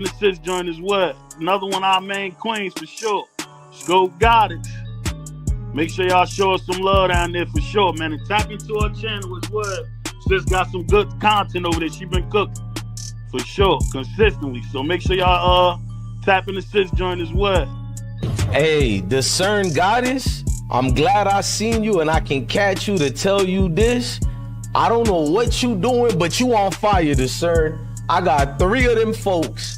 The sis joint as well. Another one of our main queens for sure. Go Goddess. Make sure y'all show us some love down there for sure, man. And tap into our channel as well. Sis got some good content over there. She been cooking for sure, consistently. So make sure y'all tap in the sis joint as well. Hey, discern Goddess, I'm glad I seen you and I can catch you to tell you this. I don't know what you doing, but you on fire, discern. I got 3 of them folks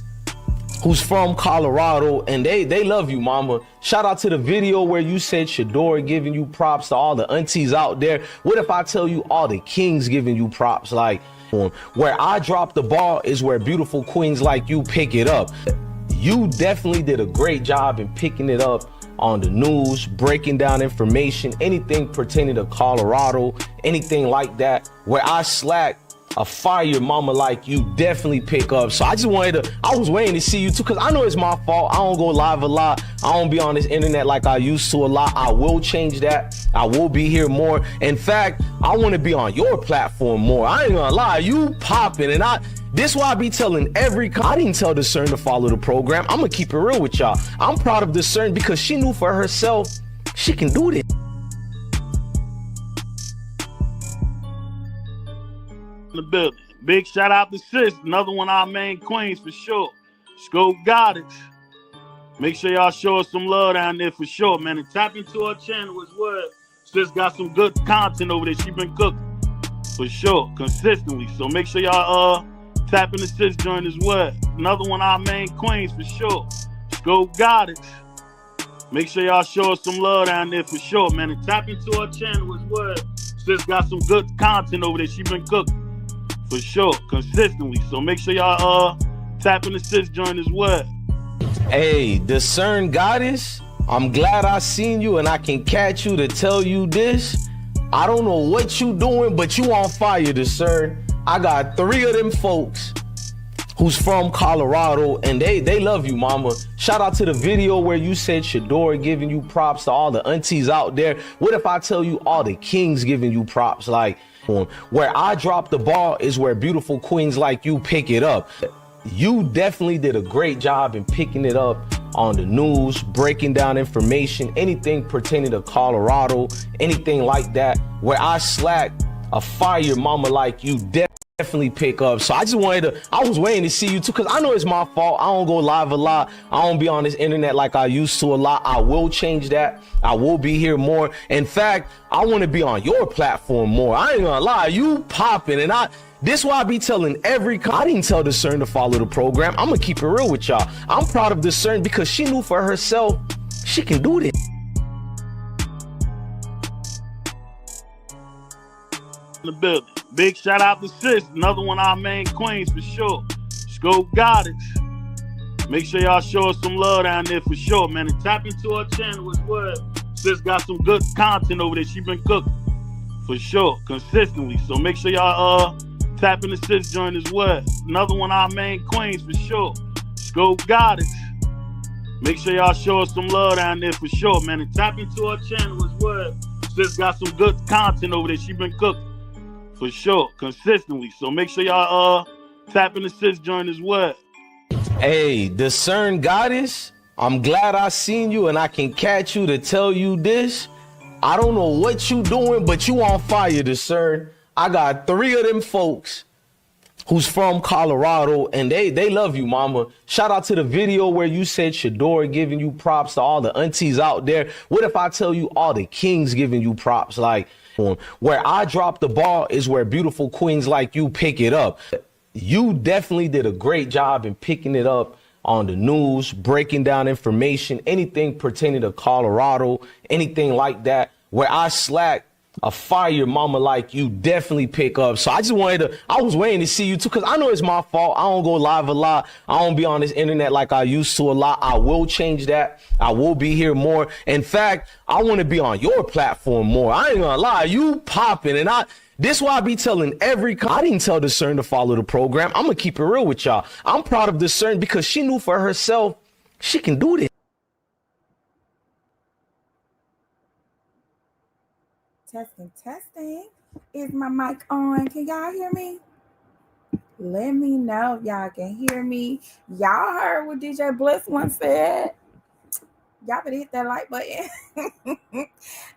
who's from Colorado, and they love you, mama. Shout out to the video where you said Shedeur giving you props, to all the aunties out there. What if I tell you all the kings giving you props? Like, where I drop the ball is where beautiful queens like you pick it up. You definitely did a great job in picking it up on the news, breaking down information, anything pertaining to Colorado, anything like that. Where I slack, a fire mama like you definitely pick up. So I just wanted to, I was waiting to see you too, because I know it's my fault. I don't go live a lot. I don't be on this internet like I used to a lot. I will change that. I will be here more. In fact, I want to be on your platform more. I ain't gonna lie, you popping, and this why I be telling I didn't tell Discern to follow the program. I'm gonna keep it real with y'all. I'm proud of Discern because she knew for herself she can do this. In the building. Big shout out to sis, another one of our main queens for sure. Go Goddess. Make sure y'all show us some love down there for sure, man. And tap into our channel as well. Sis got some good content over there. She been cooking for sure, consistently. So make sure y'all tap in the sis joint as well. Another one of our main queens for sure. Go Goddess. Make sure y'all show us some love down there for sure, man. And tap into our channel as well. Sis got some good content over there. She been cooking for sure, consistently. So make sure y'all tap in the sis joint as well. Hey, Discern Goddess, I'm glad I seen you and I can catch you to tell you this. I don't know what you doing, but you on fire, Discern. I got 3 of them folks who's from Colorado, and they love you, mama. Shout out to the video where you said Shedeur giving you props, to all the aunties out there. What if I tell you all the kings giving you props? Like, where I drop the ball is where beautiful queens like you pick it up. You definitely did a great job in picking it up on the news, breaking down information, anything pertaining to Colorado, anything like that. Where I slack, a fire mama like you definitely pick up. So I just wanted to, I was waiting to see you too, because I know it's my fault. I don't go live a lot. I don't be on this internet like I used to a lot. I will change that. I will be here more. In fact, I want to be on your platform more. I ain't gonna lie, you popping, and this why I be telling I didn't tell Discern to follow the program. I'm gonna keep it real with y'all. I'm proud of Discern because she knew for herself she can do this. In the building. Big shout out to sis, another one of our main queens for sure. Go Goddess. Make sure y'all show us some love down there for sure, man. And tap into our channel as well. Sis got some good content over there. She been cooking for sure, consistently. So make sure y'all tap in the sis joint as well. Another one of our main queens for sure. Go Goddess. Make sure y'all show us some love down there for sure, man. And tap into our channel as well. Sis got some good content over there. She been cooking for sure, consistently. So make sure y'all tap in the sis joint as well. Hey, Discern Goddess, I'm glad I seen you and I can catch you to tell you this. I don't know what you doing, but you on fire, Discern. I got 3 of them folks who's from Colorado, and they love you, mama. Shout out to the video where you said Shedeur giving you props, to all the aunties out there. What if I tell you all the kings giving you props? Like, where I drop the ball is where beautiful queens like you pick it up. You definitely did a great job in picking it up on the news, breaking down information, anything pertaining to Colorado, anything like that. Where I slack, a fire mama like you definitely pick up. So I just wanted to, I was waiting to see you too, because I know it's my fault. I don't go live a lot. I don't be on this internet like I used to a lot. I will change that. I will be here more. In fact, I want to be on your platform more. I ain't gonna lie, you popping, and this why I be telling I didn't tell Discern to follow the program. I'm gonna keep it real with y'all. I'm proud of Discern because she knew for herself she can do this. Testing. Is my mic on? Can y'all hear me? Let me know if y'all can hear me. Y'all heard what DJ Bless once said. Y'all better hit that like button.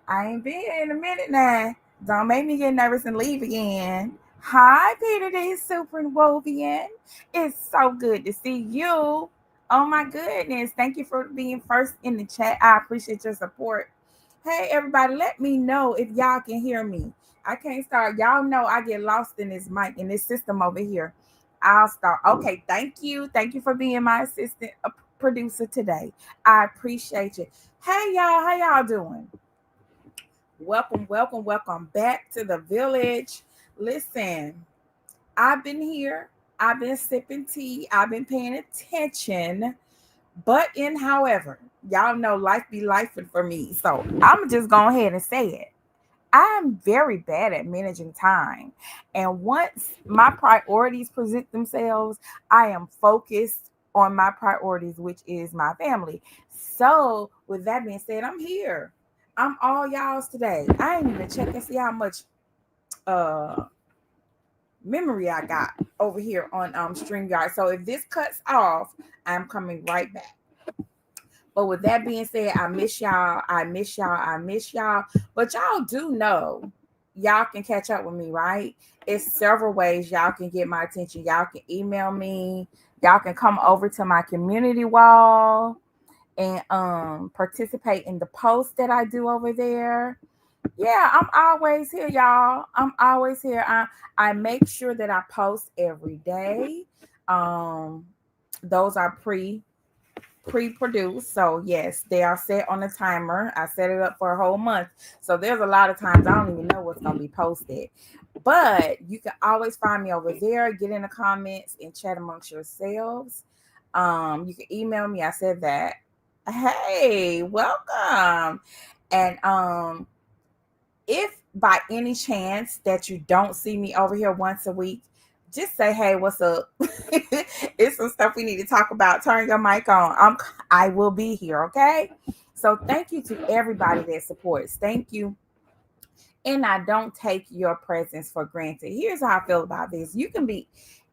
I ain't been here in a minute now. Don't make me get nervous and leave again. Hi, Peter D. Super Wovian. It's so good to see you. Oh my goodness. Thank you for being first in the chat. I appreciate your support. Hey, everybody, let me know if y'all can hear me. I can't start. Y'all know I get lost in this mic, in this system over here. I'll start. Okay, thank you. Thank you for being my assistant producer today. I appreciate you. Hey, y'all. How y'all doing? Welcome, welcome, welcome back to the village. Listen, I've been here. I've been sipping tea. I've been paying attention. However, y'all know life be life for me. So I'm just going ahead and say it. I'm very bad at managing time. And once my priorities present themselves, I am focused on my priorities, which is my family. So, with that being said, I'm here. I'm all y'all's today. I ain't even check and see how much uh memory I got over here on StreamYard. So if this cuts off, I'm coming right back. But with that being said, I miss y'all. I miss y'all. I miss y'all. But y'all do know y'all can catch up with me, right? It's several ways y'all can get my attention. Y'all can email me. Y'all can come over to my community wall and participate in the posts that I do over there. Yeah, I'm always here, y'all. I'm always here. I make sure that I post every day. Um, those are pre-produced. So yes, they are set on a timer. I set it up for a whole month. So there's a lot of times I don't even know what's gonna be posted. But you can always find me over there. Get in the comments and chat amongst yourselves. You can email me. I said that. Hey, welcome. And if by any chance that you don't see me over here once a week, just say, hey, what's up? It's some stuff we need to talk about. Turn your mic on. I will be here, okay? So thank you to everybody that supports. Thank you. And I don't take your presence for granted. Here's how I feel about this. You can be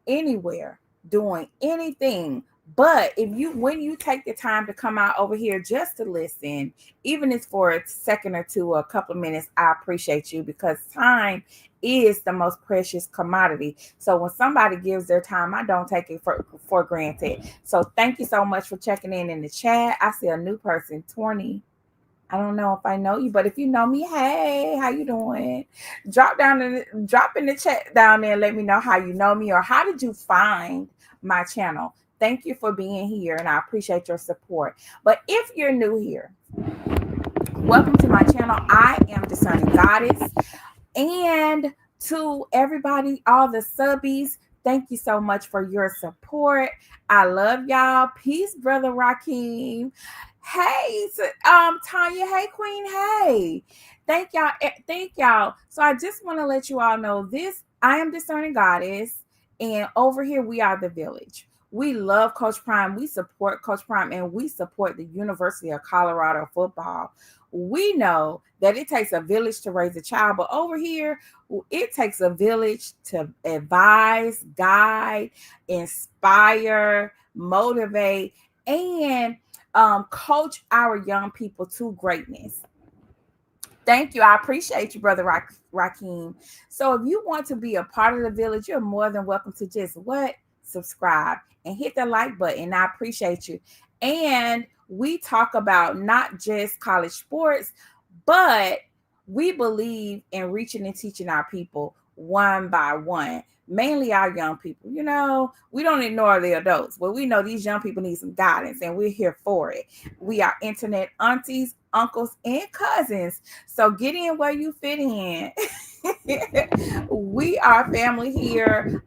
anywhere doing anything, but when you take the time to come out over here just to listen, even if it's for a second or two or a couple of minutes, I appreciate you, because time is the most precious commodity. So when somebody gives their time, I don't take it for granted. So thank you so much for checking in the chat. I see a new person, 20. I don't know if I know you, but if you know me, hey, how you doing? Drop in the chat down there and let me know how you know me, or how did you find my channel. Thank you for being here, and I appreciate your support. But if you're new here, welcome to my channel. I am Discerning Goddess. And to everybody, all the subbies, thank you so much for your support. I love y'all. Peace, brother Rakeem. Hey, Tanya. Hey, Queen. Hey, thank y'all. Thank y'all. So I just want to let you all know this. I am Discerning Goddess, and over here we are the village. We love Coach Prime. We support Coach Prime, and we support the University of Colorado football. We know that it takes a village to raise a child, but over here, it takes a village to advise, guide, inspire, motivate, and coach our young people to greatness. Thank you. I appreciate you, Brother Rakeem. So if you want to be a part of the village, you're more than welcome to just subscribe and hit the like button. I appreciate you. And we talk about not just college sports, but we believe in reaching and teaching our people one by one, mainly our young people. You know, we don't ignore the adults, but we know these young people need some guidance, and we're here for it. We are internet aunties, uncles, and cousins. So get in where you fit in. We are family here.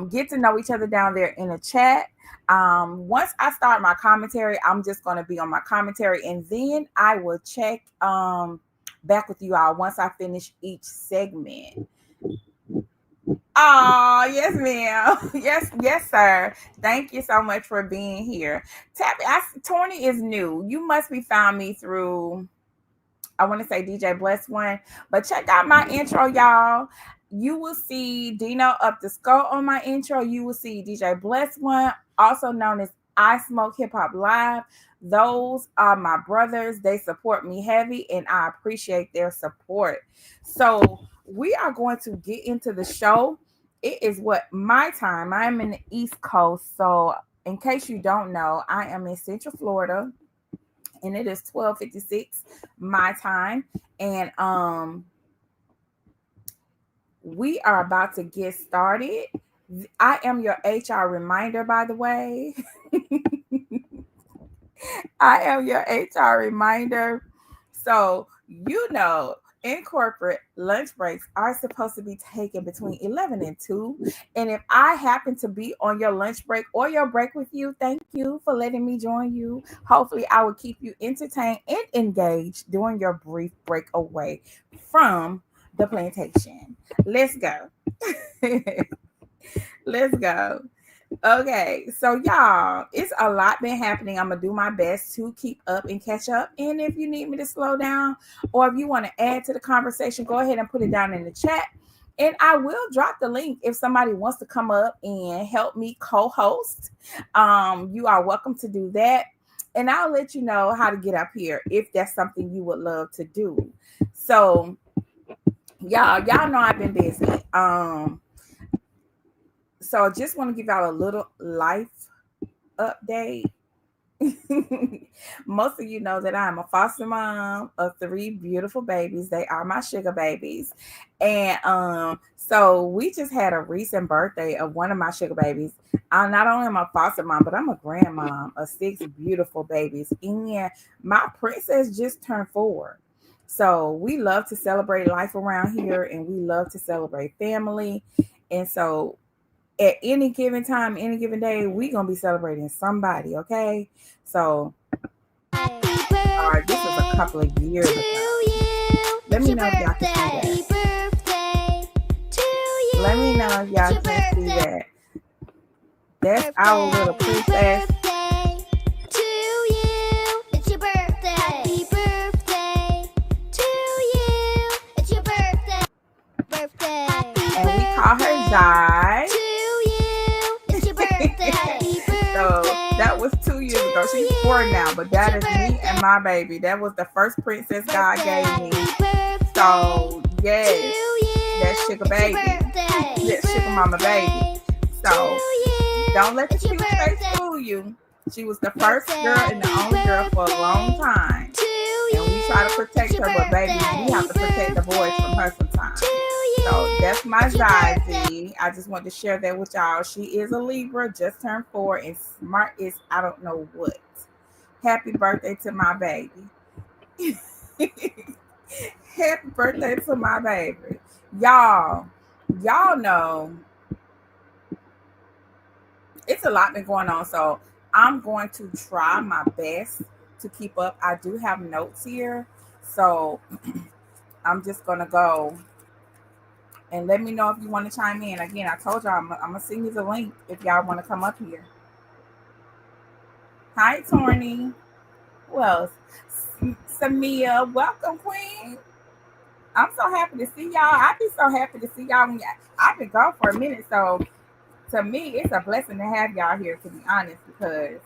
Get to know each other down there in the chat. Once I start my commentary, I'm just going to be on my commentary, and then I will check back with you all once I finish each segment. Oh, yes, ma'am. Yes, sir. Thank you so much for being here. Tony is new. You must be found me through, I want to say DJ Bless One, but check out my intro, y'all. you will see Dino Up the Skull on my intro. You will see DJ Bless One, also known as I Smoke Hip Hop Live. Those are my brothers. They support me heavy, and I appreciate their support. So we are going to get into the show. It is what my time. I am in the East Coast. So in case you don't know, I am in Central Florida, and it is 12:56 my time. And we are about to get started. I am your HR reminder, by the way. I am your HR reminder. So, in corporate, lunch breaks are supposed to be taken between 11 and 2. And if I happen to be on your lunch break or your break with you, thank you for letting me join you. Hopefully, I will keep you entertained and engaged during your brief break away from the plantation. Let's go. Let's go. Okay, so y'all, it's a lot been happening. I'm gonna do my best to keep up and catch up. And if you need me to slow down, or if you want to add to the conversation, go ahead and put it down in the chat. And I will drop the link if somebody wants to come up and help me co-host. You are welcome to do that. And I'll let you know how to get up here if that's something you would love to do. So y'all know I've been busy. So I just want to give y'all a little life update. Most of you know that I'm a foster mom of 3 beautiful babies. They are my sugar babies. And so we just had a recent birthday of one of my sugar babies. Not only am I a foster mom, but I'm a grandmom of 6 beautiful babies. And my princess just turned 4. So we love to celebrate life around here, and we love to celebrate family. And so at any given time, any given day, we're going to be celebrating somebody, okay? So, all right, this is a couple of years ago. Let me know if y'all can see that. Let me know if y'all can see that. That's our little princess. And we call her Zai. So that was 2 years ago. She's 4 now, but that is me and my baby. That was the first princess God gave me. So yes, that's sugar baby. That's sugar mama baby. So don't let the cute face fool you. She was the first girl and the only girl for a long time. And we try to protect her, but baby, we have to protect the boys from her sometimes. So that's my Zazie. I just want to share that with y'all. She is a Libra, just turned 4, and smart is I don't know what. Happy birthday to my baby. Happy birthday to my baby. Y'all know it's a lot been going on. So I'm going to try my best to keep up. I do have notes here. So I'm just going to go. And let me know if you want to chime in. Again, I told y'all I'm going to send you the link if y'all want to come up here. Hi, Torny. Who else? Samia. Welcome, Queen. I'm so happy to see y'all. I be so happy to see y'all. I've been gone for a minute. So to me, it's a blessing to have y'all here, to be honest, because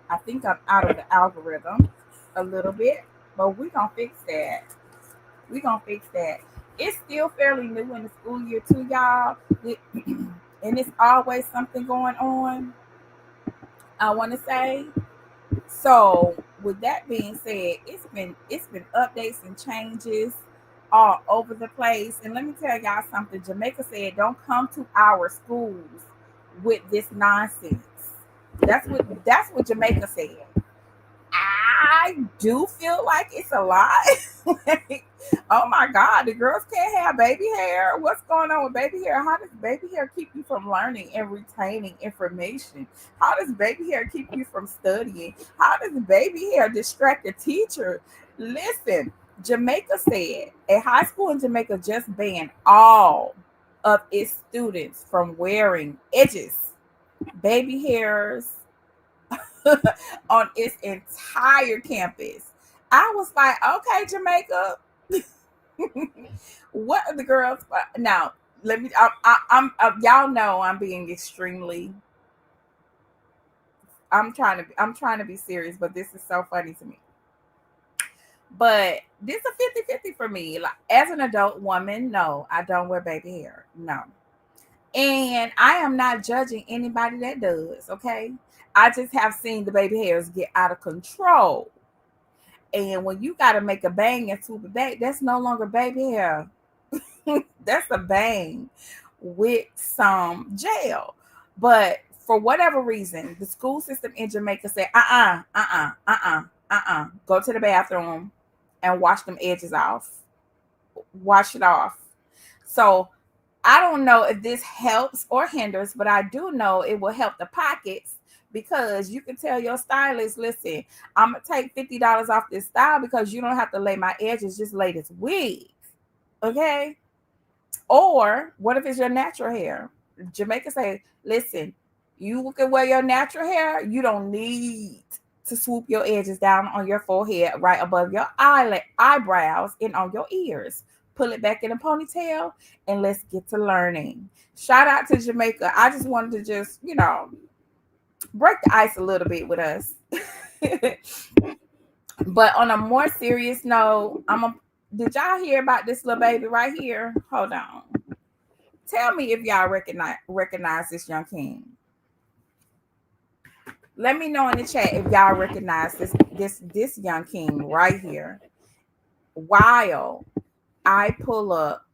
I think I'm out of the algorithm a little bit. But we're going to fix that. It's still fairly new in the school year too, y'all. And it's always something going on, I want to say. So with that being said, it's been updates and changes all over the place. And let me tell y'all something. Jamaica said, don't come to our schools with this nonsense. That's what Jamaica said. I do feel like it's a lot. Like, oh my God, the girls can't have baby hair. What's going on with baby hair? How does baby hair keep you from learning and retaining information? How does baby hair keep you from studying? How does baby hair distract a teacher? Listen, Jamaica said a high school in Jamaica just banned all of its students from wearing edges, baby hairs, on its entire campus. I was like, okay, Jamaica. What are the girls? Now, let me. I'm y'all know I'm being extremely. I'm trying to be serious, but this is so funny to me. But this is a 50-50 for me. Like, as an adult woman, no, I don't wear baby hair. No. And I am not judging anybody that does, okay? I just have seen the baby hairs get out of control. And when you got to make a bang and swoop it back, that's no longer baby hair. That's a bang with some gel. But for whatever reason, the school system in Jamaica said, go to the bathroom and wash them edges off. Wash it off. So I don't know if this helps or hinders, but I do know it will help the pockets, because you can tell your stylist, listen, I'm going to take $50 off this style because you don't have to lay my edges, just lay this wig. Okay? Or what if it's your natural hair? Jamaica say, listen, you can wear your natural hair. You don't need to swoop your edges down on your forehead, right above your eyebrows and on your ears. Pull it back in a ponytail, and let's get to learning. Shout out to Jamaica. I just wanted to just, break the ice a little bit with us. But on a more serious note, did y'all hear about this little baby right here? Hold on. Tell me if y'all recognize this young king. Let me know in the chat if y'all recognize this young king right here. While I pull up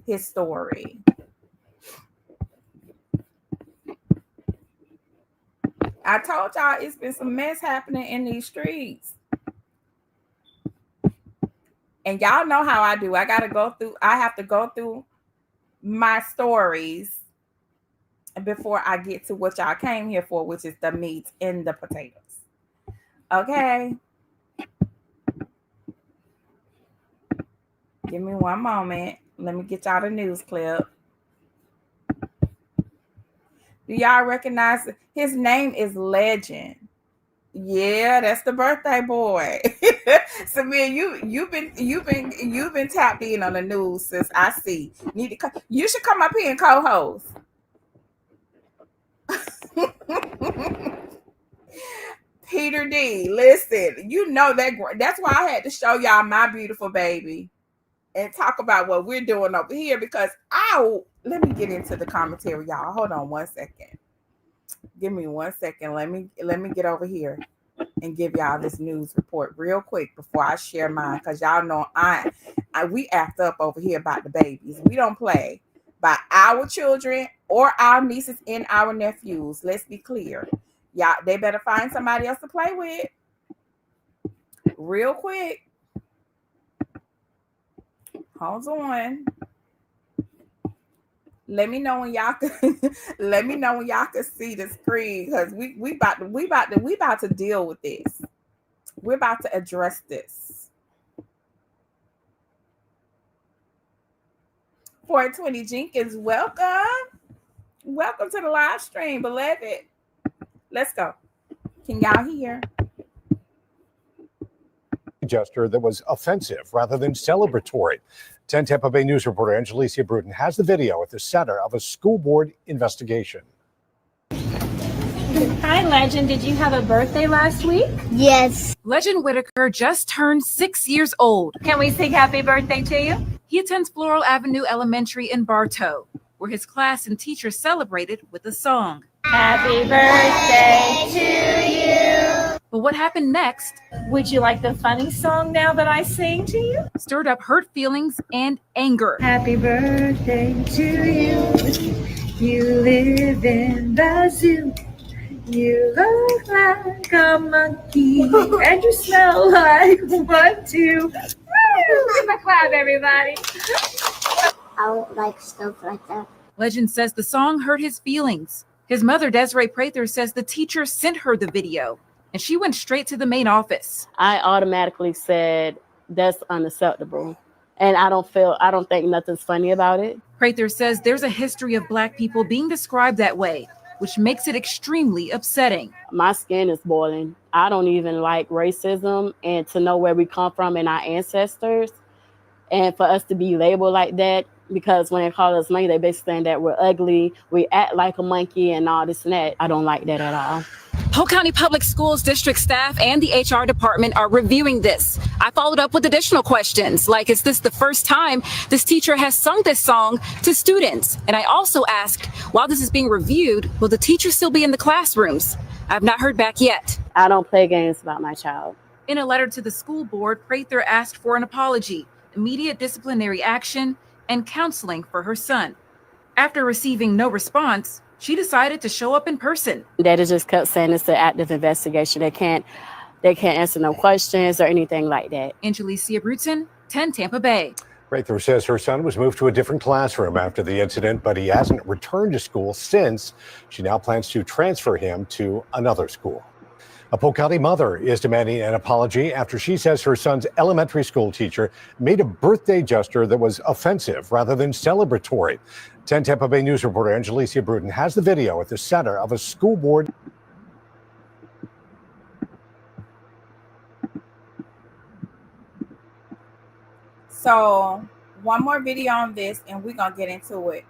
his story. I told y'all it's been some mess happening in these streets. And y'all know how I do. I have to go through my stories before I get to what y'all came here for, which is the meat and the potatoes. Okay. Give me one moment. Let me get y'all the news clip. Do y'all recognize his name is Legend? Yeah, that's the birthday boy. So man, you've been tapped in on the news since I see. You should come up here and co-host. Peter D, listen, that's why I had to show y'all my beautiful baby and talk about what we're doing over here, because let me get into the commentary, y'all. Hold on one second. Give me 1 second. Let me get over here and give y'all this news report real quick before I share mine, because y'all know we act up over here about the babies. We don't play by our children or our nieces and our nephews. Let's be clear. Y'all, they better find somebody else to play with. Real quick. Hold on. Let me know when y'all can see the screen, because we about to deal with this. We're about to address this. 420 Jenkins, welcome. Welcome to the live stream, beloved. Let's go. Can y'all hear? Gesture that was offensive rather than celebratory. 10 Tampa Bay News reporter Angelicia Bruton has the video at the center of a school board investigation. Hi, Legend. Did you have a birthday last week? Yes. Legend Whitaker just turned 6 years old. Can we sing happy birthday to you? He attends Floral Avenue Elementary in Bartow, where his class and teachers celebrated with a song. Happy birthday to you. But what happened next? Would you like the funny song now that I sing to you? Stirred up hurt feelings and anger. Happy birthday to you. You live in the zoo. You look like a monkey, and you smell like one, too. Give a clap, everybody. I would like stuff like that. Legend says the song hurt his feelings. His mother, Desiree Prather, says the teacher sent her the video, and she went straight to the main office. I automatically said, that's unacceptable. And I don't think nothing's funny about it. Prather says there's a history of Black people being described that way, which makes it extremely upsetting. My skin is boiling. I don't even like racism, and to know where we come from and our ancestors, and for us to be labeled like that, because when they call us monkey, they basically saying that we're ugly, we act like a monkey and all this and that. I don't like that at all. Polk County Public Schools district staff and the HR department are reviewing this. I followed up with additional questions, like, is this the first time this teacher has sung this song to students? And I also asked, while this is being reviewed, will the teacher still be in the classrooms? I've not heard back yet. I don't play games about my child. In a letter to the school board, Prather asked for an apology, immediate disciplinary action, and counseling for her son. After receiving no response, she decided to show up in person. They just kept saying it's an active investigation. They can't answer no questions or anything like that. Angelicia Bruton, 10 Tampa Bay. Prather says her son was moved to a different classroom after the incident, but he hasn't returned to school since. She now plans to transfer him to another school. A Polk County mother is demanding an apology after she says her son's elementary school teacher made a birthday gesture that was offensive rather than celebratory. 10 Tampa Bay News reporter Angelicia Bruton has the video at the center of a school board. So one more video on this and we're going to get into it.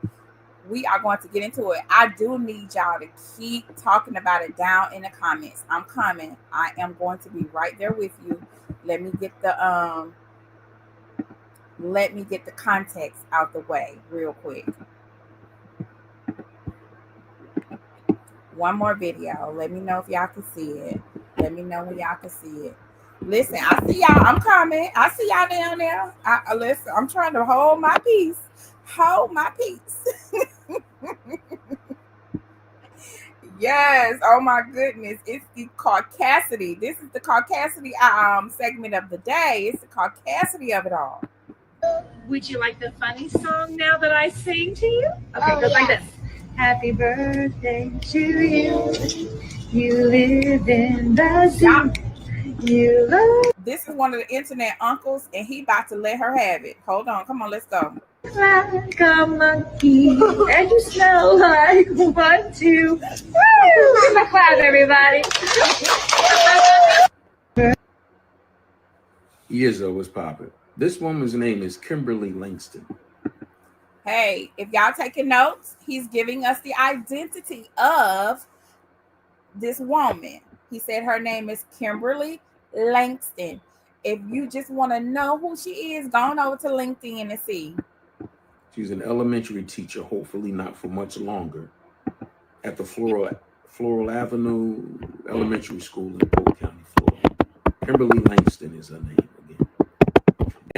We are going to get into it. I do need y'all to keep talking about it down in the comments. I'm coming. I am going to be right there with you. Let me get the context out the way real quick. One more video. Let me know if y'all can see it. Let me know when y'all can see it. Listen, I see y'all. I'm coming. I see y'all down there. Listen, I'm trying to hold my peace. Hold my peace. Yes. Oh my goodness. It's the caucasity. This is the caucasity segment of the day. It's the caucasity of it all. Would you like the funny song now that I sing to you? Okay, goes like this. Happy birthday to you. You live in the zoo. You love This is one of the internet uncles, and he about to let her have it. Hold on. Come on, let's go. like a monkey, and you smell like 1, 2. Woo! Give a clap, everybody. Years ago was popping. This woman's name is Kimberly Langston. Hey, if y'all taking notes, he's giving us the identity of this woman. He said her name is Kimberly Langston. If you just want to know who she is, go on over to LinkedIn and see. She's an elementary teacher, hopefully not for much longer, at the Floral Avenue Elementary School in Polk County, Florida. Kimberly Langston is her name again.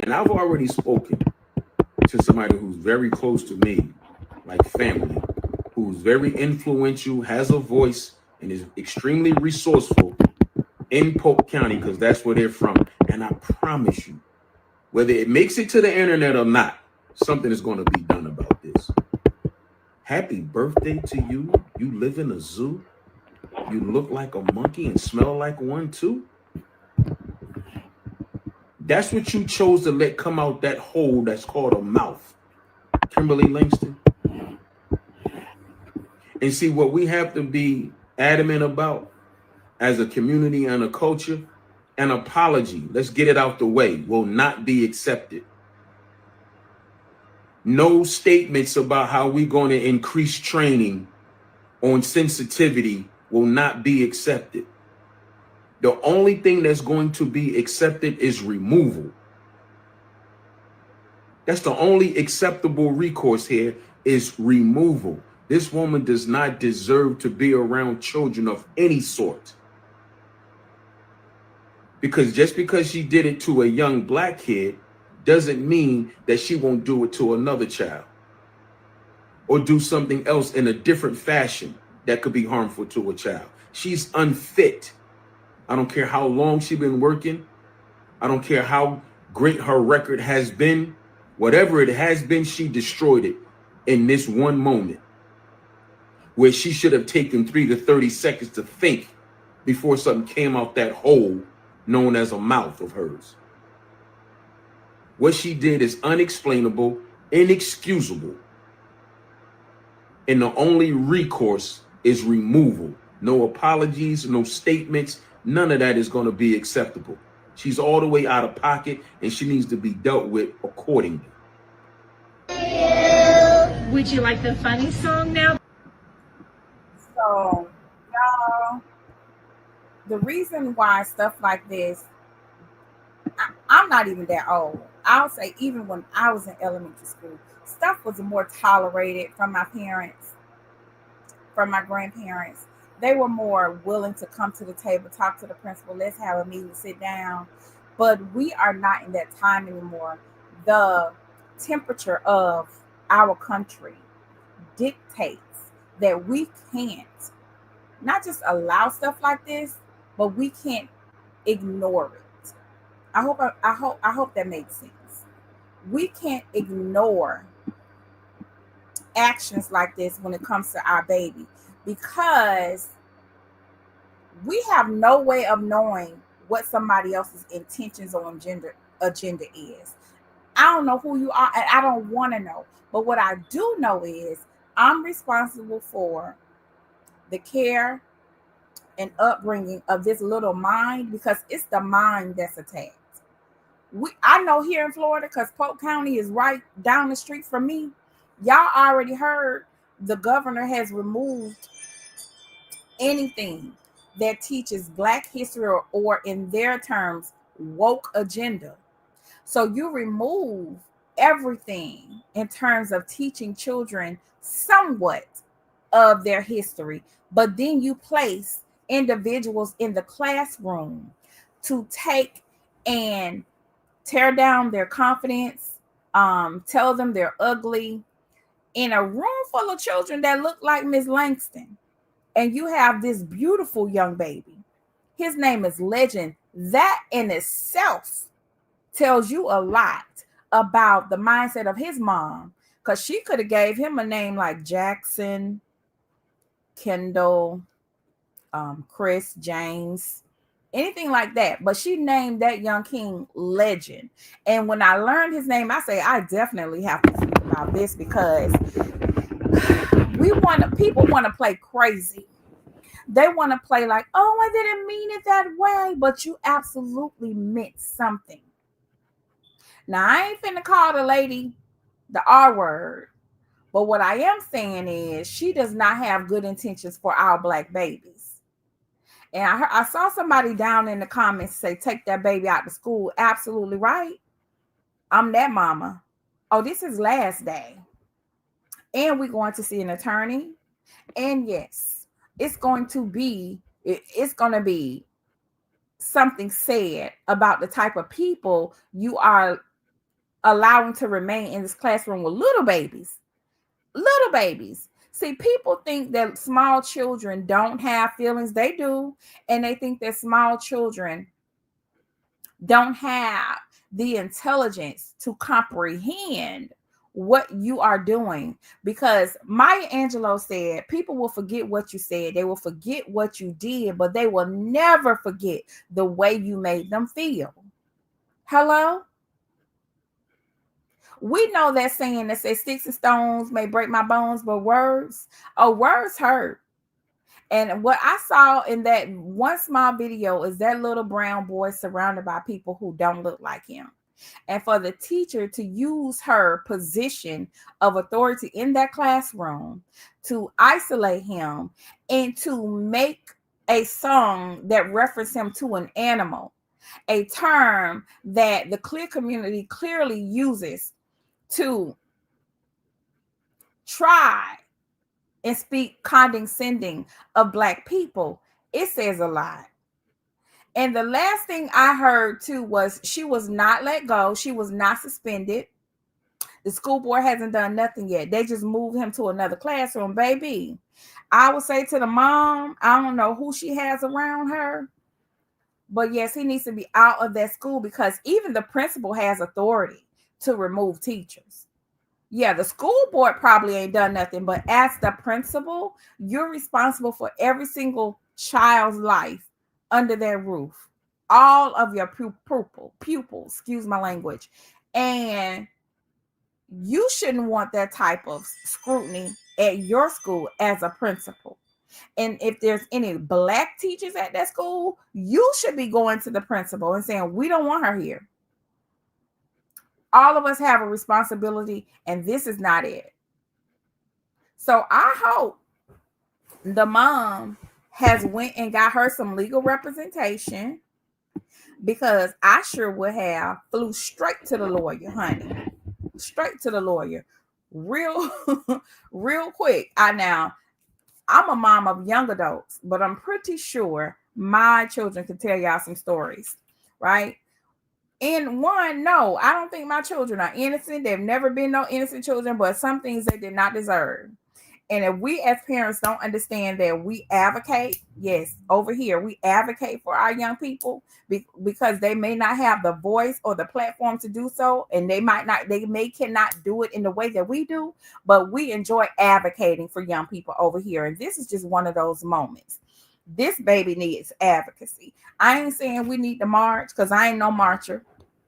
And I've already spoken to somebody who's very close to me, like family, who's very influential, has a voice, and is extremely resourceful in Polk County, because that's where they're from. And I promise you, whether it makes it to the internet or not, something is going to be done about this. Happy birthday to you. You live in a zoo. You look like a monkey and smell like one too. That's what you chose to let come out that hole that's called a mouth, Kimberly Langston. And see, what we have to be adamant about as a community and a culture, an apology, let's get it out the way, will not be accepted. No statements about how we're going to increase training on sensitivity will not be accepted. The only thing that's going to be accepted is removal. That's the only acceptable recourse here, is removal. This woman does not deserve to be around children of any sort. Because just because she did it to a young black kid doesn't mean that she won't do it to another child or do something else in a different fashion that could be harmful to a child. She's unfit. I don't care how long she's been working. I don't care how great her record has been. Whatever it has been, she destroyed it in this one moment where she should have taken 3 to 30 seconds to think before something came out that hole known as a mouth of hers. What she did is unexplainable, inexcusable. And the only recourse is removal. No apologies, no statements. None of that is going to be acceptable. She's all the way out of pocket, and she needs to be dealt with accordingly. Would you like the funny song now? So, y'all, the reason why stuff like this, I'm not even that old. I'll say even when I was in elementary school, stuff was more tolerated from my parents, from my grandparents. They were more willing to come to the table, talk to the principal, let's have a meeting, sit down. But we are not in that time anymore. The temperature of our country dictates that we can't not just allow stuff like this, but we can't ignore it. I hope that makes sense. We can't ignore actions like this when it comes to our baby because we have no way of knowing what somebody else's intentions or agenda is. I don't know who you are and I don't want to know. But what I do know is I'm responsible for the care and upbringing of this little mind because it's the mind that's attacked. I know here in Florida, because Polk County is right down the street from me. Y'all already heard the governor has removed anything that teaches Black history or in their terms, woke agenda. So you remove everything in terms of teaching children somewhat of their history, but then you place individuals in the classroom to take and tear down their confidence, tell them they're ugly in a room full of children that look like Miss Langston. And you have this beautiful young baby. His name is Legend. That in itself tells you a lot about the mindset of his mom, because she could have gave him a name like Jackson, Kendall, Chris, James, anything like that. But she named that young king Legend. And when I learned his name, I say I definitely have to speak about this because people want to play crazy. They want to play like, oh, I didn't mean it that way, but you absolutely meant something. Now, I ain't finna call the lady the R word, but what I am saying is she does not have good intentions for our Black babies. And I saw somebody down in the comments say, take that baby out to school. Absolutely right. I'm that mama. Oh, this is last day. And we're going to see an attorney. And yes, it's going to be something said about the type of people you are allowing to remain in this classroom with little babies. Little babies. See, people think that small children don't have feelings. They do. And they think that small children don't have the intelligence to comprehend what you are doing. Because Maya Angelou said, people will forget what you said. They will forget what you did, but they will never forget the way you made them feel. Hello? We know that saying that says sticks and stones may break my bones, but words hurt. And what I saw in that one small video is that little brown boy surrounded by people who don't look like him. And for the teacher to use her position of authority in that classroom to isolate him and to make a song that referenced him to an animal, a term that the queer community clearly uses to try and speak condescending of Black people, it says a lot. And the last thing I heard too was she was not let go. She was not suspended. The school board hasn't done nothing yet. They just moved him to another classroom, baby. I would say to the mom, I don't know who she has around her, but yes, he needs to be out of that school because even the principal has authority to remove teachers. Yeah, the school board probably ain't done nothing, but as the principal, you're responsible for every single child's life under their roof. All of your pupils, excuse my language. And you shouldn't want that type of scrutiny at your school as a principal. And if there's any Black teachers at that school, you should be going to the principal and saying, we don't want her here. All of us have a responsibility, and this is not it. So I hope the mom has went and got her some legal representation, because I sure would have flew straight to the lawyer, honey. Straight to the lawyer. Real real quick. I'm a mom of young adults, but I'm pretty sure my children can tell y'all some stories, right? And one, no, I don't think my children are innocent. They've never been no innocent children, but some things they did not deserve. And if we as parents don't understand that we advocate, yes, over here, we advocate for our young people because they may not have the voice or the platform to do so. And they cannot do it in the way that we do, but we enjoy advocating for young people over here. And this is just one of those moments. This baby needs advocacy. I ain't saying we need to march, because I ain't no marcher.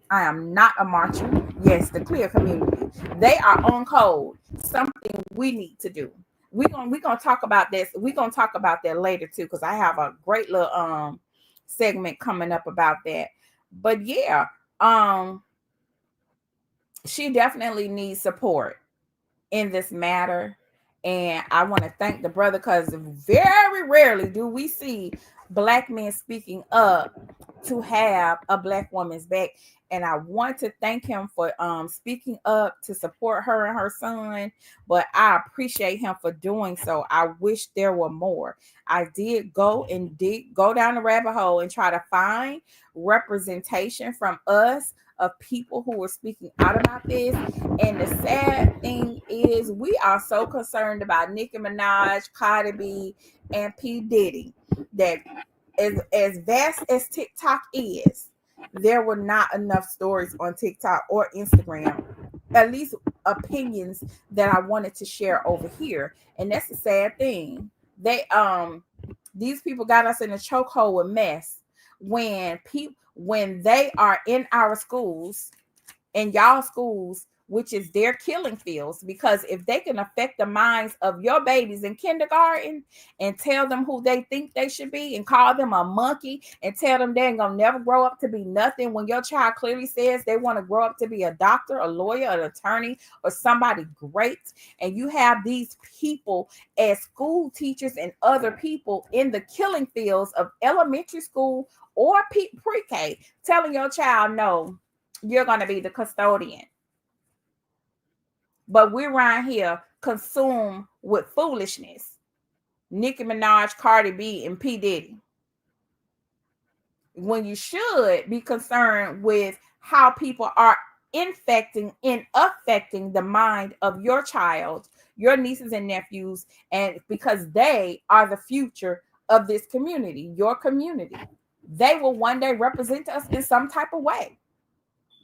I am not a marcher. Yes, the clear community. They are on code. Something we need to do. We're gonna talk about this. We're gonna talk about that later too, because I have a great little segment coming up about that. But yeah, she definitely needs support in this matter. And I want to thank the brother, because very rarely do we see Black men speaking up to have a Black woman's back. And I want to thank him for speaking up to support her and her son. But I appreciate him for doing so. I wish there were more. I did go down the rabbit hole and try to find representation from us of people who were speaking out about this. And the sad thing is, we are so concerned about Nicki Minaj, Cardi B, and P. Diddy that as vast as TikTok is, there were not enough stories on TikTok or Instagram, at least opinions that I wanted to share over here. And that's the sad thing. These people got us in a chokehold with mess when they are in our schools, in y'all schools, which is their killing fields. Because if they can affect the minds of your babies in kindergarten and tell them who they think they should be and call them a monkey and tell them they ain't gonna never grow up to be nothing, when your child clearly says they want to grow up to be a doctor, a lawyer, an attorney, or somebody great, and you have these people as school teachers and other people in the killing fields of elementary school or pre-K telling your child, no, you're going to be the custodian. But we're around here consumed with foolishness. Nicki Minaj, Cardi B, and P. Diddy. When you should be concerned with how people are affecting the mind of your child, your nieces and nephews, and because they are the future of this community, your community. They will one day represent us in some type of way.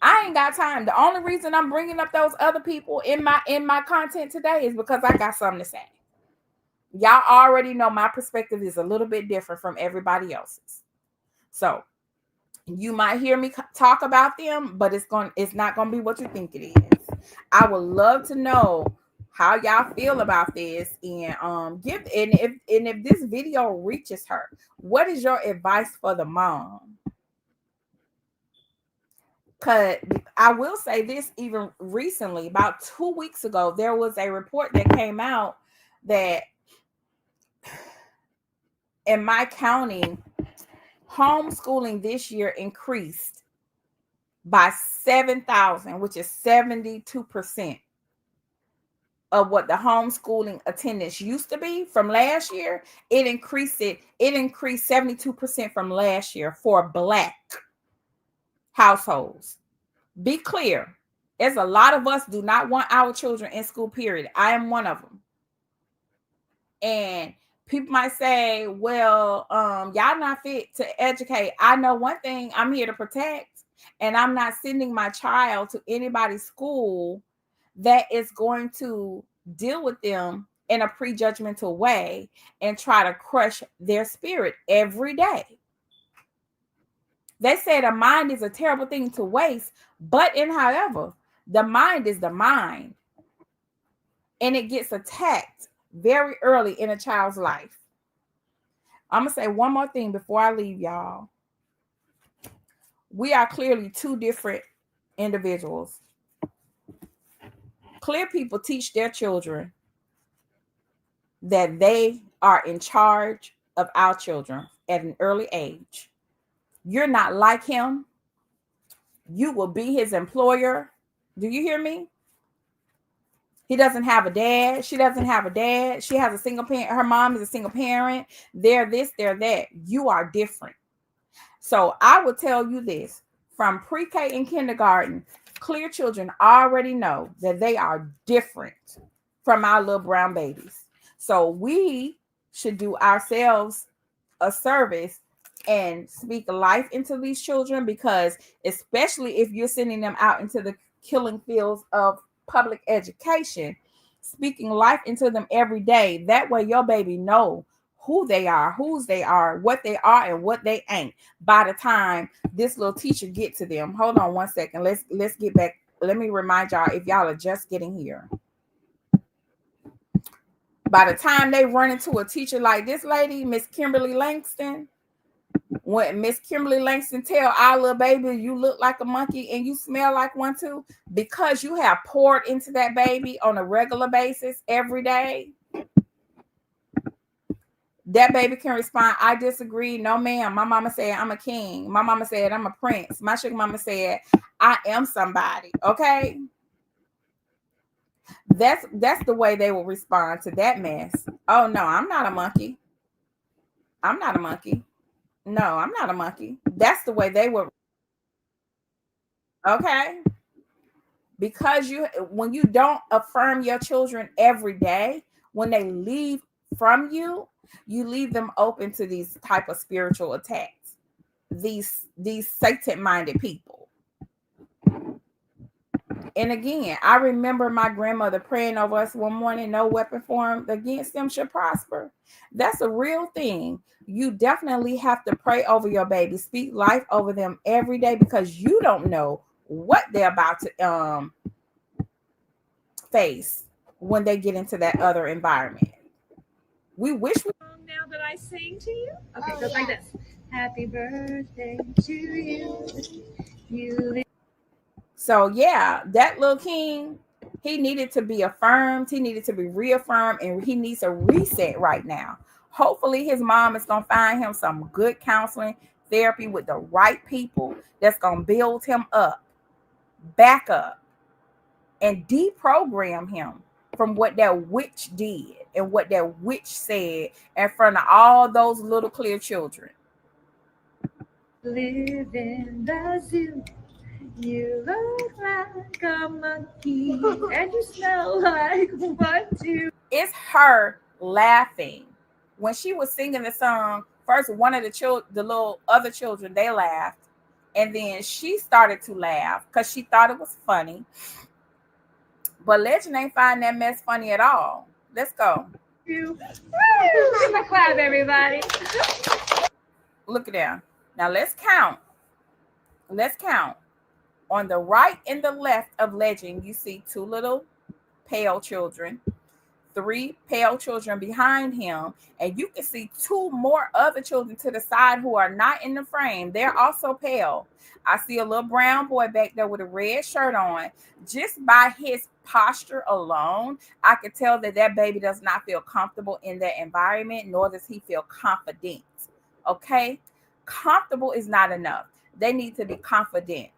I ain't got time. The only reason I'm bringing up those other people in my content today is because I got something to say. Y'all already know my perspective is a little bit different from everybody else's. So you might hear me talk about them, but it's not going to be what you think it is. I would love to know how y'all feel about this, and if this video reaches her, what is your advice for the mom? Because I will say this, even recently, about 2 weeks ago, there was a report that came out that in my county, homeschooling this year increased by 7,000, which is 72% of what the homeschooling attendance used to be from last year. It increased 72% from last year for Black households. Be clear, there's a lot of us do not want our children in school, period. I am one of them. And people might say, well, y'all not fit to educate. I know one thing, I'm here to protect, and I'm not sending my child to anybody's school that is going to deal with them in a prejudgmental way and try to crush their spirit every day. They say the mind is a terrible thing to waste, but however, the mind is the mind, and it gets attacked very early in a child's life. I'm going to say one more thing before I leave y'all. We are clearly two different individuals. Clear people teach their children that they are in charge of our children at an early age. You're not like him. You will be his employer. Do you hear me? He doesn't have a dad. She doesn't have a dad. She has a single parent. Her mom is a single parent. They're this, they're that. You are different. So I will tell you this, from pre-K and kindergarten, clear children already know that they are different from our little brown babies. So we should do ourselves a service and speak life into these children, because especially if you're sending them out into the killing fields of public education, speaking life into them every day. That way your baby know who they are, whose they are, what they are, and what they ain't by the time this little teacher get to them. Hold on one second. Let's get back. Let me remind y'all, if y'all are just getting here, by the time they run into a teacher like this lady, Miss Kimberly Langston, when Miss Kimberly Langston tell our little baby, you look like a monkey and you smell like one too, because you have poured into that baby on a regular basis every day, that baby can respond, I disagree. No, ma'am. My mama said I'm a king. My mama said I'm a prince. My sugar mama said I am somebody. Okay. That's the way they will respond to that mess. Oh no, I'm not a monkey. I'm not a monkey. No, I'm not a monkey. That's the way they would. Okay. Because when you don't affirm your children every day, when they leave from you, you leave them open to these type of spiritual attacks, these Satan-minded people. And again, I remember my grandmother praying over us one morning, no weapon formed against them shall prosper. That's a real thing. You definitely have to pray over your baby, speak life over them every day, because you don't know what they're about to face when they get into that other environment. We wish we now that I sing to you. Okay, goes like this. Happy birthday to you. So yeah, that little king, he needed to be affirmed, he needed to be reaffirmed, and he needs a reset right now. Hopefully his mom is gonna find him some good counseling therapy with the right people that's gonna build him up, back up, and deprogram him from what that witch did and what that witch said in front of all those little clear children. Live in the zoo. You look like a monkey and you smell like one too. It's her laughing. When she was singing the song, first one of the little other children, they laughed. And then she started to laugh because she thought it was funny. But Legend ain't find that mess funny at all. Let's go. Give a clap, everybody. Look at that. Now let's count. Let's count. On the right and the left of Legend, you see two little pale children, three pale children behind him, and you can see two more other children to the side who are not in the frame. They're also pale. I see a little brown boy back there with a red shirt on. Just by his posture alone, I could tell that that baby does not feel comfortable in that environment, nor does he feel confident. Okay? Comfortable is not enough. They need to be confident.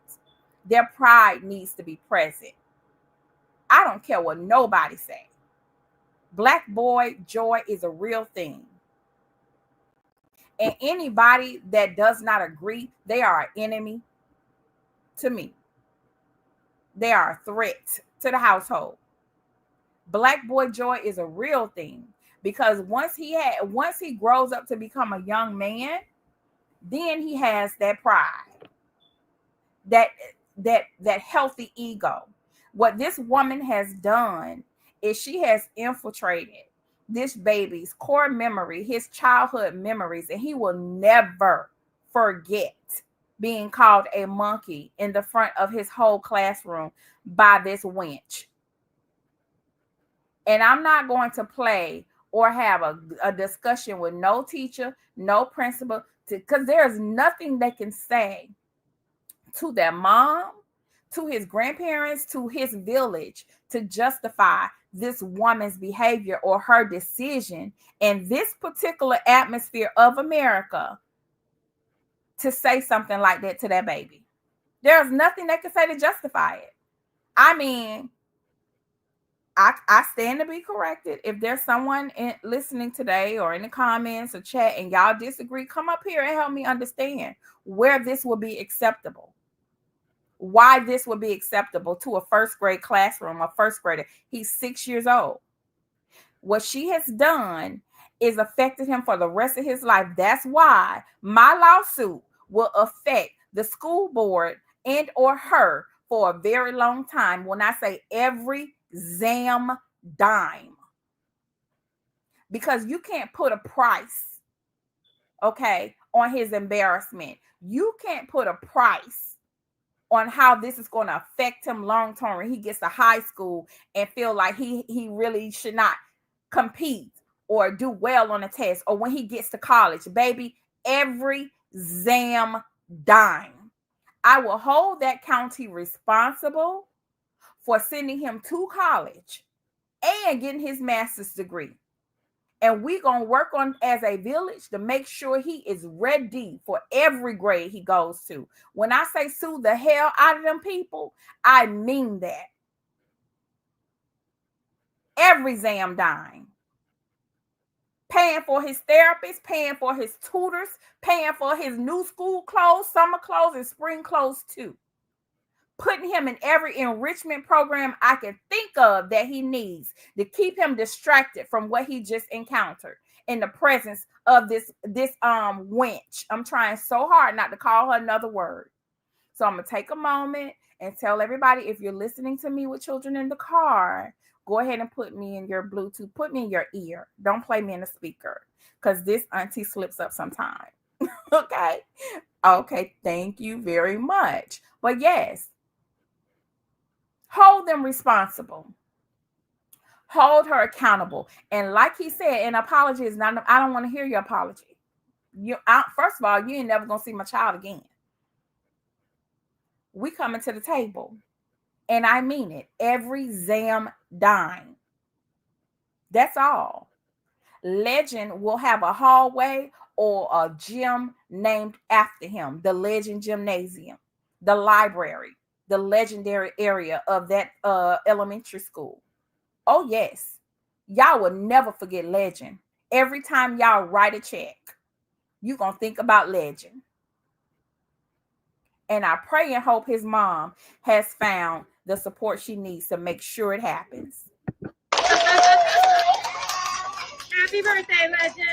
Their pride needs to be present. I don't care what nobody say. Black boy joy is a real thing. And anybody that does not agree, they are an enemy to me. They are a threat to the household. Black boy joy is a real thing, because once he grows up to become a young man, then he has that pride, that healthy ego. What this woman has done is she has infiltrated this baby's core memory, his childhood memories, and he will never forget being called a monkey in the front of his whole classroom by this wench. And I'm not going to play or have a discussion with no teacher, no principal, because there's nothing they can say to their mom, to his grandparents, to his village, to justify this woman's behavior or her decision in this particular atmosphere of America to say something like that to that baby. There's nothing they can say to justify it. I mean, I stand to be corrected. If there's someone listening today or in the comments or chat and y'all disagree, come up here and help me understand where this will be acceptable. Why this would be acceptable to a first grade classroom, a first grader. He's 6 years old. What she has done is affected him for the rest of his life. That's why my lawsuit will affect the school board and or her for a very long time. When I say every damn dime, because you can't put a price, okay, on his embarrassment. You can't put a price on how this is going to affect him long term when he gets to high school and feel like he really should not compete or do well on a test, or when he gets to college. Baby, every damn dime. I will hold that county responsible for sending him to college and getting his master's degree. And we're going to work on as a village to make sure he is ready for every grade he goes to. When I say sue the hell out of them people, I mean that. Every damn dime. Paying for his therapist, paying for his tutors, paying for his new school clothes, summer clothes, and spring clothes too. Putting him in every enrichment program I can think of that he needs to keep him distracted from what he just encountered in the presence of this wench. I'm trying so hard not to call her another word. So I'm going to take a moment and tell everybody, if you're listening to me with children in the car, go ahead and put me in your Bluetooth, put me in your ear. Don't play me in the speaker, because this auntie slips up sometime. Okay, thank you very much. But yes, hold them responsible. Hold her accountable. And like he said, an apology is not, I don't want to hear your apology. First of all, you ain't never going to see my child again. We coming to the table. And I mean it. Every damn dime. That's all. Legend will have a hallway or a gym named after him. The Legend Gymnasium. The library. The legendary area of that elementary school. Oh, yes. Y'all will never forget Legend. Every time y'all write a check, you're going to think about Legend. And I pray and hope his mom has found the support she needs to make sure it happens. Happy birthday, Legend!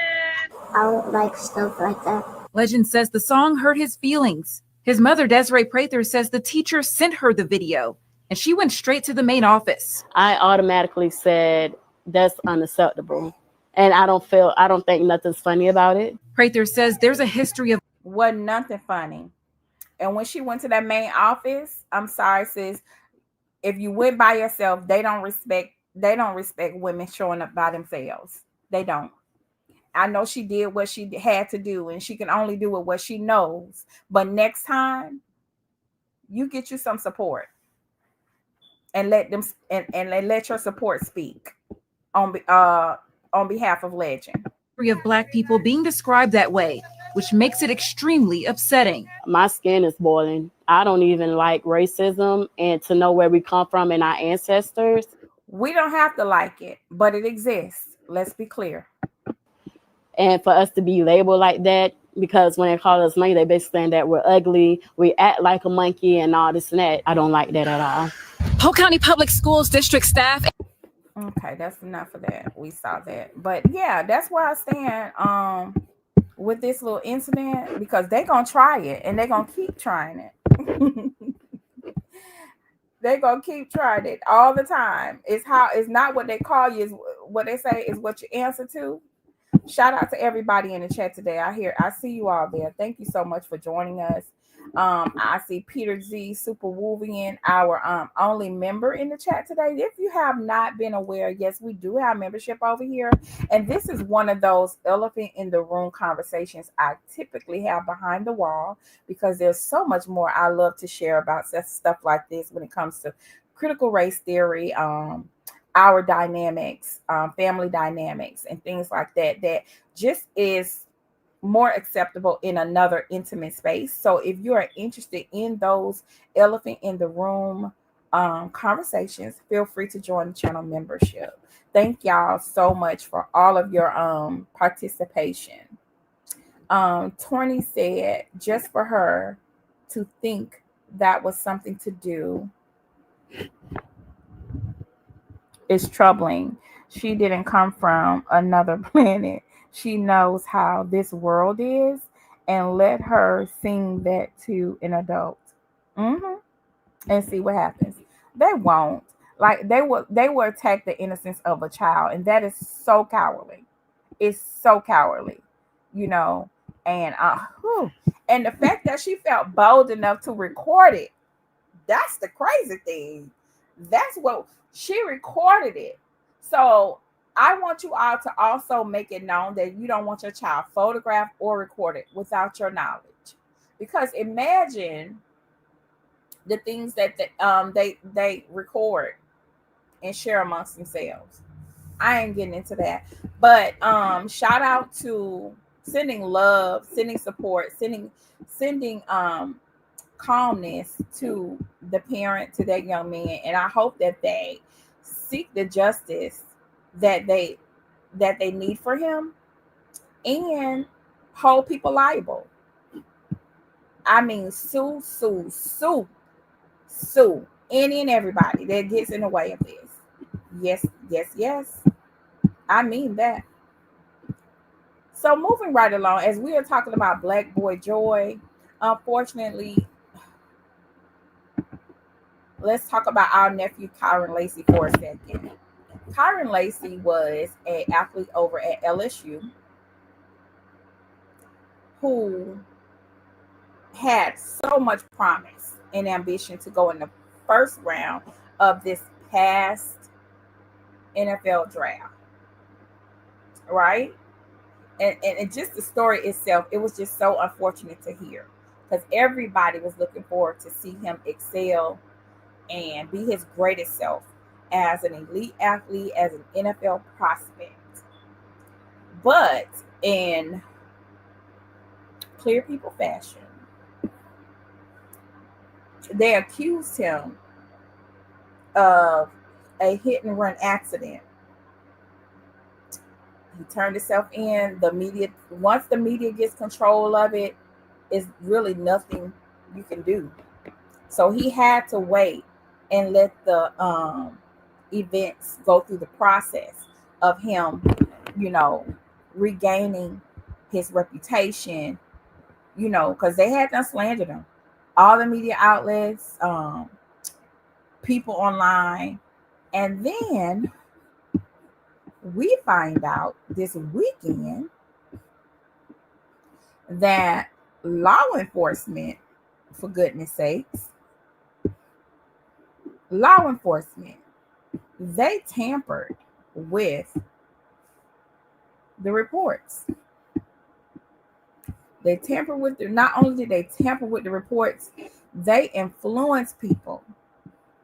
I don't like stuff like that. Legend says the song hurt his feelings. His mother, Desiree Prather, says the teacher sent her the video and she went straight to the main office. I automatically said, that's unacceptable. And I don't think nothing's funny about it. Prather says there's a history of wasn't nothing funny. And when she went to that main office, I'm sorry, sis, if you went by yourself, they don't respect women showing up by themselves. They don't. I know she did what she had to do, and she can only do what she knows. But next time, you get you some support and let them and let your support speak on behalf of Legend. Of Black people being described that way, which makes it extremely upsetting. My skin is boiling. I don't even like racism, and to know where we come from and our ancestors. We don't have to like it, but it exists. Let's be clear. And for us to be labeled like that, because when they call us monkey, they basically saying that we're ugly, we act like a monkey and all this and that. I don't like that at all. Polk County Public Schools district staff. Okay, that's enough of that. We saw that. But yeah, that's where I stand with this little incident, because they're going to try it and they're going to keep trying it. They're going to keep trying it all the time. It's not what they call you, is what they say is what you answer to. Shout out to everybody in the chat today. I see you all there. Thank you so much for joining us. I see Peter Z Super Wolverine, our only member in the chat today. If you have not been aware, yes, we do have membership over here, and this is one of those elephant in the room conversations I typically have behind the wall, because there's so much more I love to share about stuff like this when it comes to critical race theory, our dynamics, family dynamics, and things like that, that just is more acceptable in another intimate space. So if you are interested in those elephant in the room conversations, feel free to join the channel membership. Thank y'all so much for all of your participation. Torny said, just for her to think that was something to do is troubling. She didn't come from another planet. She knows how this world is, and let her sing that to an adult. And see what happens. They won't. Like they will attack the innocence of a child, and that is so cowardly. It's so cowardly, you know. And and the fact that she felt bold enough to record it, that's the crazy thing. That's what she recorded it. So I want you all to also make it known that you don't want your child photographed or recorded without your knowledge. Because imagine the things that they record and share amongst themselves. I ain't getting into that. But shout out to sending love, sending support, sending calmness to the parent, to that young man, and I hope that they seek the justice that they need for him, and hold people liable. I mean, sue any and everybody that gets in the way of this. Yes. I mean that. So moving right along, as we are talking about Black Boy Joy, unfortunately, let's talk about our nephew Kyron Lacey for a second. Kyron Lacey was an athlete over at LSU who had so much promise and ambition to go in the first round of this past NFL draft, right? And just the story itself, it was just so unfortunate to hear, because everybody was looking forward to see him excel and be his greatest self as an elite athlete, as an NFL prospect. But in clear people fashion, they accused him of a hit and run accident. He turned himself in. The media, once the media gets control of it, is really nothing you can do. So he had to wait and let the events go through the process of him, regaining his reputation, because they had done slandered him. All the media outlets, people online. And then we find out this weekend that law enforcement, for goodness sakes, they tampered with the reports. They tampered with not only did they tamper with the reports, they influenced people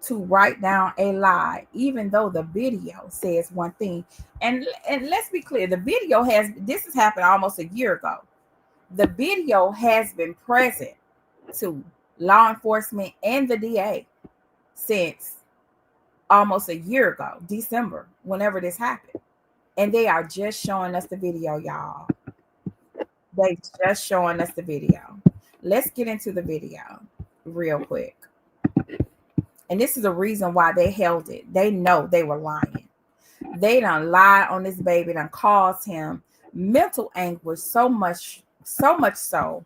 to write down a lie, even though the video says one thing. And let's be clear, this has happened almost a year ago. The video has been present to law enforcement and the DA since almost a year ago, December, whenever this happened. And they are just showing us the video, y'all. They just showing us the video. Let's get into the video real quick. And this is the reason why they held it. They know they were lying. They done lied on this baby, done caused him mental anguish so much so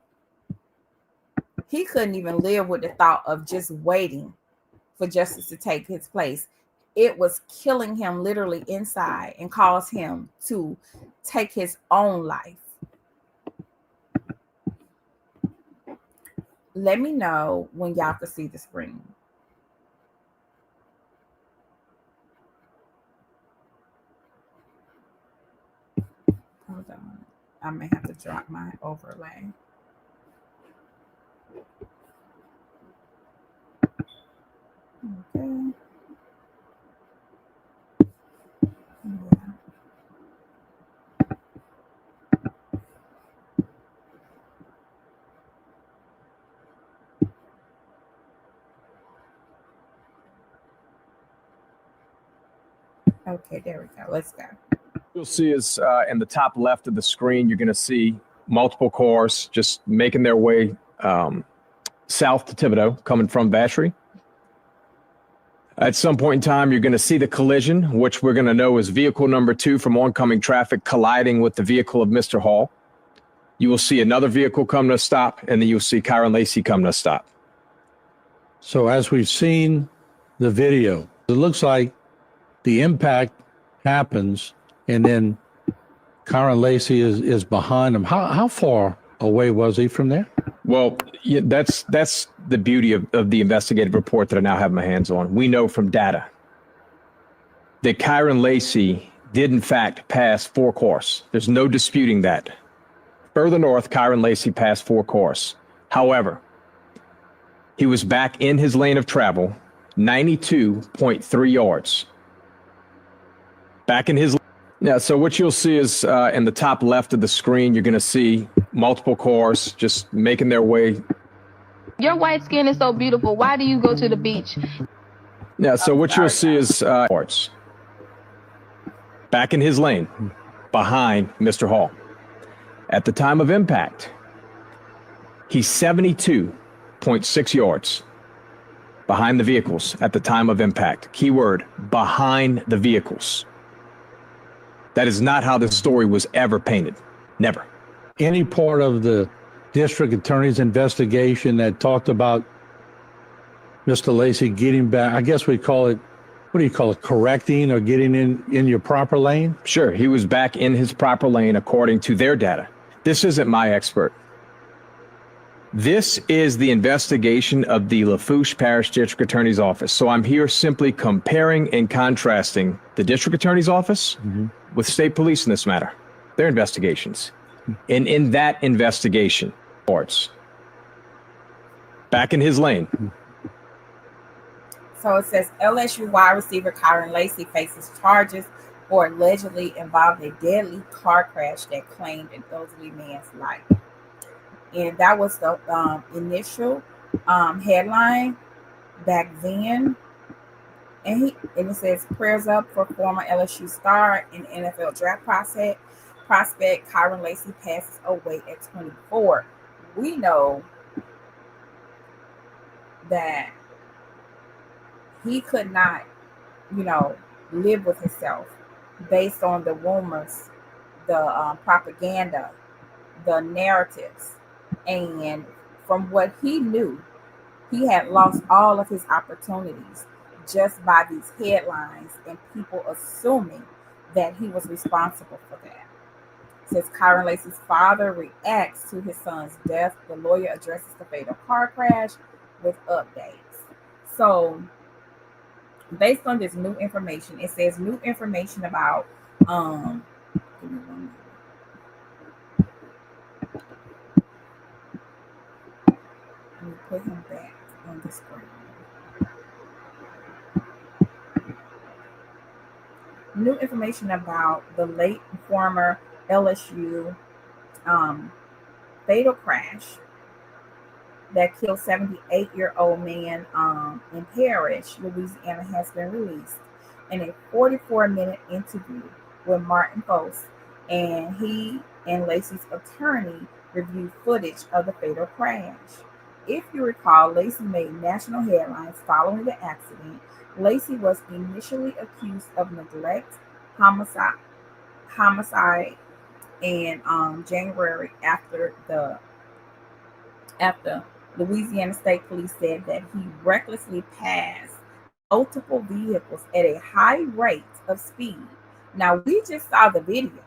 he couldn't even live with the thought of just waiting for justice to take his place. it was killing him literally inside and caused him to take his own life. Let me know when y'all can see the screen. Hold on. I may have to drop my overlay. Okay. Yeah. Okay, there we go. Let's go. You'll see is in the top left of the screen, you're going to see multiple cars just making their way south to Thibodaux, coming from Vacherie. At some point in time, you're going to see the collision, which we're going to know is vehicle number 2 from oncoming traffic colliding with the vehicle of Mr. Hall. You will see another vehicle come to a stop, and then you'll see Kyron Lacey come to a stop. So as we've seen the video, it looks like the impact happens, and then Kyron Lacey is behind him. How far away was he from there? Well, yeah, that's the beauty of the investigative report that I now have my hands on. We know from data that Kyron Lacey did in fact pass 4 cars. There's no disputing that. Further north, Kyron Lacey passed 4 cars. However, he was back in his lane of travel, 92.3 yards. Back in his. Yeah, so what you'll see is in the top left of the screen, you're going to see multiple cars just making their way. Your white skin is so beautiful. Why do you go to the beach? Yeah, so what you'll see is cars back in his lane behind Mr. Hall. At the time of impact, he's 72.6 yards behind the vehicles at the time of impact. Keyword, behind the vehicles. That is not how this story was ever painted. Never. Any part of the district attorney's investigation that talked about Mr. Lacey getting back, I guess we call it, what do you call it, correcting or getting in your proper lane? Sure, he was back in his proper lane according to their data. This isn't my expert. This is the investigation of the Lafourche Parish District Attorney's Office. So I'm here simply comparing and contrasting the District Attorney's Office with state police in this matter, their investigations. And in that investigation, back in his lane. So it says LSU wide receiver Kyron Lacey faces charges for allegedly involved in a deadly car crash that claimed an elderly man's life. And that was the initial headline back then. And it says prayers up for former LSU star and NFL draft prospect Kyron Lacey passes away at 24. We know that he could not, live with himself based on the rumors, the propaganda, the narratives. And from what he knew, he had lost all of his opportunities just by these headlines and people assuming that he was responsible for that. It says Kyron Lacey's father reacts to his son's death. The lawyer addresses the fatal car crash with updates. So based on this new information, it says new information about give me one minute. Let me put him back on the screen. New information about the late former LSU fatal crash that killed 78-year-old man in Parrish, Louisiana, has been released in a 44-minute interview with Martin Post, and he and Lacey's attorney reviewed footage of the fatal crash. If you recall, Lacey made national headlines following the accident. Lacey was initially accused of neglect, homicide in January after Louisiana State Police said that he recklessly passed multiple vehicles at a high rate of speed. Now, we just saw the video.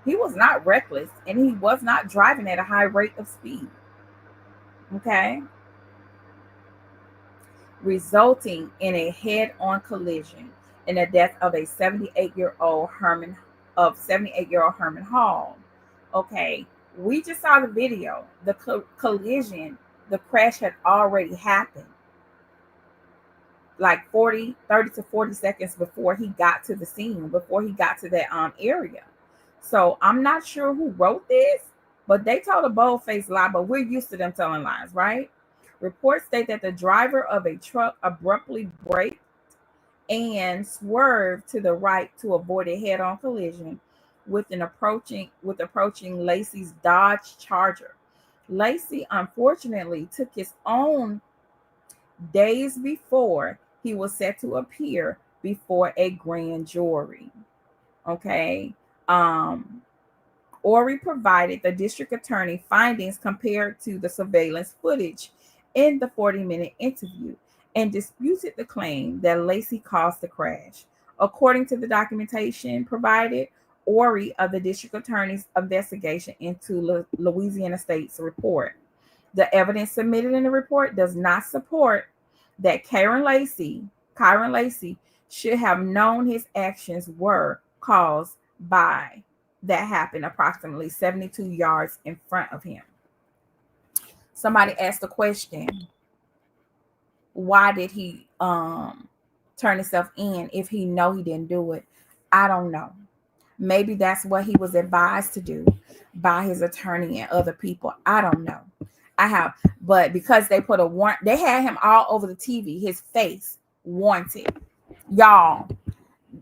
He was not reckless and he was not driving at a high rate of speed. Okay. Resulting in a head-on collision and the death of a 78-year-old Herman Hall. Okay, we just saw the video. The collision, the crash had already happened. Like 30 to 40 seconds before he got to the scene, before he got to that area. So I'm not sure who wrote this, but they told a bold-faced lie, but we're used to them telling lies, right? Reports state that the driver of a truck abruptly braked and swerved to the right to avoid a head-on collision with approaching Lacey's Dodge Charger. Lacey unfortunately took his own days before he was set to appear before a grand jury. Okay. Ori provided the district attorney findings compared to the surveillance footage in the 40-minute interview and disputed the claim that Lacey caused the crash. According to the documentation provided, Ori of the district attorney's investigation into Louisiana State's report. The evidence submitted in the report does not support that Kyron Lacey should have known his actions were caused by that happened approximately 72 yards in front of him. Somebody asked the question, why did he turn himself in if he know he didn't do it? I don't know. Maybe that's what he was advised to do by his attorney and other people. I don't know. But because they put a warrant, they had him all over the TV, his face wanted, y'all.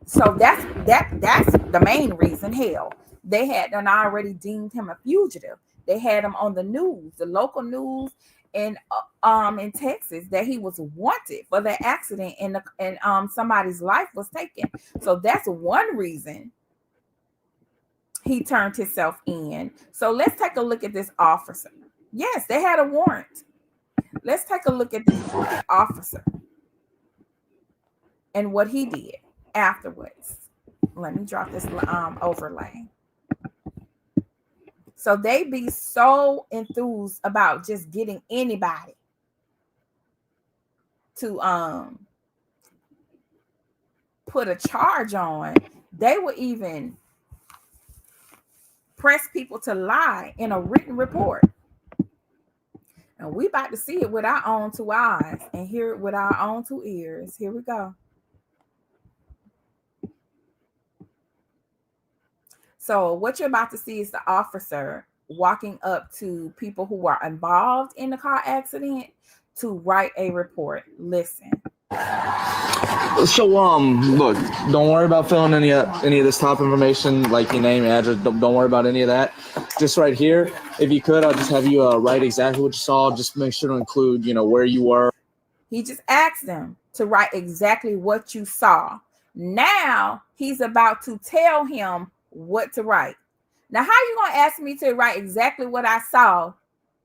So that's the main reason. Hell, they had done already deemed him a fugitive. They had him on the news, the local news in Texas, that he was wanted for the accident and somebody's life was taken. So that's one reason he turned himself in. So let's take a look at this officer. Yes, they had a warrant. Let's take a look at this officer and what he did afterwards. Let me drop this overlay. So they be so enthused about just getting anybody to put a charge on. They would even press people to lie in a written report. And we about to see it with our own two eyes and hear it with our own two ears. Here we go. So what you're about to see is the officer walking up to people who are involved in the car accident to write a report. Listen. So look, don't worry about filling any of this top information, like your name, address. Don't worry about any of that. Just right here, if you could, I'll just have you write exactly what you saw. Just make sure to include, where you were. He just asked them to write exactly what you saw. Now he's about to tell him what to write. Now, how you gonna ask me to write exactly what I saw,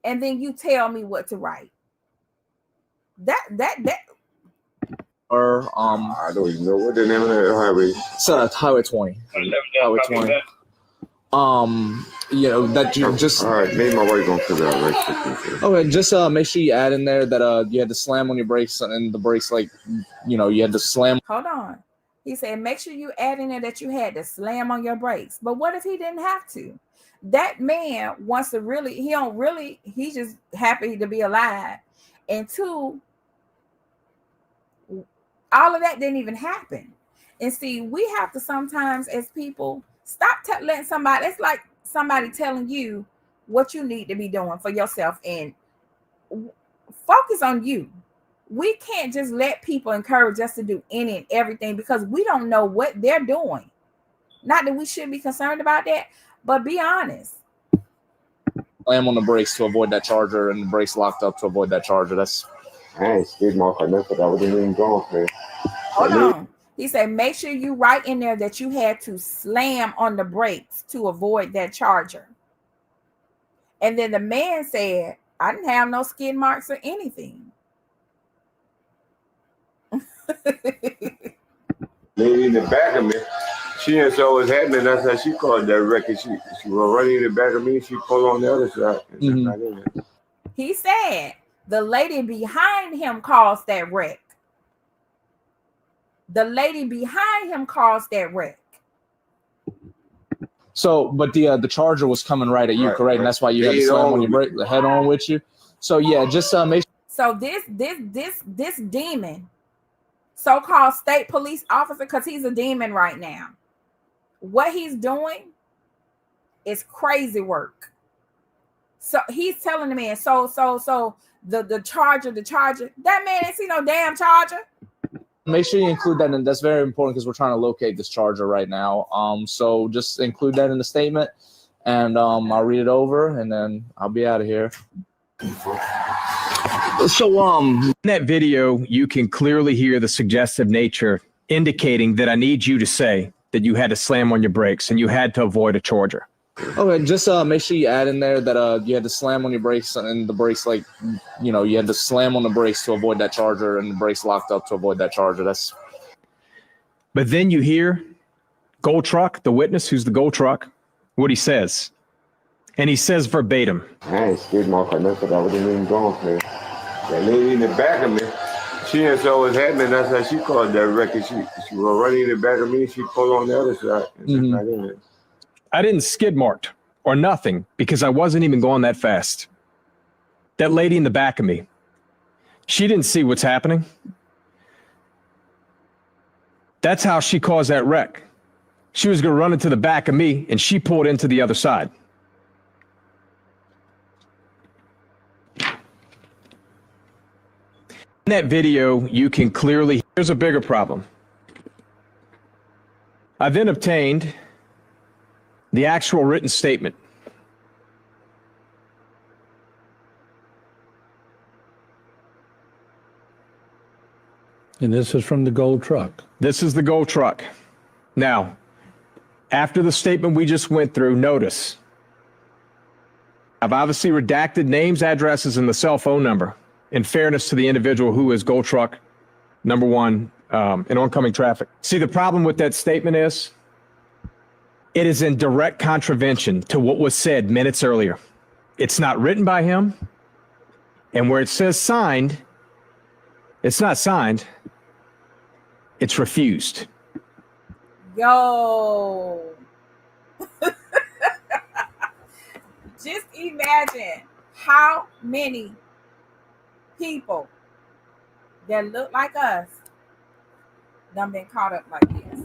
and then you tell me what to write? That. Or I don't even know what the name of that highway. It's Highway 20. Highway 20. That you just. All right, maybe my wife gonna figure out right quick. Okay, just make sure you add in there that you had to slam on your brakes, and the brakes, you had to slam. Hold on. He said, make sure you add in there that you had to slam on your brakes. But what if he didn't have to? That man wants to he's just happy to be alive. And two, all of that didn't even happen. And see, we have to sometimes as people stop letting somebody, it's like somebody telling you what you need to be doing for yourself and focus on you. We can't just let people encourage us to do any and everything because we don't know what they're doing. Not that we should be concerned about that, but be honest. Slam on the brakes to avoid that charger, and the brakes locked up to avoid that charger. That's. I ain't skid mark or nothing. I wasn't even gone, man. Hold on. He said, make sure you write in there that you had to slam on the brakes to avoid that charger. And then the man said, I didn't have no skid marks or anything. Lady in the back of me, she didn't saw what's happening. That's how she called that record. She was running in the back of me. She pulled on the other side. He said the lady behind him caused that wreck. The lady behind him caused that wreck. So, but the charger was coming right at you, correct? And that's why you had to slam on your brake, the head on with you. So yeah, just make sure. So this demon, so-called state police officer, because he's a demon right now. What he's doing is crazy work. So he's telling the man, so the charger, that man ain't see no damn charger. Make sure you include that, and that's very important because we're trying to locate this charger right now. So just include that in the statement, and I'll read it over, and then I'll be out of here. So in that video, you can clearly hear the suggestive nature indicating that I need you to say that you had to slam on your brakes and you had to avoid a charger. Okay, just make sure you add in there that you had to slam on your brakes, and the brakes, like, you know, you had to slam on the brakes to avoid that charger, and the brakes locked up to avoid that charger. That's. But then you hear Gold Truck, the witness, who's the Gold Truck, what he says. And he says verbatim. I ain't scared my car nothing. I wasn't even gone, man. That lady in the back of me, she didn't saw what's happening. That's how she called that record. She was running in the back of me. She pulled on the other side. I didn't skid marked or nothing because I wasn't even going that fast. That lady in the back of me, she didn't see what's happening. That's how she caused that wreck. She was going to run into the back of me, and she pulled into the other side. In that video, you can clearly, here's a bigger problem. I then obtained the actual written statement. And this is from the Gold Truck. This is the Gold Truck. Now, after the statement we just went through, notice I've obviously redacted names, addresses, and the cell phone number in fairness to the individual who is Gold Truck number one in oncoming traffic. See, the problem with that statement is it is in direct contravention to what was said minutes earlier. It's not written by him, and where it says signed, it's not signed, it's refused. Yo. Just imagine how many people that look like us done been caught up like this.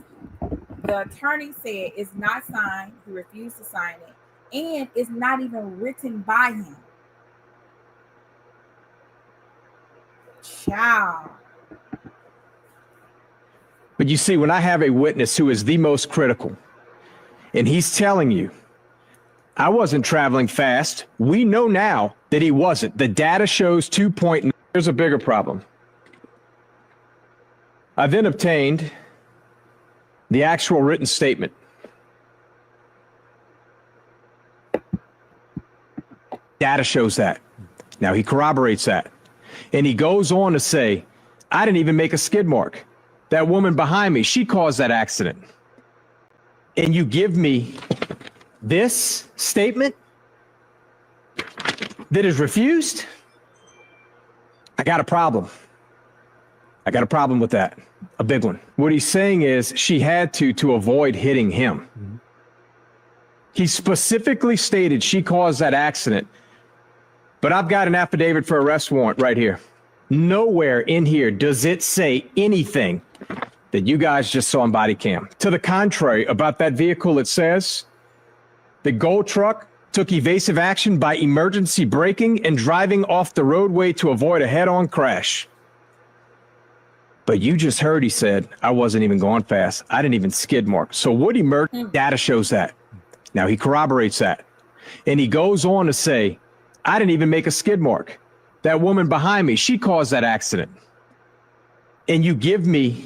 The attorney said it's not signed. He refused to sign it. And it's not even written by him. Ciao. But you see, when I have a witness who is the most critical, and he's telling you, I wasn't traveling fast. We know now that he wasn't. The data shows 2.9. Here's a bigger problem. I then obtained the actual written statement. Data shows that. Now he corroborates that. And he goes on to say, I didn't even make a skid mark. That woman behind me, she caused that accident. And you give me this statement that is refused? I got a problem. I got a problem with that. A big one. What he's saying is she had to avoid hitting him. Mm-hmm. He specifically stated she caused that accident. But I've got an affidavit for arrest warrant right here. Nowhere in here does it say anything that you guys just saw on body cam. To the contrary, about that vehicle, it says the Gold Truck took evasive action by emergency braking and driving off the roadway to avoid a head-on crash. But you just heard he said, I wasn't even going fast. I didn't even skid mark. So what data shows that. Now he corroborates that. And he goes on to say, I didn't even make a skid mark. That woman behind me, she caused that accident. And you give me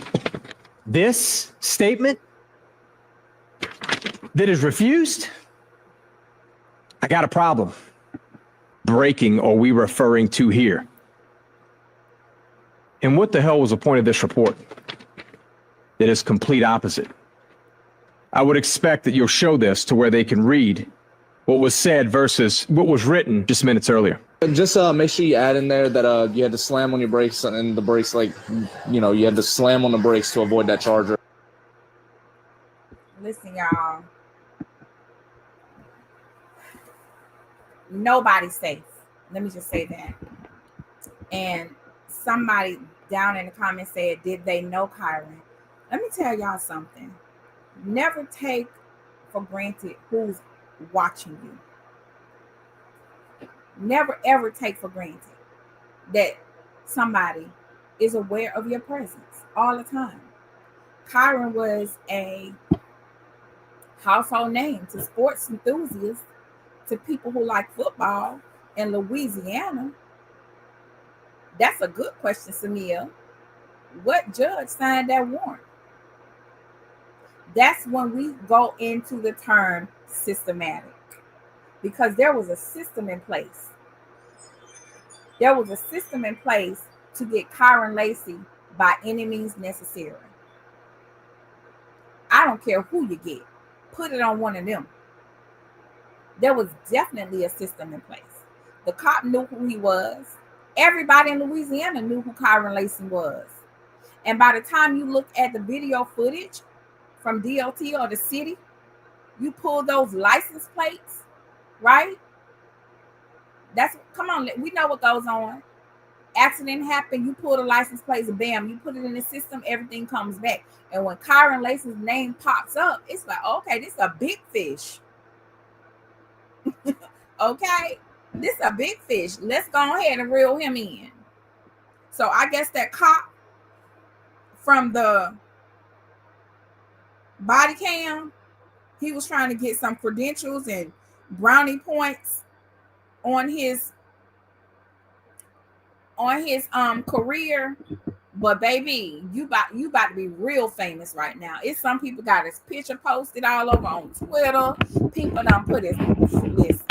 this statement that is refused? I got a problem. Braking, or we referring to here? And what the hell was the point of this report? That is complete opposite. I would expect that you'll show this to where they can read what was said versus what was written just minutes earlier. Just make sure you add in there that you had to slam on your brakes, and the brakes, like, you know, you had to slam on the brakes to avoid that charger. Listen, y'all. Nobody's safe. Let me just say that. And somebody down in the comments said, did they know Kyron? Let me tell y'all something. Never take for granted who's watching you. Never ever take for granted that somebody is aware of your presence all the time. Kyron was a household name to sports enthusiasts, to people who like football in Louisiana. That's a good question, Samia. What judge signed that warrant? That's when we go into the term systematic, because there was a system in place. There was a system in place to get Kyron Lacy by any means necessary. I don't care who you get. Put it on one of them. There was definitely a system in place. The cop knew who he was. Everybody in Louisiana knew who Kyron Lacy was. And by the time you look at the video footage from DOT or the city, you pull those license plates, right? Come on, we know what goes on. Accident happened, you pull the license plates, bam, you put it in the system, everything comes back. And when Kyron Lacy's name pops up, it's like, okay, this is a big fish. Okay, this is a big fish. Let's go ahead and reel him in. So I guess that cop from the body cam, he was trying to get some credentials and brownie points on his career. But baby, you about to be real famous right now. It's some people got his picture posted all over on Twitter. People done put his listen.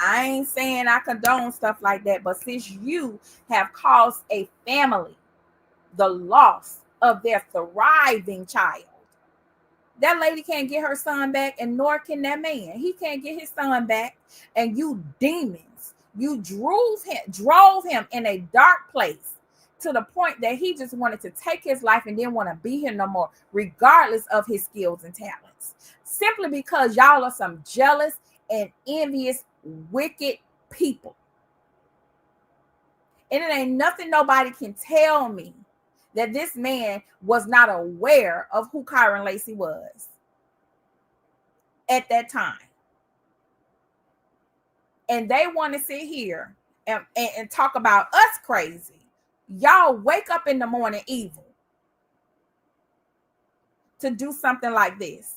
I ain't saying I condone stuff like that, but since you have caused a family the loss of their thriving child, that lady can't get her son back, and nor can that man. He can't get his son back. And you demons, you drove him in a dark place to the point that he just wanted to take his life and didn't want to be here no more, regardless of his skills and talents. Simply because y'all are some jealous and envious, wicked people. And it ain't nothing nobody can tell me that this man was not aware of who Kyron Lacy was at that time. And they want to sit here and talk about us crazy. Y'all wake up in the morning evil to do something like this.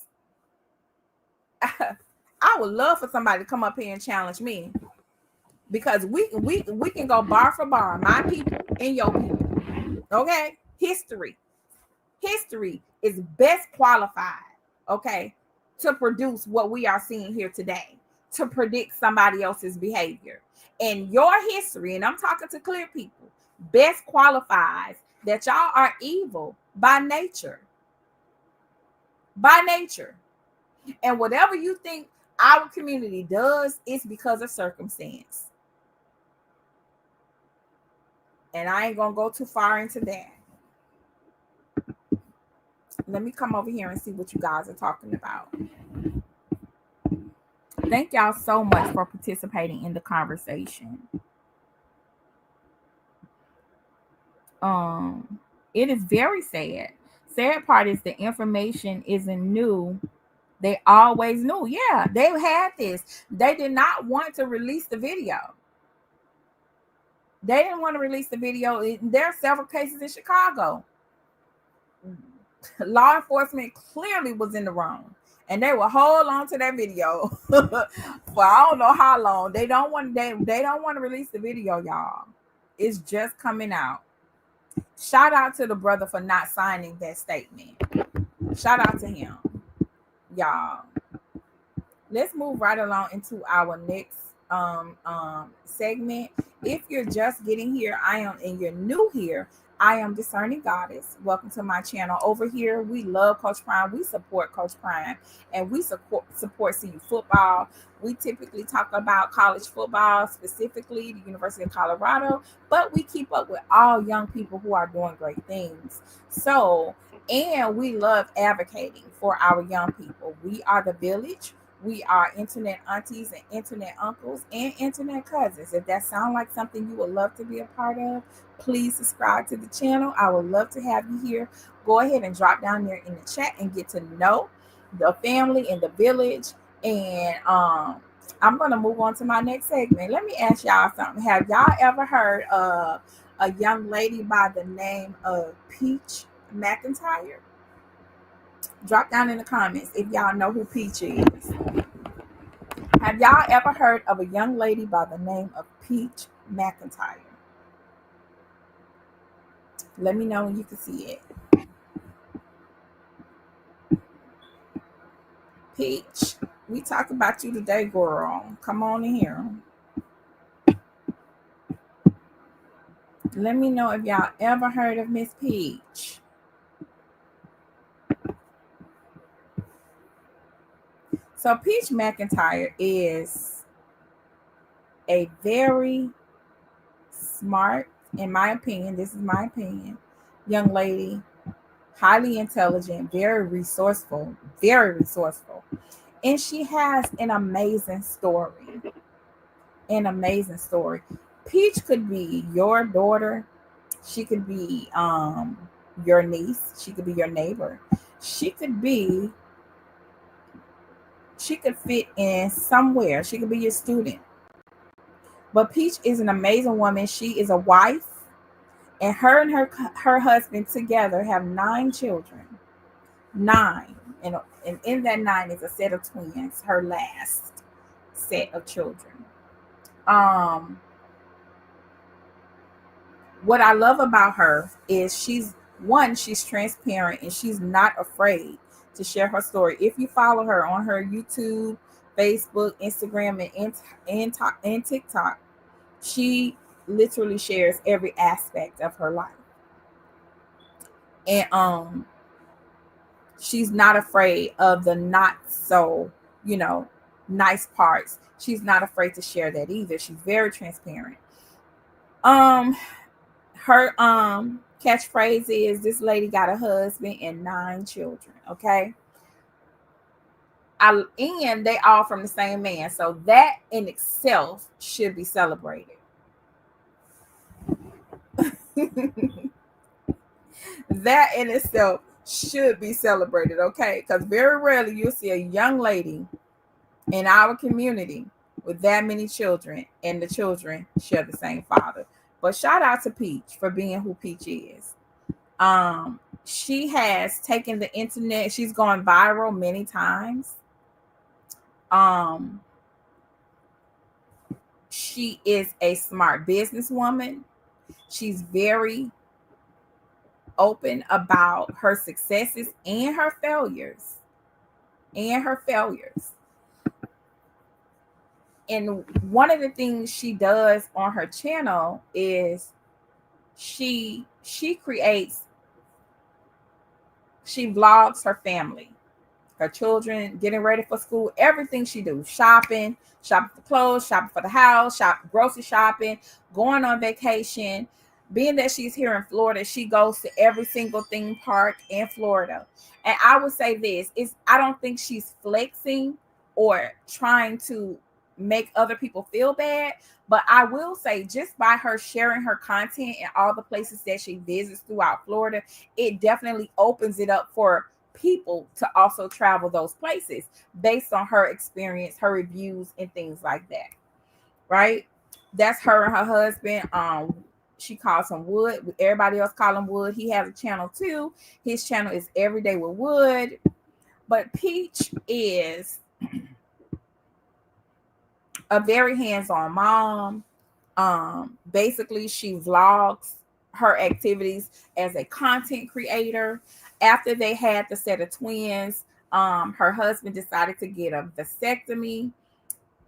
I would love for somebody to come up here and challenge me, because we can go bar for bar, my people and your people. Okay? History is best qualified, okay, to produce what we are seeing here today, to predict somebody else's behavior. And your history, and I'm talking to clear people, best qualifies that y'all are evil by nature. By nature. And whatever you think our community does, it's because of circumstance. And I ain't gonna go too far into that. Let me come over here and see what you guys are talking about. Thank y'all so much for participating in the conversation. It is very sad. Sad part is the information isn't new. They always knew. Yeah, they had this. They did not want to release the video. They didn't want to release the video. There are several cases in Chicago. Law enforcement clearly was in the wrong, and they will hold on to that video for I don't know how long. They don't want to release the video, y'all. It's just coming out. Shout out to the brother for not signing that statement. Shout out to him, y'all. Let's move right along into our next segment. If you're just getting here, and you're new here, I am Discerning Goddess. Welcome to my channel. Over here, we love Coach Prime. We support Coach Prime, and we support CU football. We typically talk about college football, specifically the University of Colorado, but we keep up with all young people who are doing great things. So, and we love advocating for our young people. We are the village. We are internet aunties and internet uncles and internet cousins. If that sounds like something you would love to be a part of, please subscribe to the channel. I would love to have you here. Go ahead and drop down there in the chat and get to know the family and the village. And I'm going to move on to my next segment. Let me ask y'all something. Have y'all ever heard of a young lady by the name of Peach McIntyre? Drop down in the comments if y'all know who Peach is. Have y'all ever heard of a young lady by the name of Peach McIntyre? Let me know when you can see it. Peach, we talk about you today, girl. Come on in here. Let me know if y'all ever heard of Miss Peach. So Peach McIntyre is a very smart, in my opinion, this is my opinion, young lady, highly intelligent, very resourceful. And she has an amazing story. Peach could be your daughter. She could be your niece. She could be your neighbor. She could fit in somewhere. She could be your student. But Peach is an amazing woman. She is a wife, and her husband together have 9 children. 9. And in that 9 is a set of twins, her last set of children. What I love about her is she's transparent, and she's not afraid to share her story. If you follow her on her YouTube, Facebook, Instagram, and TikTok, she literally shares every aspect of her life. And she's not afraid of the not so, nice parts. She's not afraid to share that either. She's very transparent. Her catchphrase is, this lady got a husband and 9 children. Okay. And they all from the same man. So that in itself should be celebrated. That in itself should be celebrated, okay? Because very rarely you'll see a young lady in our community with that many children, and the children share the same father. But shout out to Peach for being who Peach is. She has taken the internet. She's gone viral many times. She is a smart businesswoman. She's very open about her successes and her failures. And one of the things she does on her channel is she vlogs her family, her children getting ready for school, everything she do, shopping for clothes, shopping for the house, grocery shopping, going on vacation. Being that she's here in Florida, she goes to every single theme park in Florida. And I would say this is, I don't think she's flexing or trying to make other people feel bad, but I will say, just by her sharing her content and all the places that she visits throughout Florida, it definitely opens it up for people to also travel those places based on her experience, her reviews, and things like that. Right? That's her and her husband. She calls him Wood. Everybody else call him Wood. He has a channel too. His channel is Everyday with Wood. But Peach is a very hands-on mom. Basically, she vlogs her activities as a content creator. After they had the set of twins, her husband decided to get a vasectomy,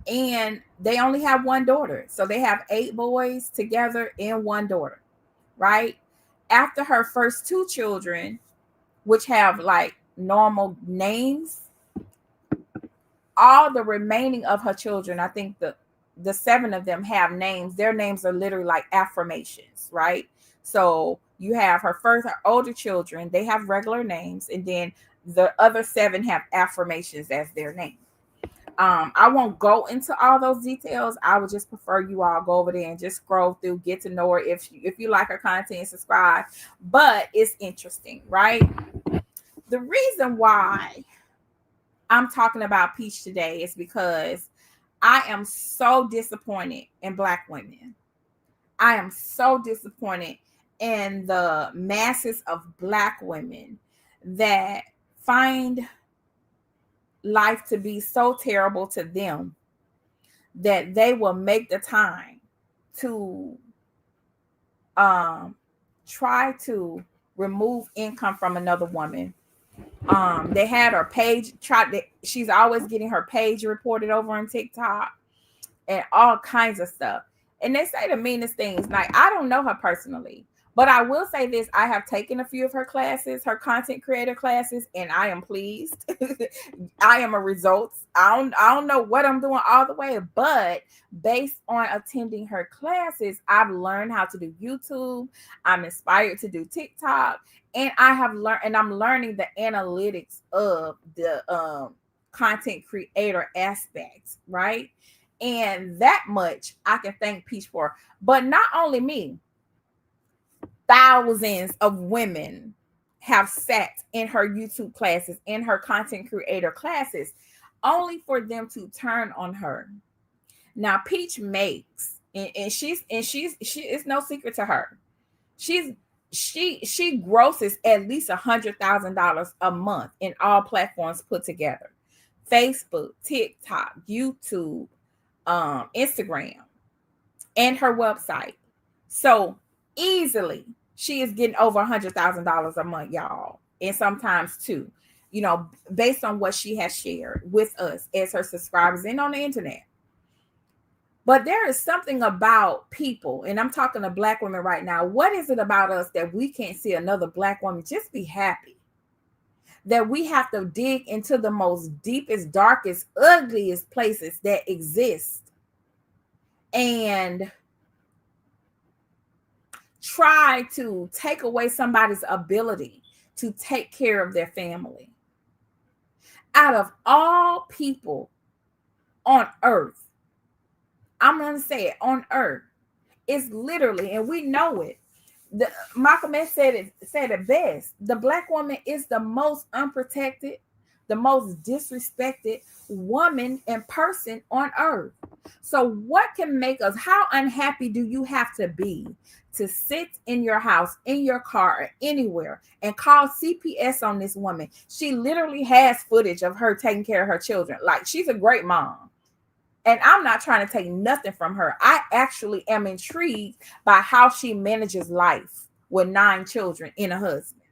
and they only have one daughter. So they have 8 boys together and one daughter, right? after her first 2 children, which have like normal names, all the remaining of her children, I think the 7 of them have names. Their names are literally like affirmations, right? So you have her older children, they have regular names, and then the other 7 have affirmations as their name. I won't go into all those details. I would just prefer you all go over there and just scroll through, get to know her. If you like her content, subscribe. But it's interesting, right? The reason why I'm talking about Peach today is because I am so disappointed in Black women. I am so disappointed in the masses of Black women that find life to be so terrible to them that they will make the time to try to remove income from another woman. They had her page she's always getting her page reported over on TikTok and all kinds of stuff. And they say the meanest things. Like, I don't know her personally, but I will say this: I have taken a few of her classes, her content creator classes, and I am pleased. I am a results. I don't know what I'm doing all the way, but based on attending her classes, I've learned how to do YouTube. I'm inspired to do TikTok, and I'm learning the analytics of the content creator aspects, right? And that much I can thank Peach for. But not only me, thousands of women have sat in her YouTube classes, in her content creator classes, only for them to turn on her. Now, Peach makes, and it's no secret to her. She grosses at least $100,000 a month in all platforms put together: Facebook, TikTok, YouTube, Instagram, and her website. So easily she is getting over $100,000 a month, y'all, and sometimes 2, based on what she has shared with us as her subscribers and on the internet. But there is something about people, and I'm talking to Black women right now. What is it about us that we can't see another Black woman just be happy? That we have to dig into the most deepest, darkest, ugliest places that exist and try to take away somebody's ability to take care of their family. Out of all people on earth, I'm going to say it, on earth, it's literally, and we know it, Malcolm X said it best: the Black woman is the most unprotected, the most disrespected woman and person on earth. So what can make us, how unhappy do you have to be to sit in your house, in your car, or anywhere and call CPS on this woman? She literally has footage of her taking care of her children. Like, she's a great mom. And I'm not trying to take nothing from her. I actually am intrigued by how she manages life with 9 children and a husband.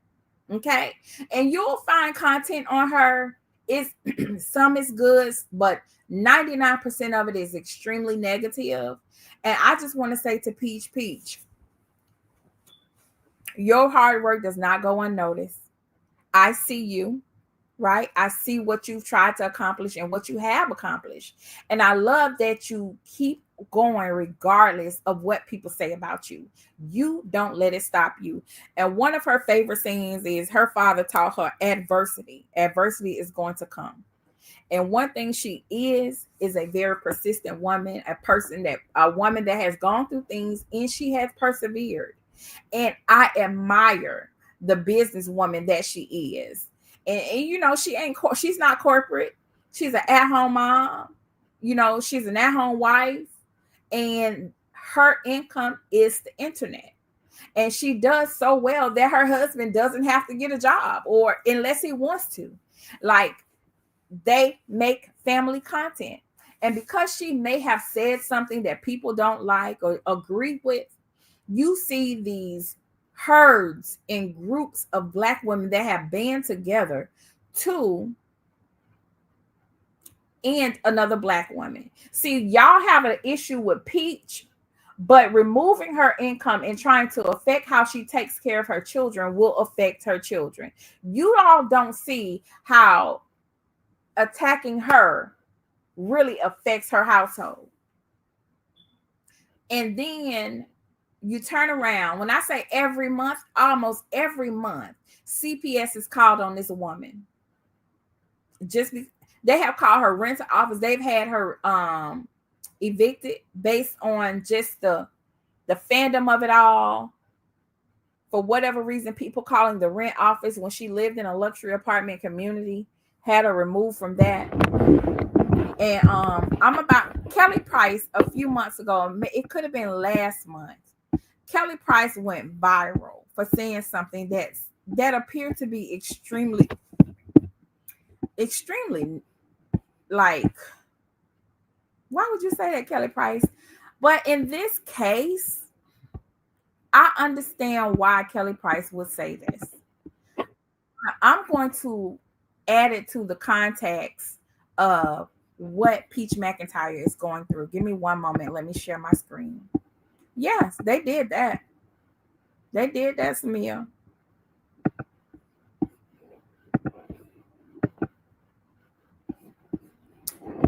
Okay. And you'll find content on her. Some is good, but 99% of it is extremely negative. And I just want to say to Peach, your hard work does not go unnoticed. I see you. Right? I see what you've tried to accomplish and what you have accomplished. And I love that you keep going regardless of what people say about you. You don't let it stop you. And one of her favorite sayings is her father taught her adversity. Adversity is going to come. And one thing she is a very persistent woman, a woman that has gone through things and she has persevered. And I admire the businesswoman that she is. And she's not corporate. She's an at-home mom. She's an at-home wife. And her income is the internet. And she does so well that her husband doesn't have to get a job, or unless he wants to. Like, they make family content. And because she may have said something that people don't like or agree with, you see these herds and groups of Black women that have band together to end another Black woman. See, y'all have an issue with Peach, But removing her income and trying to affect how she takes care of her children will affect her children. You all don't see how attacking her really affects her household. And then you turn around. When I say every month, almost every month, CPS is called on this woman. They have called her rental office. They've had her evicted based on just the fandom of it all. For whatever reason, people calling the rent office when she lived in a luxury apartment community had her removed from that. And I'm about Kelly Price a few months ago. It could have been last month. Kelly Price went viral for saying something that appeared to be extremely like, why would you say that, Kelly Price? But in this case, I understand why Kelly Price would say this. I'm going to add it to the context of what Peach McIntyre is going through. Give me one moment. Let me share my screen. Yes, they did that. They did that, Samia.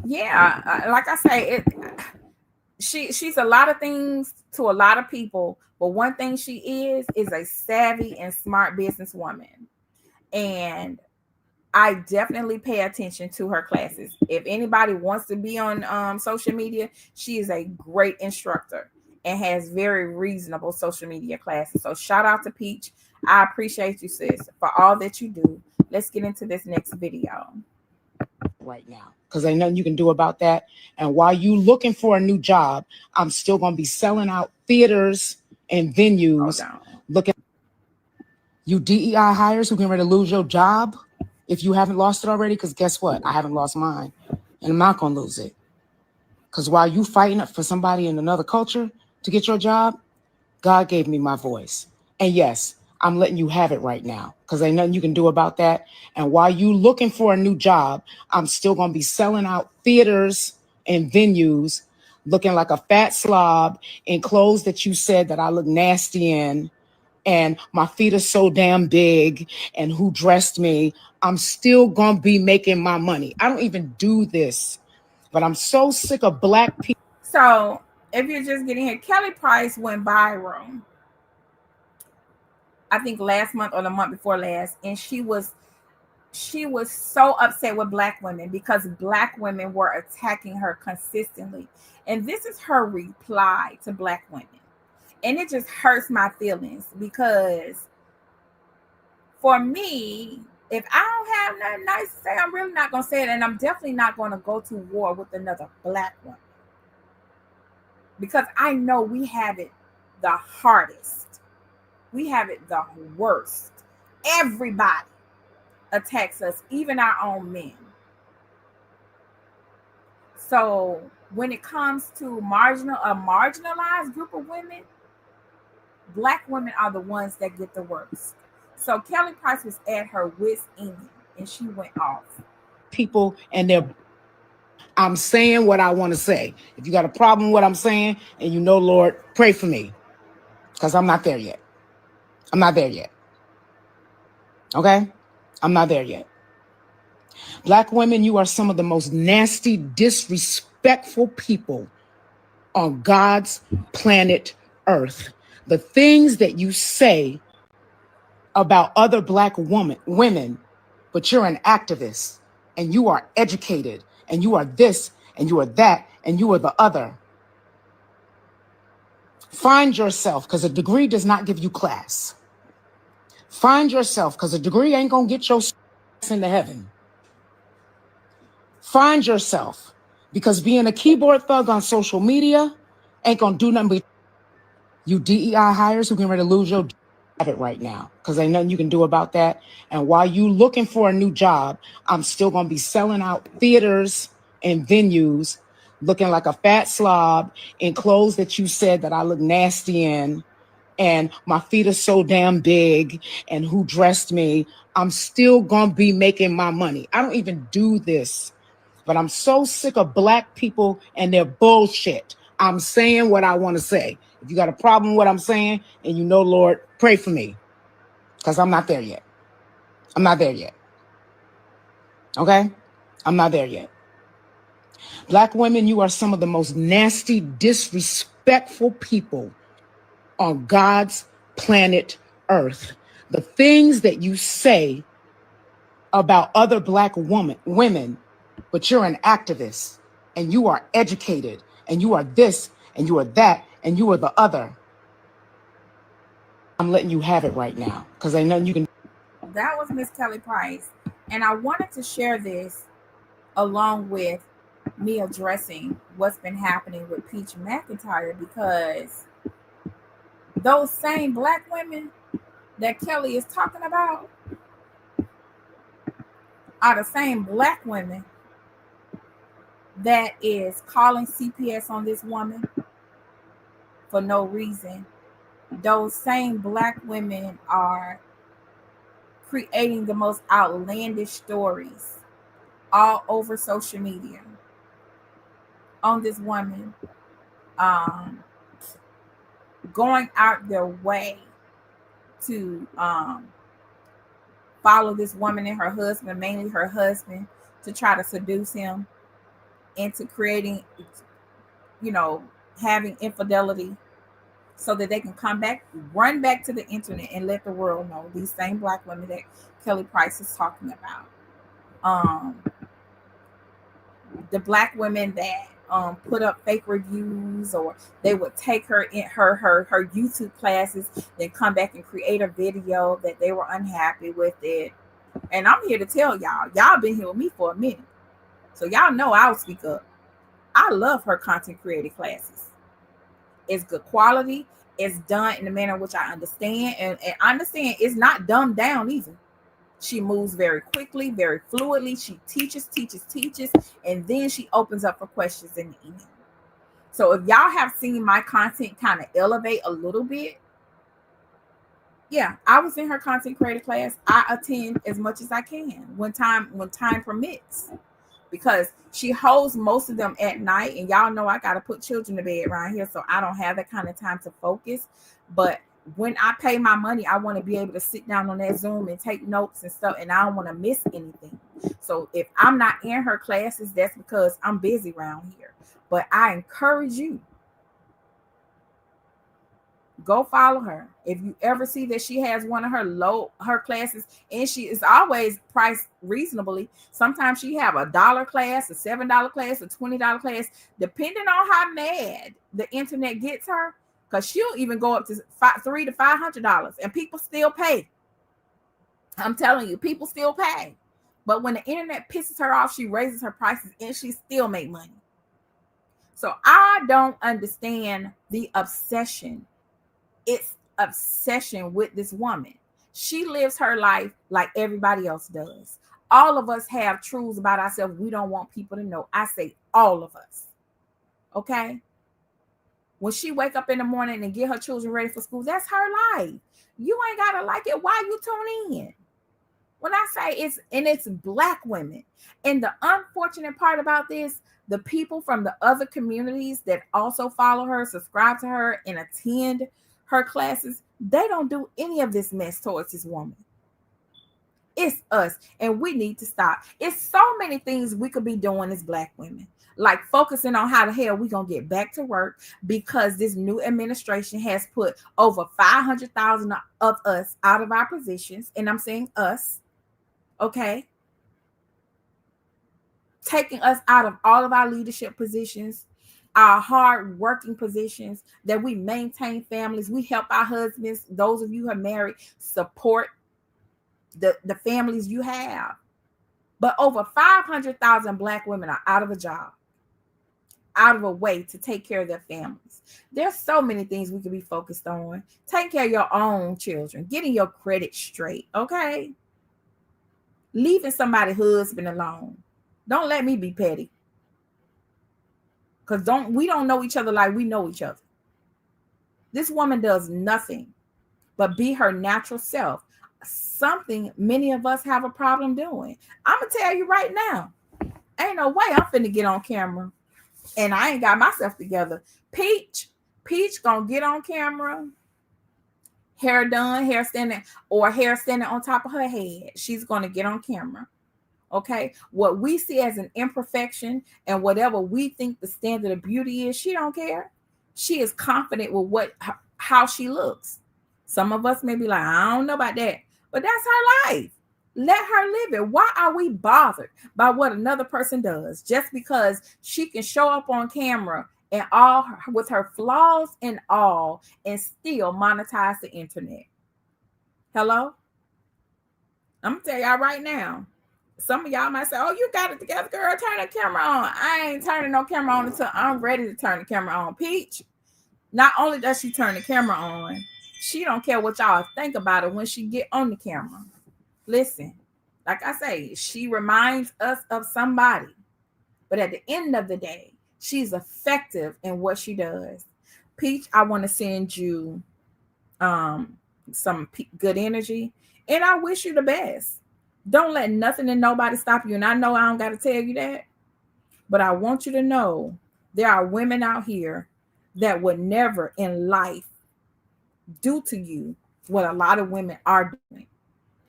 Yeah, like I say, she's a lot of things to a lot of people, but one thing she is a savvy and smart businesswoman. And I definitely pay attention to her classes. If anybody wants to be on social media, she is a great instructor and has very reasonable social media classes. So shout out to Peach. I appreciate you, sis, for all that you do. Let's get into this next video. Right now, because ain't nothing you can do about that. And while you looking for a new job, I'm still going to be selling out theaters and venues. Looking, you DEI hires who getting ready to lose your job if you haven't lost it already, because guess what? I haven't lost mine, and I'm not going to lose it. Because while you fighting for somebody in another culture to get your job, God gave me my voice. And yes, I'm letting you have it right now, because ain't nothing you can do about that. And while you looking for a new job, I'm still going to be selling out theaters and venues, looking like a fat slob in clothes that you said that I look nasty in, and my feet are so damn big, and who dressed me. I'm still going to be making my money. I don't even do this, but I'm so sick of black people. So if you're just getting here, Kelly Price went viral, I think last month or the month before last, and she was so upset with black women because black women were attacking her consistently. And this is her reply to black women. And it just hurts my feelings, because for me, if I don't have nothing nice to say, I'm really not going to say it. And I'm definitely not going to go to war with another black woman, because I know we have it the hardest. We have it the worst. Everybody attacks us, even our own men. So when it comes to a marginalized group of women, black women are the ones that get the worst. So Kelly Price was at her wit's end, and she went off. People and their, I'm saying what I want to say. If you got a problem with what I'm saying, and you know, Lord, pray for me, because I'm not there yet. I'm not there yet. Okay? I'm not there yet. Black women, you are some of the most nasty, disrespectful people on God's planet Earth. The things that you say about other black women, but you're an activist, and you are educated, and you are this, and you are that, and you are the other. Find yourself, because a degree does not give you class. Find yourself, because a degree ain't going to get your ass into heaven. Find yourself, because being a keyboard thug on social media ain't going to do nothing but you DEI hires who getting ready to lose your job. Have it right now, because ain't nothing you can do about that. And while you looking for a new job, I'm still going to be selling out theaters and venues, looking like a fat slob in clothes that you said that I look nasty in, and my feet are so damn big, and who dressed me. I'm still going to be making my money. I don't even do this, but I'm so sick of black people and their bullshit. I'm saying what I want to say. If you got a problem with what I'm saying, and you know, Lord, pray for me, because I'm not there yet. I'm not there yet. Okay? I'm not there yet. Black women, you are some of the most nasty, disrespectful people on God's planet Earth. The things that you say about other Black women, but you're an activist, and you are educated, and you are this, and you are that, and you are the other. I'm letting you have it right now, because ain't nothing you can. That was Miss Kelly Price. And I wanted to share this along with me addressing what's been happening with Peach McIntyre, because those same Black women that Kelly is talking about are the same Black women that is calling CPS on this woman for no reason. Those same Black women are creating the most outlandish stories all over social media on this woman, going out their way to follow this woman and her husband, mainly her husband, to try to seduce him into creating, having infidelity, so that they can come back, run back to the internet and let the world know, these same Black women that Kelly Price is talking about. The Black women that put up fake reviews, or they would take her in her YouTube classes, then come back and create a video that they were unhappy with it. And I'm here to tell y'all been here with me for a minute, so y'all know I'll speak up. I love her content creating classes. It's good quality. It's done in a manner which I understand, and understand it's not dumbed down either. She moves very quickly, very fluidly. She teaches, and then she opens up for questions in the end. So if y'all have seen my content kind of elevate a little bit, yeah, I was in her content creator class. I attend as much as I can when time permits, because she holds most of them at night, and y'all know I got to put children to bed around here, so I don't have that kind of time to focus. But when I pay my money, I want to be able to sit down on that Zoom and take notes and stuff, and I don't want to miss anything. So if I'm not in her classes, that's because I'm busy around here. But I encourage you, go follow her. If you ever see that she has one of her classes, and she is always priced reasonably. Sometimes she have $1 class, a $7 class, a $20 class, depending on how mad the internet gets her. Because she'll even go up to $300 to $500, and people still pay. I'm telling you, people still pay. But when the internet pisses her off, she raises her prices, and she still make money. So I don't understand the obsession. It's obsession with this woman. She lives her life like everybody else does. All of us have truths about ourselves we don't want people to know. I say all of us. Okay? When she wake up in the morning and get her children ready for school, that's her life. You ain't got to like it. Why you tune in? When I say it's Black women. And the unfortunate part about this, the people from the other communities that also follow her, subscribe to her, and attend her classes, they don't do any of this mess towards this woman. It's us, and we need to stop. It's so many things we could be doing as Black women, like focusing on how the hell we gonna get back to work, because this new administration has put over 500,000 of us out of our positions, and I'm saying us, okay? Taking us out of all of our leadership positions, our hard working positions, that we maintain families, we help our husbands, those of you who are married, support the families you have. But over 500,000 Black women are out of a job, out of a way to take care of their families. There's so many things we could be focused on. Take care of your own children, getting your credit straight, okay? Leaving somebody's husband alone. Don't let me be petty. Because we don't know each other like we know each other. This woman does nothing but be her natural self. Something many of us have a problem doing. I'm going to tell you right now, ain't no way I'm finna get on camera And I ain't got myself together. Peach gonna get on camera, hair done, hair standing on top of her head. She's gonna get on camera. Okay, what we see as an imperfection and whatever we think the standard of beauty is, she don't care. She is confident with how she looks. Some of us may be like, I don't know about that, but that's her life. Let her live it. Why are we bothered by what another person does just because she can show up on camera and with her flaws and all and still monetize the internet? Hello? I'm gonna tell y'all right now. Some of y'all might say, oh, you got it together, girl. Turn the camera on. I ain't turning no camera on until I'm ready to turn the camera on. Peach, not only does she turn the camera on, she don't care what y'all think about it when she get on the camera. Listen, like I say, she reminds us of somebody. But at the end of the day, she's effective in what she does. Peach, I want to send you some good energy, and I wish you the best. Don't let nothing and nobody stop you. And I know I don't got to tell you that, but I want you to know there are women out here that would never in life do to you what a lot of women are doing.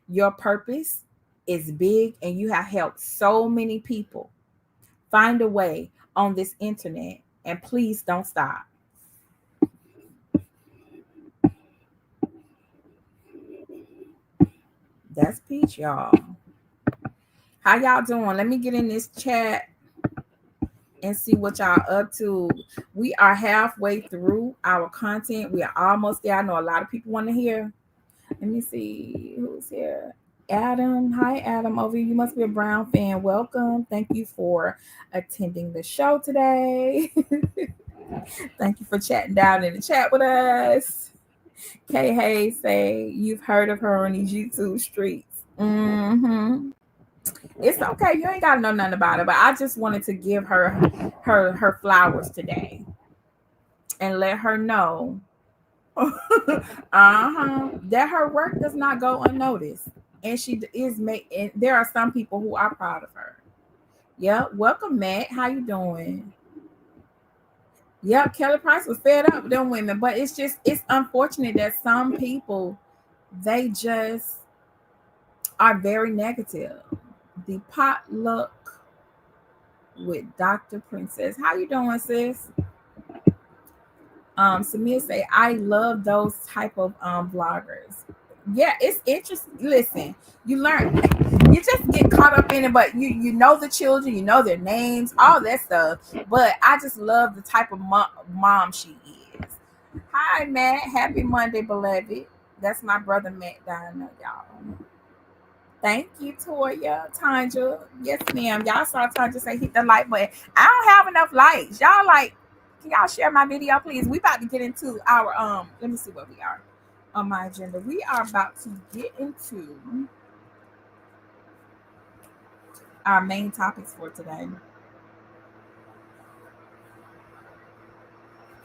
Your purpose is big and you have helped so many people. Find a way on this internet and please don't stop. That's Peach, y'all. How y'all doing? Let me get in this chat and see what y'all up to. We are halfway through our content. We are almost there. I know a lot of people want to hear. Let me see who's here. Adam. Hi, Adam. Over here. You must be a Brown fan. Welcome. Thank you for attending the show today. Thank you for chatting down in the chat with us. Kay Hayes say you've heard of her on these YouTube streets. Mm-hmm. It's okay. You ain't got to know nothing about it, but I just wanted to give her flowers today and let her know that her work does not go unnoticed. And she is and there are some people who are proud of her. Yep. Welcome, Matt. How you doing? Yep. Kelly Price was fed up with them women, but it's unfortunate that some people, they just are very negative. The potluck with Dr. Princess. How you doing, sis? Samia say, I love those type of vloggers. Yeah, it's interesting. Listen, you learn, you just get caught up in it, but you know the children, you know their names, all that stuff. But I just love the type of mom she is. Hi, Matt. Happy Monday, beloved. That's my brother Matt down there, y'all. Thank you, Toya. Tanja. Yes, ma'am. Y'all saw Tanja say hit the like button. I don't have enough likes. Y'all can y'all share my video, please? We about to get into our let me see what we are on my agenda. We are about to get into our main topics for today.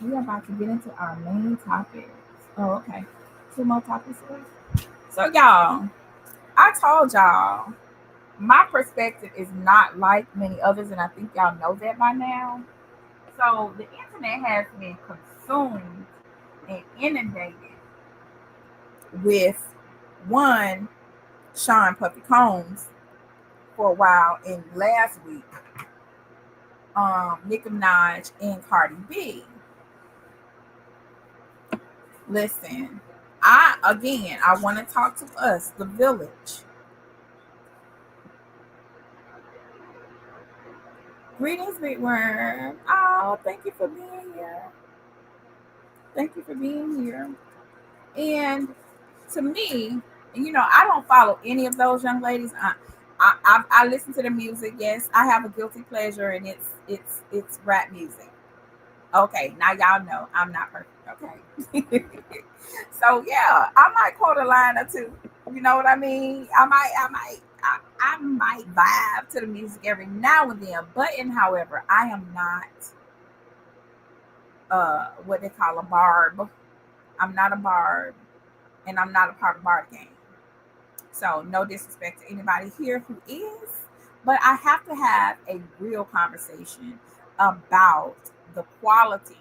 We are about to get into our main topics. Oh, okay. 2 more topics. So, y'all, I told y'all my perspective is not like many others, and I think y'all know that by now. So the internet has been consumed and inundated with one, Sean Puffy Combs for a while, and last week, Nicki Minaj and Cardi B. Listen, I want to talk to us, the village. Greetings, Big Worm. Oh, thank you for being here. Thank you for being here. And to me, I don't follow any of those young ladies. I listen to the music. Yes, I have a guilty pleasure, and it's rap music. Okay, now y'all know I'm not perfect. Okay, so yeah, I might quote a line or two. You know what I mean? I might vibe to the music every now and then. But however, I am not what they call a barb. I'm not a barb, and I'm not a part of Barb Gang. So no disrespect to anybody here who is, but I have to have a real conversation about the quality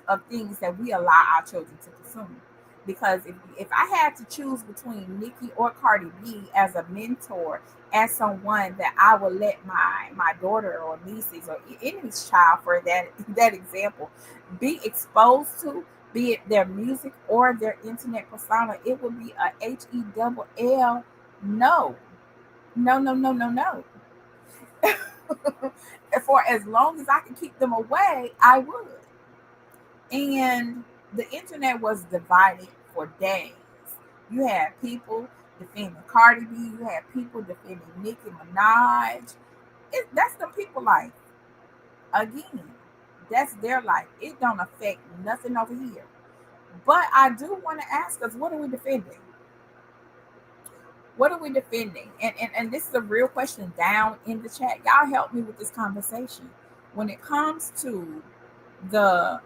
of things that we allow our children to consume. Because if I had to choose between Nicki or Cardi B as a mentor, as someone that I would let my daughter or nieces or any child, for that example, be exposed to, be it their music or their internet persona, it would be a HELL no. No, no, no, no, no. For as long as I can keep them away, I would. And the internet was divided for days. You had people defending Cardi B, you had people defending Nicki Minaj. That's the people life. Again, that's their life. It don't affect nothing over here. But I do want to ask us, what are we defending? What are we defending? And this is a real question down in the chat. Y'all help me with this conversation. When it comes to the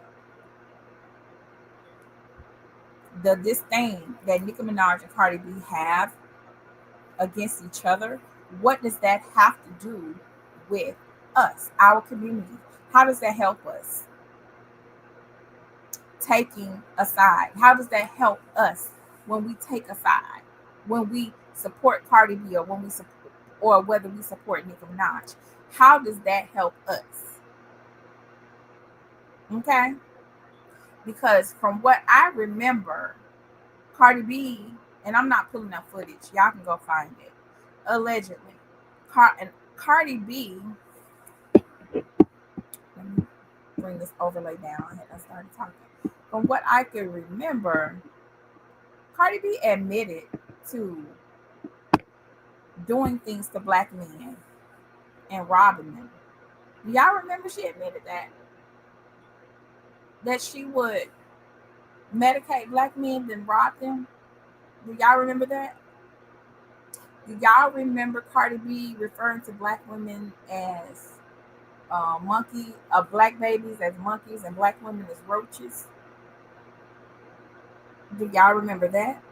disdain that Nicki Minaj and Cardi B have against each other, what does that have to do with us, our community? How does that help us taking a side? How does that help us when we take a side? When we support Cardi B, or when we support, or whether we support Nicki Minaj? How does that help us? Okay? Because from what I remember, Cardi B, and I'm not pulling up footage, y'all can go find it, allegedly, Cardi B, let me bring this overlay down, and I started talking. From what I can remember, Cardi B admitted to doing things to black men and robbing them. Y'all remember she admitted that she would medicate black men then rob them? Do y'all remember that? Do y'all remember Cardi B referring to black women as black babies as monkeys and black women as roaches? Do y'all remember that?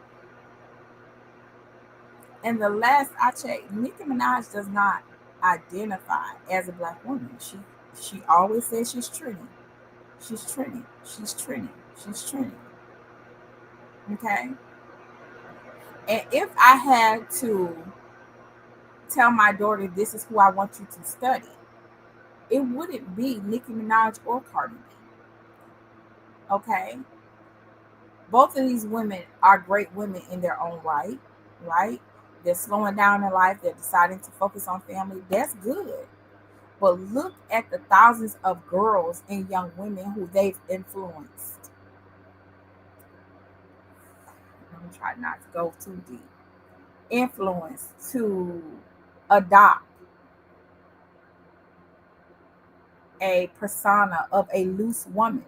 And the last I checked, Nicki Minaj does not identify as a black woman. She always says she's Trini. She's Trini. She's Trini. She's Trini. Okay? And if I had to tell my daughter this is who I want you to study, it wouldn't be Nicki Minaj or Cardi B. Okay? Both of these women are great women in their own right? They're slowing down in life. They're deciding to focus on family. That's good. But look at the thousands of girls and young women who they've influenced. Let me try not to go too deep. Influenced to adopt a persona of a loose woman.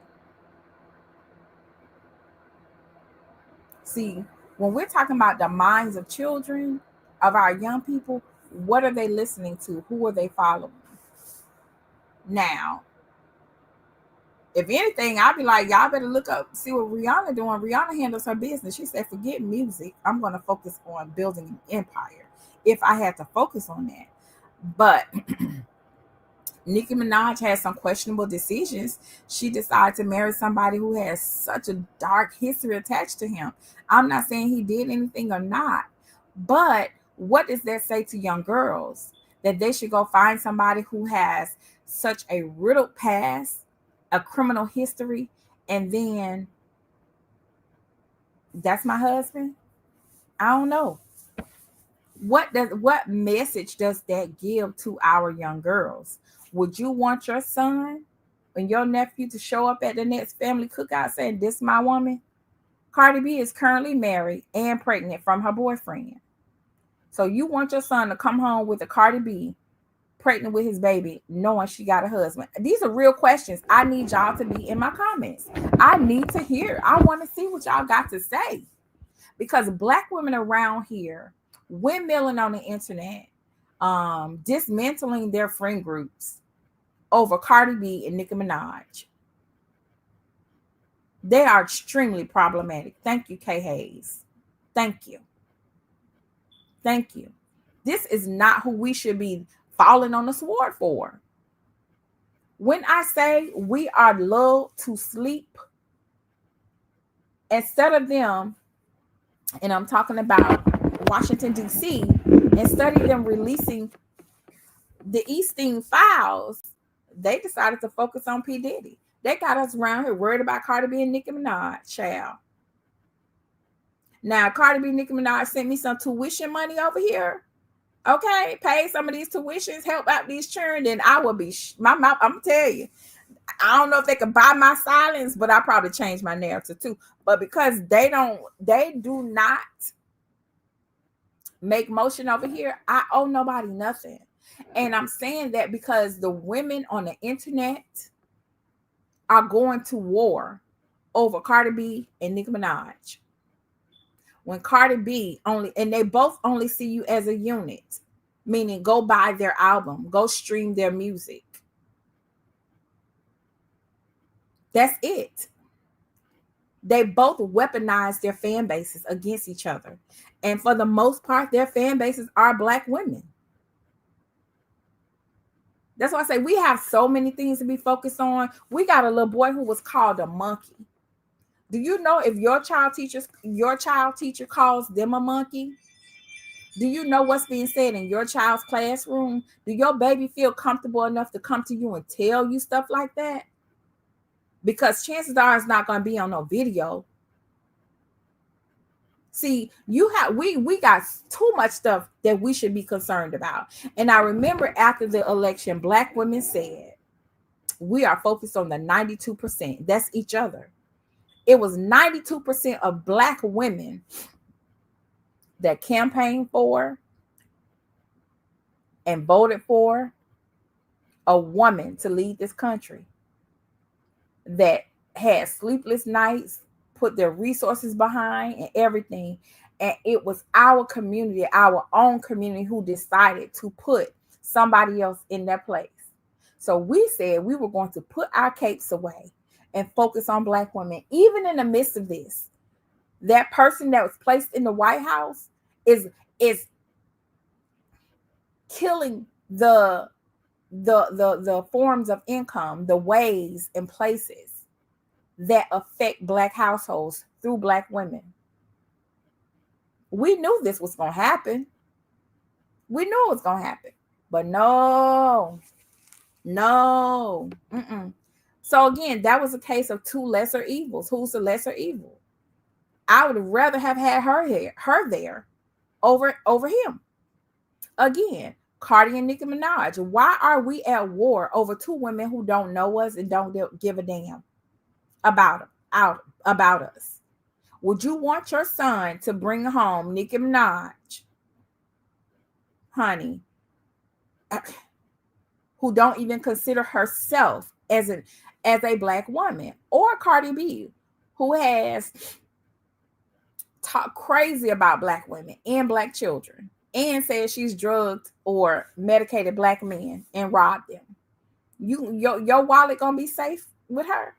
See, when we're talking about the minds of children, of our young people, what are they listening to? Who are they following? Now, if anything, I'll be like, y'all better look up, see what Rihanna doing. Rihanna handles her business. She said, forget music. I'm going to focus on building an empire. If I had to focus on that. But Nicki Minaj has some questionable decisions. She decided to marry somebody who has such a dark history attached to him. I'm not saying he did anything or not, but what does that say to young girls? That they should go find somebody who has such a riddled past, a criminal history, and then that's my husband? I don't know. What message does that give to our young girls? Would you want your son and your nephew to show up at the next family cookout saying, this is my woman? Cardi B is currently married and pregnant from her boyfriend. So you want your son to come home with a Cardi B, pregnant with his baby, knowing she got a husband? These are real questions. I need y'all to be in my comments. I need to hear. I want to see what y'all got to say. Because black women around here, windmilling on the internet, dismantling their friend groups over Cardi B and Nicki Minaj. They are extremely problematic. Thank you, Kay Hayes. Thank you. Thank you. This is not who we should be falling on the sword for. When I say we are lulled to sleep, instead of them, and I'm talking about Washington, D.C., instead of them releasing the Epstein files, they decided to focus on P. Diddy. They got us around here worried about Cardi B and Nicki Minaj, child. Now, Cardi B, Nicki Minaj sent me some tuition money over here. Okay, pay some of these tuitions, help out these children, then I will be my mouth. I'm gonna tell you, I don't know if they could buy my silence, but I probably change my narrative too. But because they do not make motion over here, I owe nobody nothing. And I'm saying that because the women on the internet are going to war over Cardi B and Nicki Minaj. When Cardi B and they both only see you as a unit, meaning go buy their album, go stream their music. That's it. They both weaponize their fan bases against each other. And for the most part, their fan bases are Black women. That's why I say we have so many things to be focused on. We got a little boy who was called a monkey. Do you know if your child teacher calls them a monkey? Do you know what's being said in your child's classroom? Do your baby feel comfortable enough to come to you and tell you stuff like that? Because chances are it's not going to be on no video. See, we got too much stuff that we should be concerned about. And I remember after the election, Black women said, we are focused on the 92%. That's each other. It was 92% of Black women that campaigned for and voted for a woman to lead this country, that had sleepless nights, put their resources behind and everything. And it was our community, our own community, who decided to put somebody else in their place. So we said we were going to put our capes away and focus on Black women. Even in the midst of this, that person that was placed in the White House is killing the forms of income, the ways and places that affect Black households through Black women. We knew this was going to happen. We knew it was going to happen. But no. So again, that was a case of two lesser evils. Who's the lesser evil? I would rather have had her there over him. Again, Cardi and Nicki Minaj. Why are we at war over two women who don't know us and don't give a damn about us? Would you want your son to bring home Nicki Minaj, honey, who don't even consider herself as a Black woman, or Cardi B, who has talked crazy about Black women and Black children and says she's drugged or medicated Black men and robbed them? Your wallet gonna be safe with her?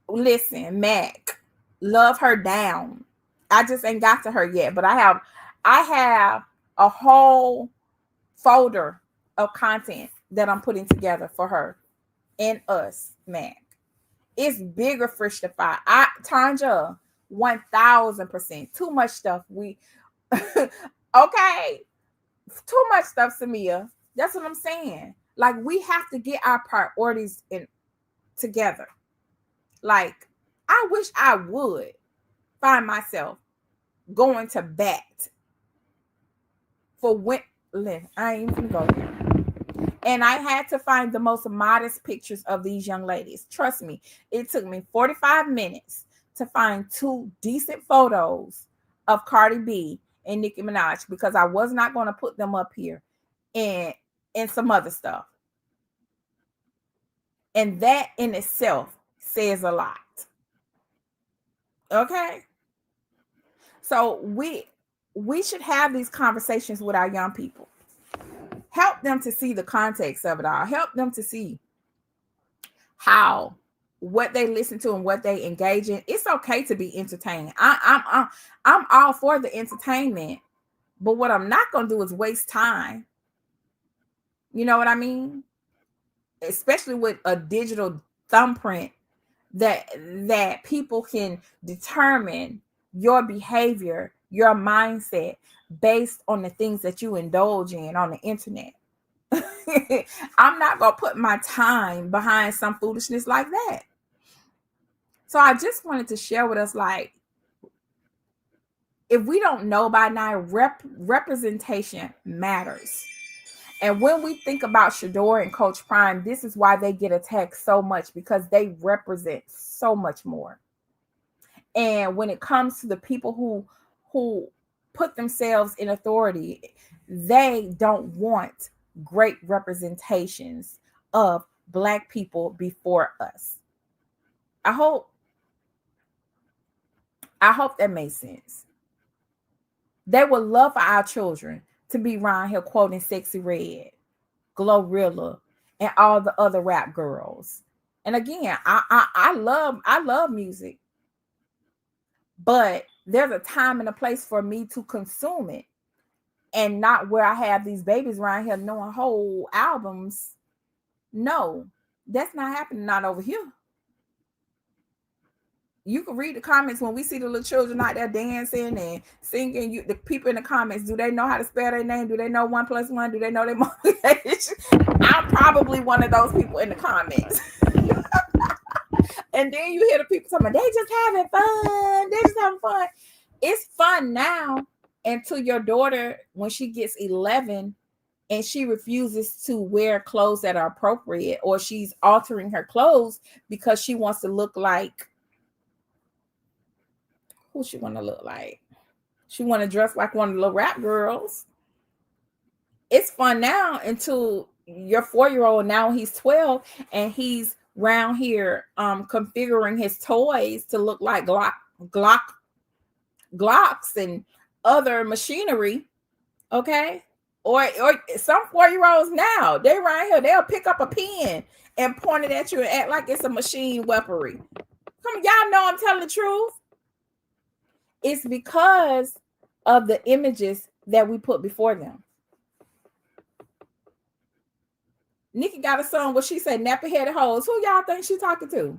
Listen, Mac, love her down. I just ain't got to her yet, but I have a whole folder of content that I'm putting together for her and us, Mac. It's bigger fish to fry. Tanja, 1000%. Too much stuff. Okay. Too much stuff, Samia. That's what I'm saying. Like, we have to get our priorities together. Like, I wish I would find myself going to bat for women. I ain't even go there. And I had to find the most modest pictures of these young ladies. Trust me, it took me 45 minutes to find two decent photos of Cardi B and Nicki Minaj, because I was not going to put them up here and some other stuff. And that in itself says a lot. Okay? So we should have these conversations with our young people. Help them to see the context of it all. Help them to see what they listen to and what they engage in. It's okay to be entertained. I'm all for the entertainment, but what I'm not gonna do is waste time. You know what I mean? especially with a digital thumbprint, that people can determine your behavior, your mindset based on the things that you indulge in on the internet. I'm not gonna put my time behind some foolishness like that. So I just wanted to share with us, like, if we don't know by now, representation matters. And when we think about Shedeur and Coach Prime, this is why they get attacked so much, because they represent so much more. And when it comes to the people who put themselves in authority, they don't want great representations of Black people before us. I hope that makes sense. They would love for our children to be around here quoting Sexy Red, Glorilla, and all the other rap girls. And again, I love music, but there's a time and a place for me to consume it, and not where I have these babies around here knowing whole albums. No, that's not happening, not over here. You can read the comments when we see the little children out there dancing and singing. The people in the comments, do they know how to spell their name? Do they know 1 + 1? Do they know their multiplication? I'm probably one of those people in the comments. And then you hear the people talking, they just having fun. They're just having fun. It's fun now until your daughter, when she gets 11 and she refuses to wear clothes that are appropriate, or she's altering her clothes because she wants to look like, who she want to look like? She want to dress like one of the little rap girls. It's fun now until your 4-year-old, now he's 12 and he's round here configuring his toys to look like Glocks and other machinery. Okay. Or some 4-year-olds now, they right here, they'll pick up a pen and point it at you and act like it's a machine weaponry. Come on, y'all know I'm telling the truth. It's because of the images that we put before them. Nicki got a song where she said nappy-headed hoes. Who y'all think she talking to?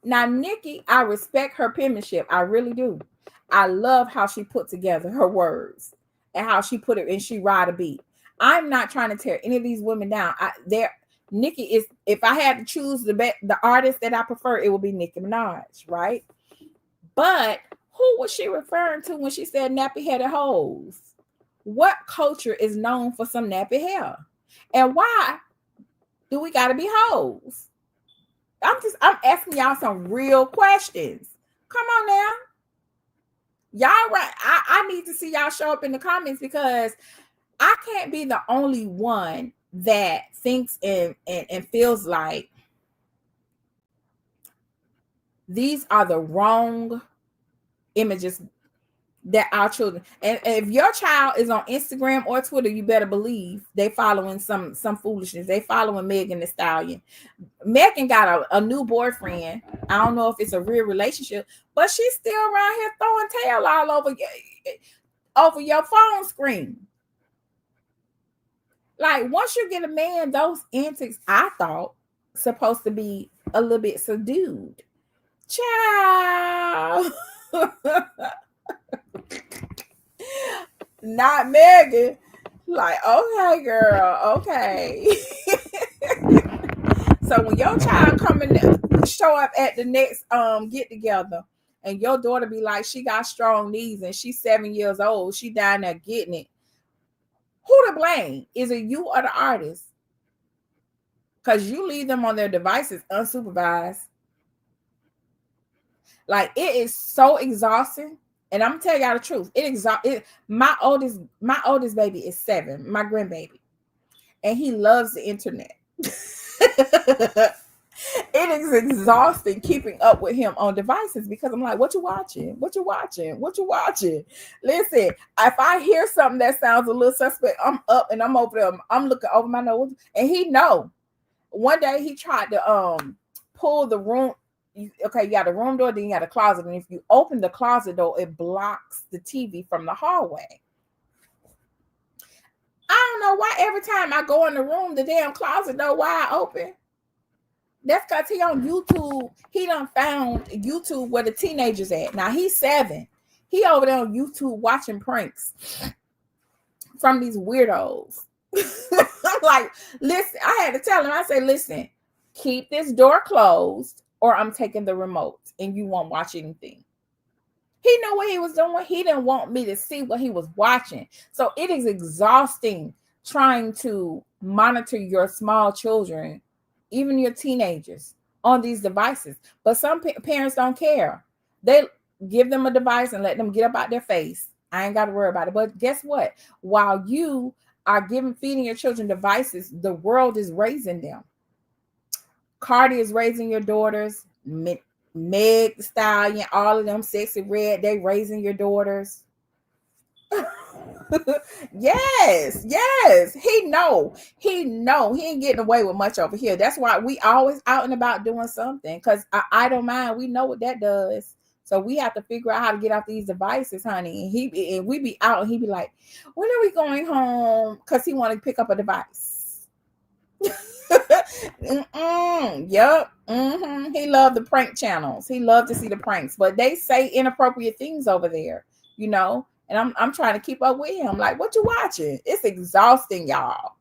Now, Nicki, I respect her penmanship. I really do. I love how she put together her words and how she put it, and she ride a beat. I'm not trying to tear any of these women down. Nicki is, if I had to choose the artist that I prefer, it would be Nicki Minaj, right? But who was she referring to when she said nappy-headed hoes? What culture is known for some nappy hair? And why do we gotta be hoes? I'm asking y'all some real questions. Come on now. Y'all right. I need to see y'all show up in the comments, because I can't be the only one that thinks and feels like these are the wrong images that our children, and if your child is on Instagram or Twitter, you better believe they following some foolishness. They following Megan Thee Stallion. Megan got a new boyfriend. I don't know if it's a real relationship, but she's still around here throwing tail all over your phone screen. Like, once you get a man, those antics, I thought, supposed to be a little bit subdued. Child. Not Megan. Like, okay, girl, okay. So when your child show up at the next get together, and your daughter be like, she got strong knees and she's 7 years old, she down there getting it, who to blame? Is it you or the artist? Because you leave them on their devices unsupervised. Like, it is so exhausting. And I'm gonna tell y'all the truth. My oldest baby is 7, my grandbaby, and he loves the internet. It is exhausting keeping up with him on devices, because I'm like, what you watching? What you watching? What you watching? Listen, if I hear something that sounds a little suspect, I'm up and I'm over there. I'm looking over my nose, and he know. One day he tried to pull the room. Okay, you got a room door, then you got a closet, and if you open the closet door, it blocks the TV from the hallway. I don't know why every time I go in the room, the damn closet door wide open. That's because he on YouTube. He done found YouTube where the teenagers at. Now he's 7. He over there on YouTube watching pranks from these weirdos. I'm like, listen, I had to tell him, I said, listen, keep this door closed or I'm taking the remote and you won't watch anything. He knew what he was doing. He didn't want me to see what he was watching. So it is exhausting trying to monitor your small children, even your teenagers, on these devices. But some parents don't care. They give them a device and let them get up out their face. I ain't got to worry about it. But guess what? While you are feeding your children devices, the world is raising them. Cardi is raising your daughters. Meg Thee Stallion, all of them, Sexy Red, they raising your daughters. yes. He ain't getting away with much over here. That's why we always out and about doing something, because I don't mind. We know what that does. So we have to figure out how to get off these devices, honey. And we be out and he be like, when are we going home? Because he want to pick up a device. Yep. He loved the prank channels. He loved to see the pranks, but they say inappropriate things over there, you know. And I'm trying to keep up with him. Like, what you watching? It's exhausting, y'all.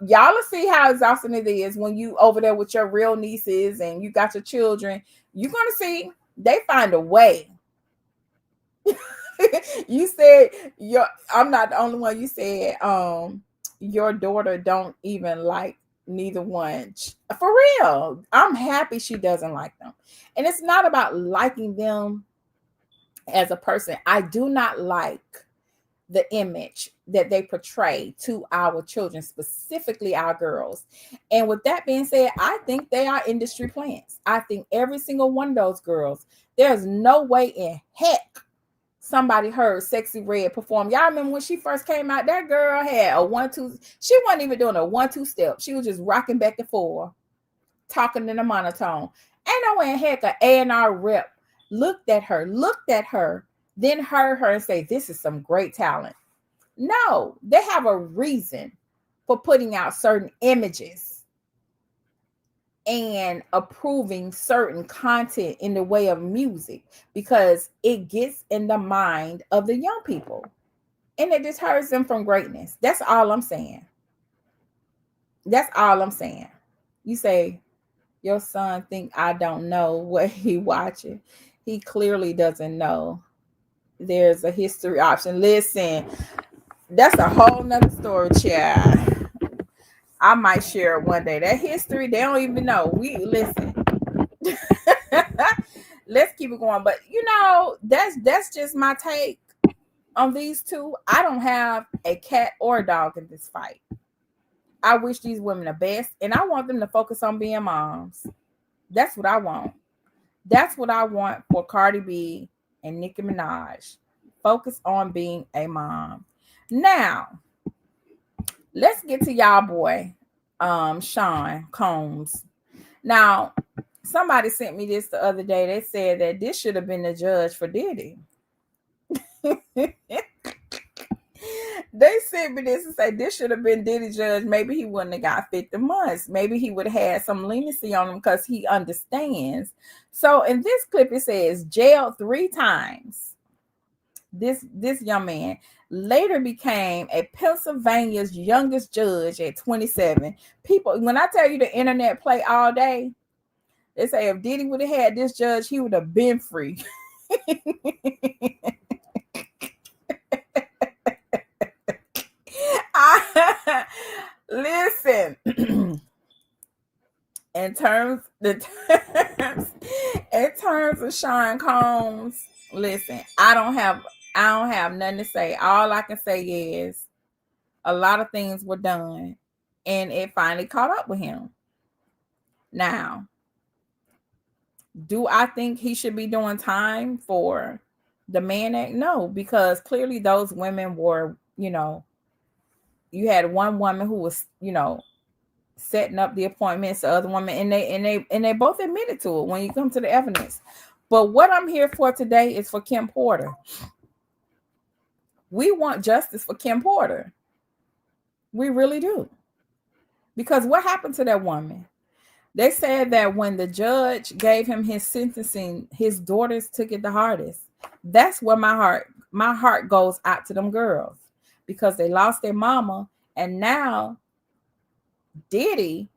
Y'all will see how exhausting it is when you over there with your real nieces and you got your children. You're gonna see they find a way. You said I'm not the only one. You said your daughter don't even like neither one. For real. I'm happy she doesn't like them. And it's not about liking them as a person. I do not like the image that they portray to our children, specifically our girls. And with that being said, I think they are industry plants. I think every single one of those girls, there's no way in heck somebody heard Sexy Red perform. Y'all remember when she first came out, that girl had a 1-2. She wasn't even doing a 1-2 step. She was just rocking back and forth, talking in a monotone. Ain't no way in heck an A&R rep looked at her, then heard her and say, this is some great talent. No, they have a reason for putting out certain images and approving certain content in the way of music, because it gets in the mind of the young people and it deters them from greatness. That's all I'm saying. You say your son think I don't know what he watching. He clearly doesn't know. There's a history option. Listen, that's a whole nother story, child. I might share it one day. That history, they don't even know. We listen. Let's keep it going. But you know, that's just my take on these two. I don't have a cat or a dog in this fight. I wish these women the best, and I want them to focus on being moms. That's what I want. That's what I want for Cardi B and Nicki Minaj. Focus on being a mom. Now, let's get to y'all boy, Sean Combs. Now, somebody sent me this the other day. They said that this should have been the judge for Diddy. They sent me this and say this should have been Diddy judge. Maybe he wouldn't have got 50 months. Maybe he would have had some leniency on him because he understands. So in this clip, it says jailed 3 times. This young man later became a Pennsylvania's youngest judge at 27. People, when I tell you the internet play all day, they say if Diddy would have had this judge, he would have been free. Listen, in terms of Sean Combs, listen, I don't have nothing to say. All I can say is a lot of things were done and it finally caught up with him. Now, do I think he should be doing time for the Mann Act? No, because clearly those women were, you had one woman who was, setting up the appointments, the other woman, and they both admitted to it when you come to the evidence. But what I'm here for today is for Kim Porter. We want justice for Kim Porter. We really do. Because what happened to that woman? They said that when the judge gave him his sentencing, his daughters took it the hardest. That's where my heart goes out to them girls, because they lost their mama, and now Diddy,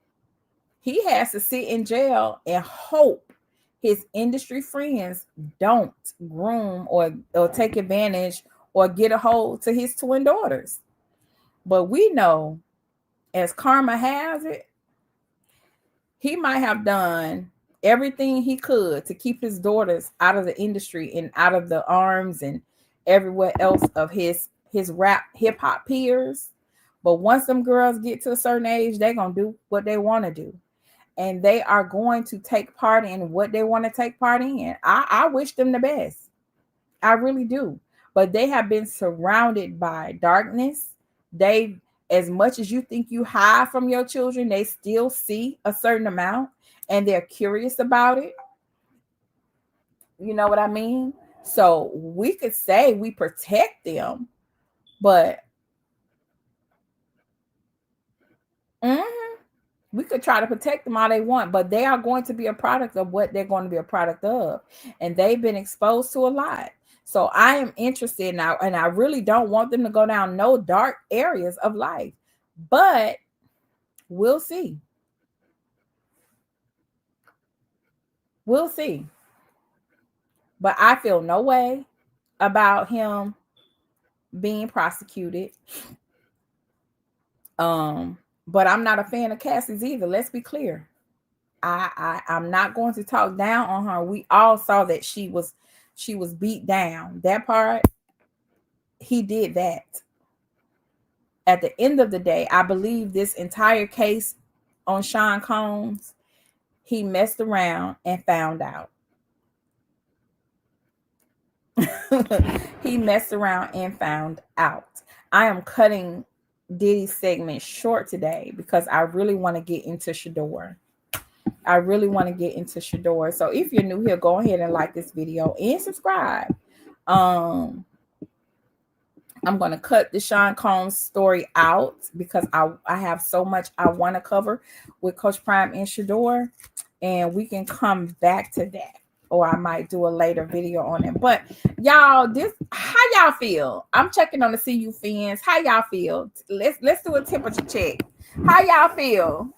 he has to sit in jail and hope his industry friends don't groom or take advantage or get a hold to his twin daughters. But we know, as karma has it, he might have done everything he could to keep his daughters out of the industry and out of the arms and everywhere else of his rap hip hop peers. But once them girls get to a certain age, they're going to do what they want to do. And they are going to take part in what they want to take part in. I wish them the best. I really do. But they have been surrounded by darkness. They, as much as you think you hide from your children, they still see a certain amount and they're curious about it. You know what I mean? So we could say we protect them, but we could try to protect them all they want, but they are going to be a product of what they're going to be a product of. And they've been exposed to a lot. So I am interested now, and I really don't want them to go down no dark areas of life, but we'll see. We'll see. But I feel no way about him being prosecuted. But I'm not a fan of Cassie's either. Let's be clear. I'm not going to talk down on her. We all saw that she was beat down. That part, he did that. At the end of the day, I believe this entire case on Sean Combs, he messed around and found out. He messed around and found out. I am cutting Diddy's segment short today because I really want to get into Shedeur. So if you're new here, go ahead and like this video and subscribe. I'm going to cut the Sean Combs story out because I have so much I want to cover with Coach Prime and Shedeur, and we can come back to that, or I might do a later video on it. But y'all, how y'all feel? I'm checking on the CU fans. How y'all feel? Let's do a temperature check. How y'all feel?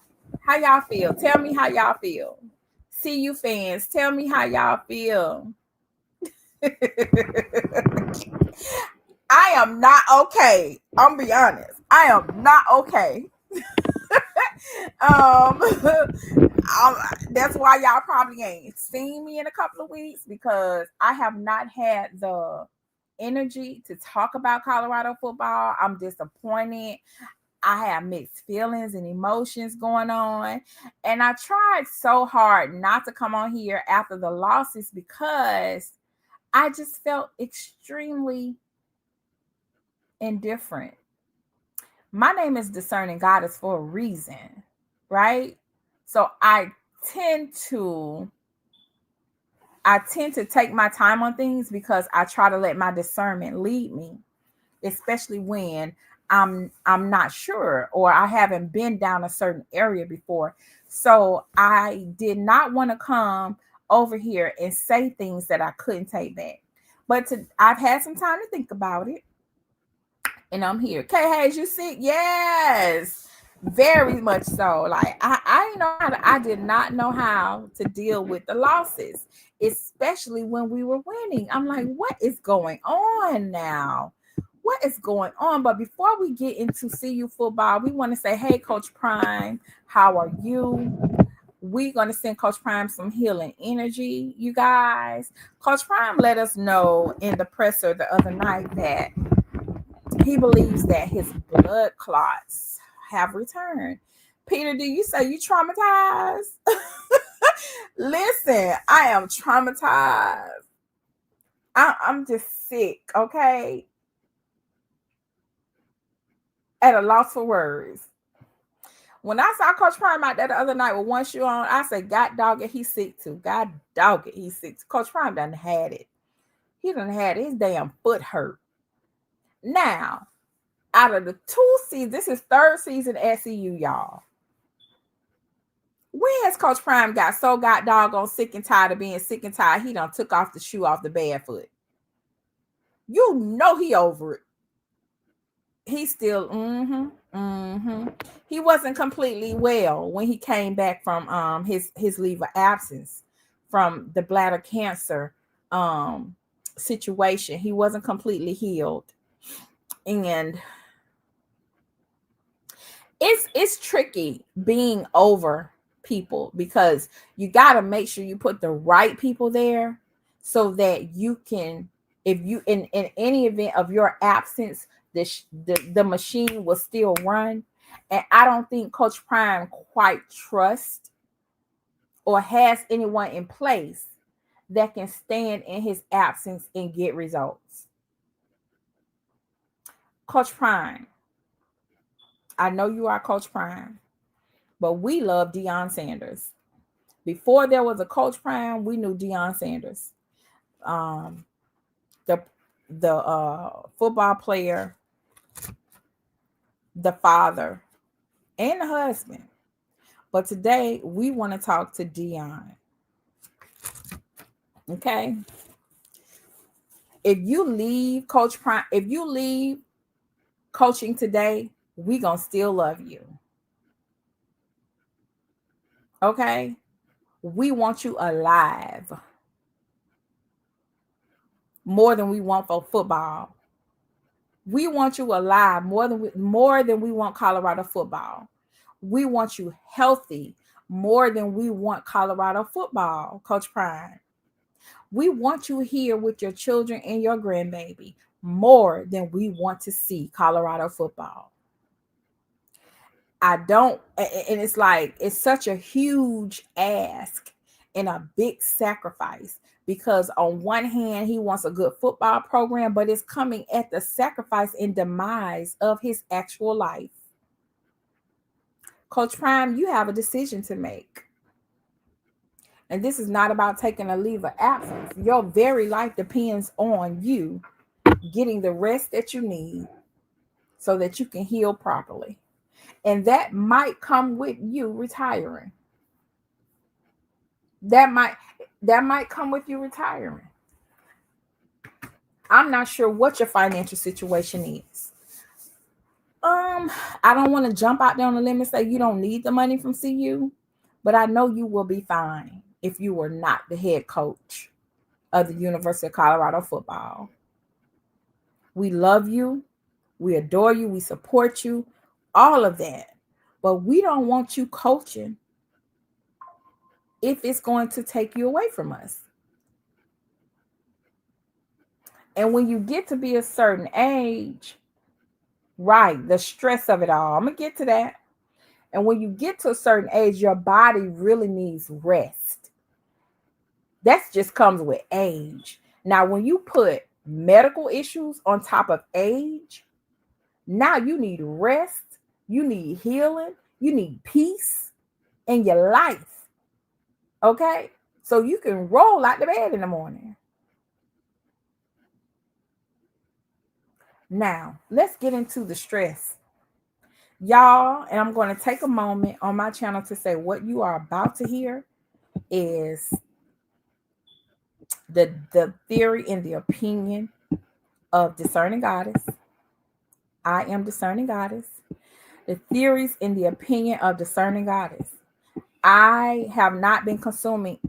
Tell me how y'all feel. CU fans, tell me how y'all feel. I am not okay. I'm be honest. I am not okay. That's why y'all probably ain't seen me in a couple of weeks, because I have not had the energy to talk about Colorado football. I'm disappointed. I have mixed feelings and emotions going on. And I tried so hard not to come on here after the losses because I just felt extremely indifferent. My name is Discerning Goddess for a reason, right? So I tend to take my time on things because I try to let my discernment lead me, especially when I'm not sure or I haven't been down a certain area before. So I did not want to come over here and say things that I couldn't take back. But I've had some time to think about it. And I'm here. Kay Hayes, you sick? Yes, very much so. Like I did not know how to deal with the losses, especially when we were winning. I'm like, what is going on now? What is going on? But before we get into CU football, we want to say, hey, Coach Prime, how are you? We're going to send Coach Prime some healing energy, you guys. Coach Prime let us know in the presser the other night that he believes that his blood clots have returned. Peter, do you say you traumatized? Listen, I am traumatized. I'm just sick, okay? At a loss for words. When I saw Coach Prime out there the other night with one shoe on, I said, God dog it, he's sick too. God dog it, he's sick too. Coach Prime done had it. He done had his damn foot hurt. Now, out of the 2 seasons, this is 3rd season at CU, y'all. When has Coach Prime got so doggone sick and tired of being sick and tired, he done took off the shoe off the bad foot? You know he over it. He's still, He wasn't completely well when he came back from his leave of absence from the bladder cancer situation. He wasn't completely healed. And it's tricky being over people, because you got to make sure you put the right people there so that you can, if you in any event of your absence, the machine will still run. And I don't think Coach Prime quite trusts or has anyone in place that can stand in his absence and get results. Coach Prime, I know you are Coach Prime, but we love Deion Sanders. Before there was a Coach Prime, we knew Deion Sanders, the football player, the father, and the husband. But today we want to talk to Deion. Okay. If you leave Coach Prime, if you leave coaching today, we gonna still love you. Okay. We want you alive more than we want for football. We want you alive more than we want Colorado football. We want you healthy more than we want Colorado football, Coach Prime. We want you here with your children and your grandbaby more than we want to see Colorado football. I don't, and it's like, it's such a huge ask and a big sacrifice, because on one hand, he wants a good football program, but it's coming at the sacrifice and demise of his actual life. Coach Prime, you have a decision to make. And this is not about taking a leave of absence. Your very life depends on you getting the rest that you need so that you can heal properly. And that might come with you retiring. That might come with you retiring. I'm not sure what your financial situation is. I don't want to jump out there on the limb and say you don't need the money from CU, but I know you will be fine if you were not the head coach of the University of Colorado football. We love you. We adore you. We support you. All of that. But we don't want you coaching if it's going to take you away from us. And when you get to be a certain age, right, the stress of it all, I'm going to get to that. And when you get to a certain age, your body really needs rest. That just comes with age. Now, when you put medical issues on top of age, now you need rest, you need healing, you need peace in your life. Okay? So you can roll out the bed in the morning. Now, let's get into the stress. Y'all, and I'm going to take a moment on my channel to say what you are about to hear is the theory and the opinion of Discerning Goddess. I am Discerning Goddess. The theories and the opinion of Discerning Goddess. I have not been consuming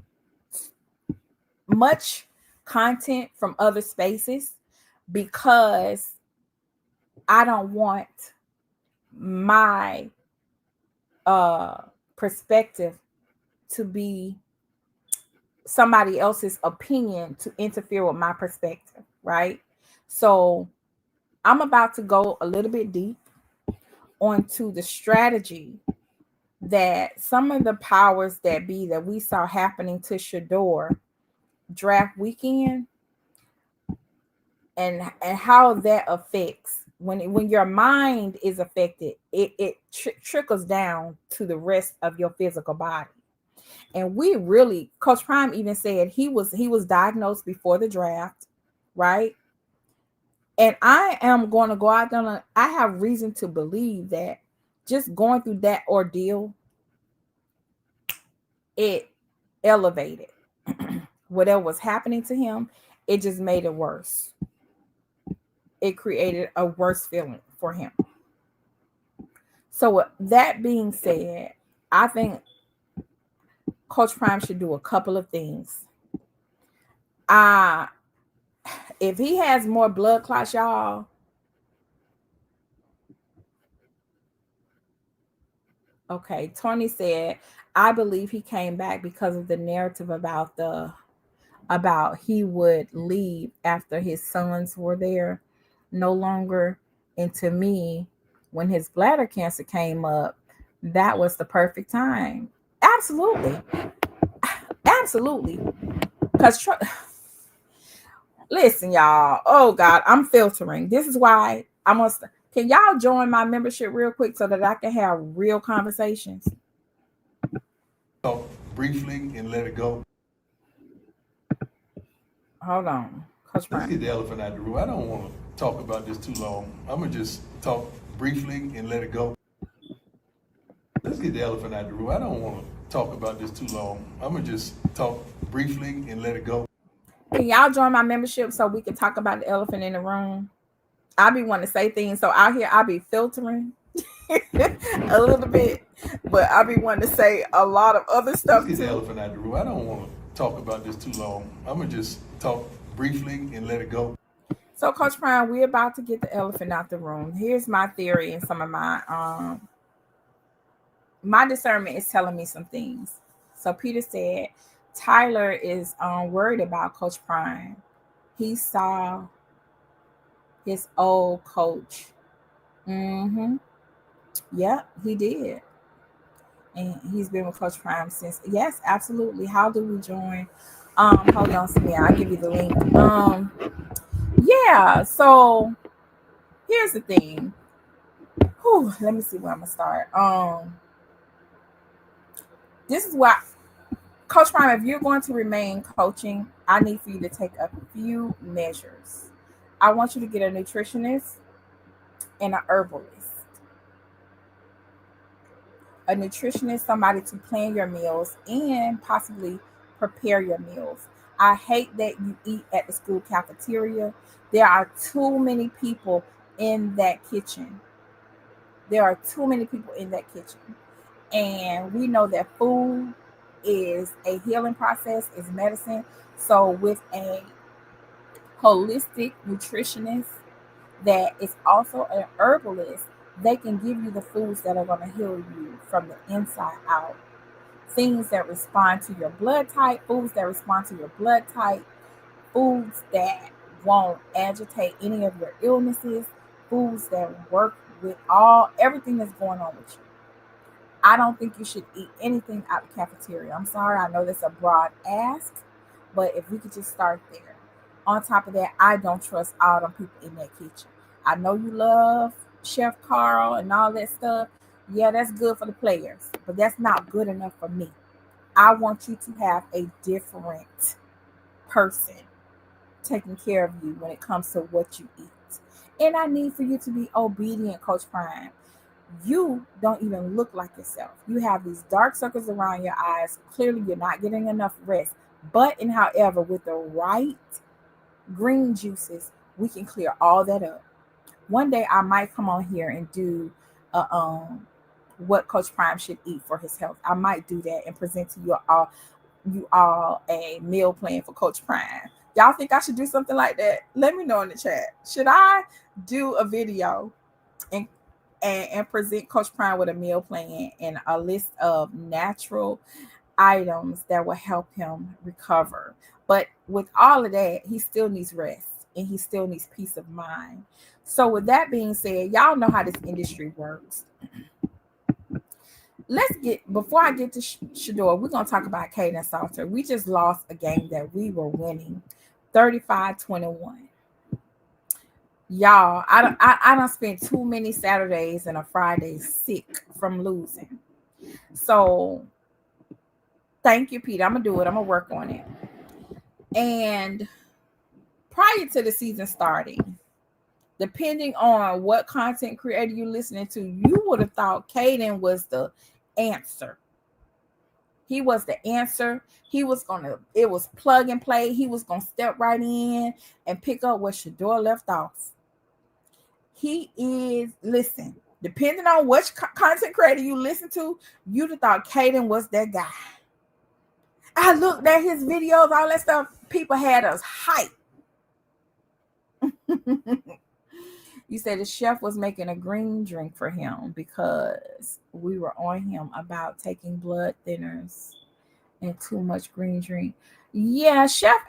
much content from other spaces because I don't want my perspective to be somebody else's opinion to interfere with my perspective, right? So I'm about to go a little bit deep onto the strategy that some of the powers that be that we saw happening to Shedeur draft weekend, and how that affects when your mind is affected, it trickles down to the rest of your physical body. And we really, Coach Prime even said he was diagnosed before the draft, right? And I am going to go out there. I have reason to believe that just going through that ordeal it elevated whatever was happening to him. It just made it worse. It created a worse feeling for him. So with that being said, I think Coach Prime should do a couple of things. If he has more blood clots, y'all. Okay, Tony said, I believe he came back because of the narrative about he would leave after his sons were there no longer. And to me, when his bladder cancer came up, that was the perfect time. Absolutely. Absolutely. Because listen, y'all. Oh God, I'm filtering. This is why I must. Can y'all join my membership real quick so that I can have real conversations? Briefly and let it go. Hold on. Let's get the elephant out of the room. I don't want to talk about this too long. I'm going to just talk briefly and let it go. Let's get the elephant out of the room. I don't want to talk about this too long. I'm going to just talk briefly and let it go. Can y'all join my membership so we can talk about the elephant in the room? I be wanting to say things, so out here I be filtering a little bit, but I be wanting to say a lot of other stuff Let's get too. the elephant out of the room. I don't want to talk about this too long. I'm going to just talk briefly and let it go. So Coach Prime, we're about to get the elephant out the room. Here's my theory and some of my discernment is telling me some things. So Peter said Tyler is worried about Coach Prime. He saw his old coach. Yep, he did. And he's been with Coach Prime since. Yes, absolutely. How do we join? Hold on, Samia. I'll give you the link. Yeah, so here's the thing. Whew, let me see where I'm gonna start. This is why Coach Prime, if you're going to remain coaching, I need for you to take a few measures. I want you to get a nutritionist and an herbalist. A nutritionist, somebody to plan your meals and possibly prepare your meals. I hate that you eat at the school cafeteria. There are too many people in that kitchen. And we know that food is a healing process, is medicine. So with a holistic nutritionist that is also an herbalist, they can give you the foods that are going to heal you from the inside out. Things that respond to your blood type, foods that respond to your blood type, foods that won't agitate any of your illnesses, foods that work with everything that's going on with you. I don't think you should eat anything out of the cafeteria. I'm sorry, I know that's a broad ask, but if we could just start there. On top of that, I don't trust all them people in that kitchen. I know you love Chef Carl and all that stuff. Yeah, that's good for the players, but that's not good enough for me. I want you to have a different person taking care of you when it comes to what you eat. And I need for you to be obedient, Coach Prime. You don't even look like yourself. You have these dark circles around your eyes. Clearly, you're not getting enough rest. But however, with the right green juices, we can clear all that up. One day I might come on here and do what Coach Prime should eat for his health. I might do that and present to you all a meal plan for Coach Prime. Y'all think I should do something like that? Let me know in the chat. Should I do a video and present Coach Prime with a meal plan and a list of natural items that will help him recover? But with all of that, he still needs rest and he still needs peace of mind. So with that being said, y'all know how this industry works. Before I get to Shedeur, we're going to talk about Kaidon Salter. We just lost a game that we were winning 35-21. Y'all, I don't spend too many Saturdays and a Friday sick from losing. So thank you, Peter. I'm going to do it. I'm going to work on it. And prior to the season starting, depending on what content creator you're listening to, you would have thought Kaidon was the answer. He was the answer. It was plug and play. He was gonna step right in and pick up where Shedeur left off. He is, listen, depending on which content creator you listen to, you'd have thought Kaidon was that guy. I looked at his videos, all that stuff. People had us hyped. You said the chef was making a green drink for him because we were on him about taking blood thinners and too much green drink. Yeah, chef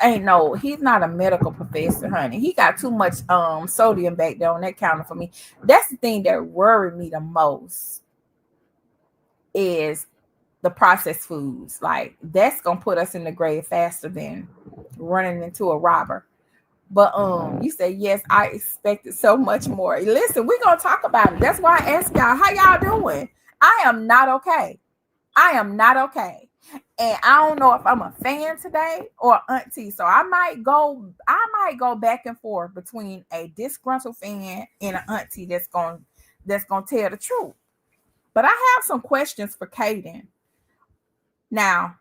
he's not a medical professor, honey. He got too much sodium back there on that counter for me. That's the thing that worried me the most is the processed foods. Like, that's gonna put us in the grave faster than running into a robber. But you said, yes, I expected so much more. Listen, we're going to talk about it. That's why I asked y'all, how y'all doing? I am not okay. And I don't know if I'm a fan today or auntie. So I might go back and forth between a disgruntled fan and an auntie that's going to tell the truth. But I have some questions for Kaidon. Now,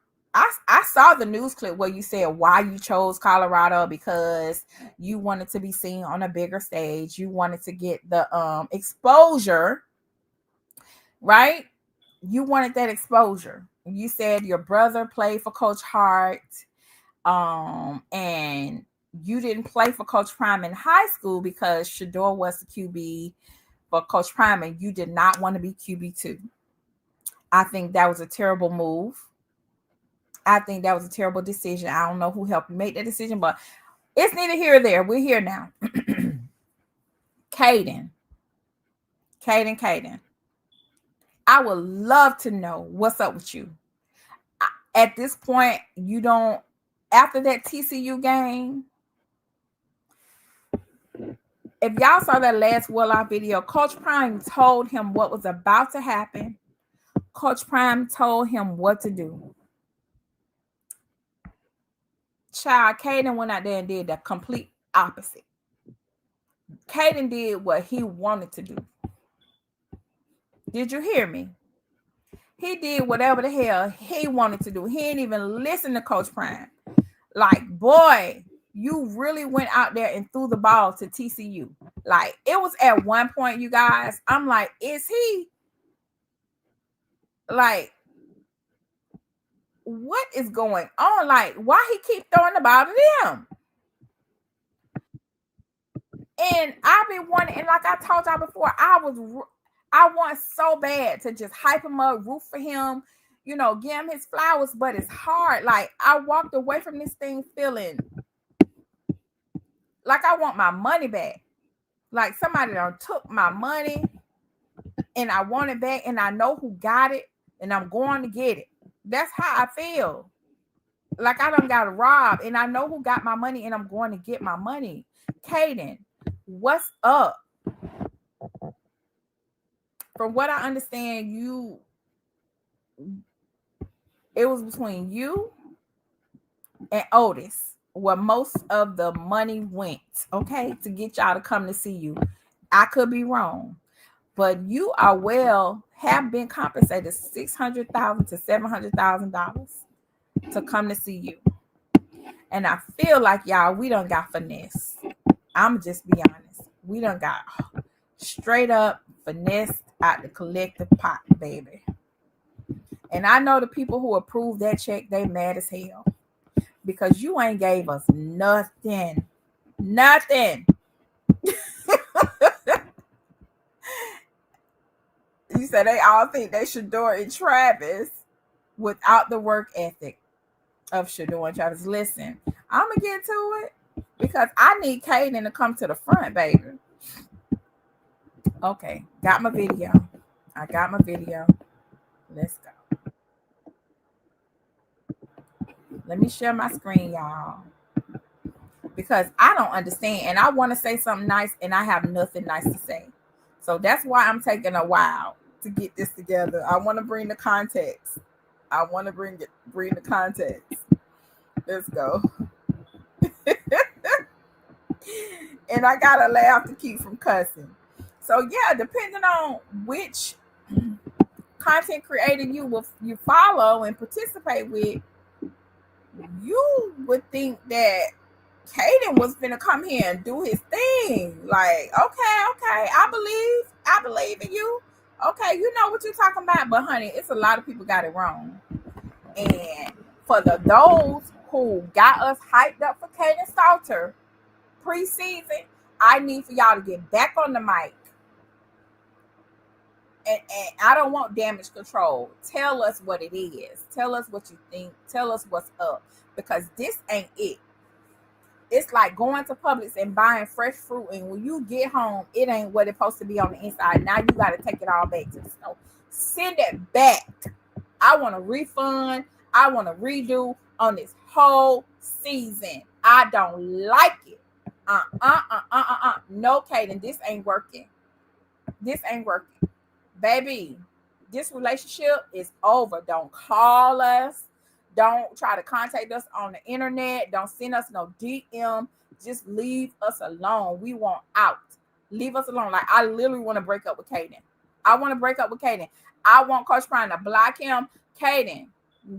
I saw the news clip where you said why you chose Colorado, because you wanted to be seen on a bigger stage. You wanted to get the exposure, right? You wanted that exposure. You said your brother played for Coach Hart, and you didn't play for Coach Prime in high school because Shedeur was the QB for Coach Prime, and you did not want to be QB2. I think that was a terrible move. I think that was a terrible decision. I don't know who helped you make that decision, but it's neither here or there. We're here now. Kaidon. I would love to know what's up with you. At this point, you don't, after that TCU game, if y'all saw that last Warlock video, Coach Prime told him what was about to happen. Coach Prime told him what to do. Child, Kaidon went out there and did the complete opposite. Kaidon did what he wanted to do. Did you hear me? He did whatever the hell he wanted to do. He didn't even listen to Coach Prime. Like, boy, you really went out there and threw the ball to TCU. Like, it was at one point, you guys, I'm like, is he? Like, what is going on? Like, why he keep throwing the ball to them? And I've been wanting, and like I told y'all before, I want so bad to just hype him up, root for him, give him his flowers, but it's hard. Like, I walked away from this thing feeling like I want my money back. Like somebody done took my money and I want it back, and I know who got it, and I'm going to get it. That's how I feel. Like I done got robbed, and I know who got my money, and I'm going to get my money. Kaidon, what's up? From what I understand, it was between you and Otis where most of the money went, okay, to get y'all to come to see you. I could be wrong, but you have been compensated $600,000 to $700,000 to come to see you. And I feel like y'all, we done got finesse. I'm just be honest. We done got straight up finesse out the collective pot, baby. And I know the people who approved that check, they mad as hell because you ain't gave us nothing. You said they all think they Shedeur and Travis without the work ethic of Shedeur and Travis. Listen, I'm gonna get to it because I need Kaidon to come to the front, baby. Okay, got my video. I got my video. Let's go. Let me share my screen, y'all, because I don't understand, and I want to say something nice, and I have nothing nice to say. So that's why I'm taking a while to get this together. I want to bring the context. Bring the context. Let's go. And I gotta laugh to keep from cussing. So yeah, depending on which content creator you follow and participate with, you would think that Kaidon was gonna come here and do his thing. Like, okay, I believe in you. Okay, you know what you're talking about, but honey, it's a lot of people got it wrong. And for those who got us hyped up for Kaidon Salter preseason, I need for y'all to get back on the mic. And I don't want damage control. Tell us what it is. Tell us what you think. Tell us what's up. Because this ain't it. It's like going to Publix and buying fresh fruit, and when you get home, it ain't what it's supposed to be on the inside. Now you got to take it all back to the store. Send it back. I want a refund. I want a redo on this whole season. I don't like it. No, Kaidon, this ain't working. This ain't working. Baby, this relationship is over. Don't call us. Don't try to contact us on the internet. Don't send us no DM. Just leave us alone. We want out. Leave us alone. Like, I literally want to break up with Kaidon. I want to break up with Kaidon. I want Coach Prime to block him. Kaidon,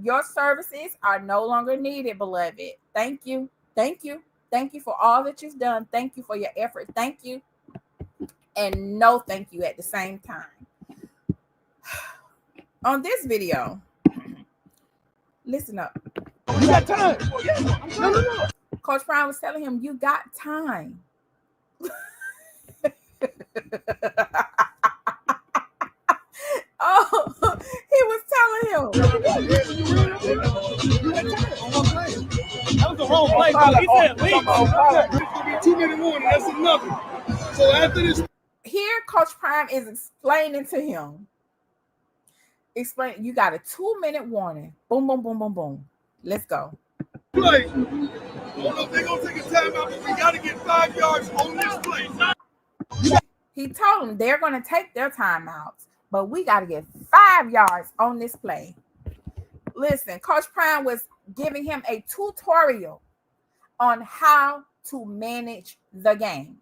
your services are no longer needed, beloved. Thank you. Thank you. Thank you for all that you've done. Thank you for your effort. Thank you. And no thank you at the same time. On this video, listen up. You got time. No. Coach Brown was telling him, you got time. Oh, he was telling him. That was the wrong play. He said, leave. 2 minute warning. That's enough. So after this. Here, Coach Prime is explaining to him. Explain, you got a 2-minute warning. Boom, boom, boom, boom, boom. Let's go. Play. I don't know if they're going to take a timeout, but we got to get 5 yards on this play. He told them they're going to take their timeouts, but we got to get 5 yards on this play. Listen, Coach Prime was giving him a tutorial on how to manage the game.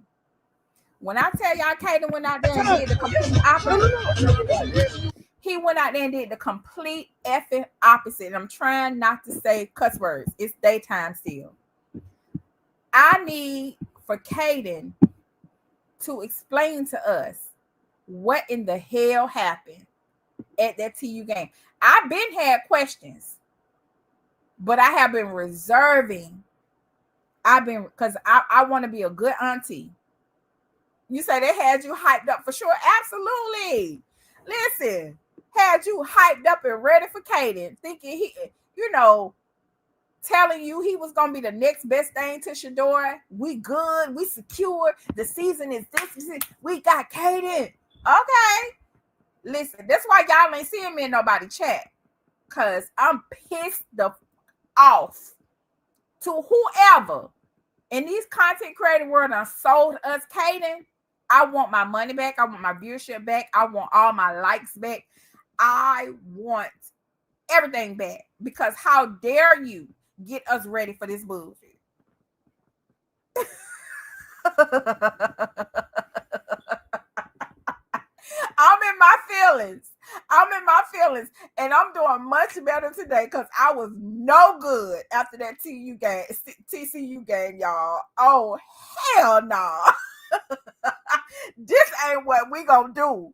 When I tell y'all, Kaidon went out there and did the complete opposite. He went out there and did the complete effing opposite. And I'm trying not to say cuss words. It's daytime still. I need for Kaidon to explain to us what in the hell happened at that TU game. I've been had questions, but I have been reserving. Because I want to be a good auntie. You say they had you hyped up for sure? Absolutely. Listen, had you hyped up and ready for Kaidon, thinking he, telling you he was going to be the next best thing to Shedeur. We good. We secure. The season is this. We got Kaidon. Okay. Listen, that's why y'all ain't seeing me in nobody chat. Because I'm pissed off to whoever in these content creator world done sold us Kaidon. I want my money back. I want my viewership back. I want all my likes back. I want everything back. Because how dare you get us ready for this bullshit? I'm in my feelings. And I'm doing much better today because I was no good after that TCU game, y'all. Oh, hell no. Nah. This ain't what we gonna do.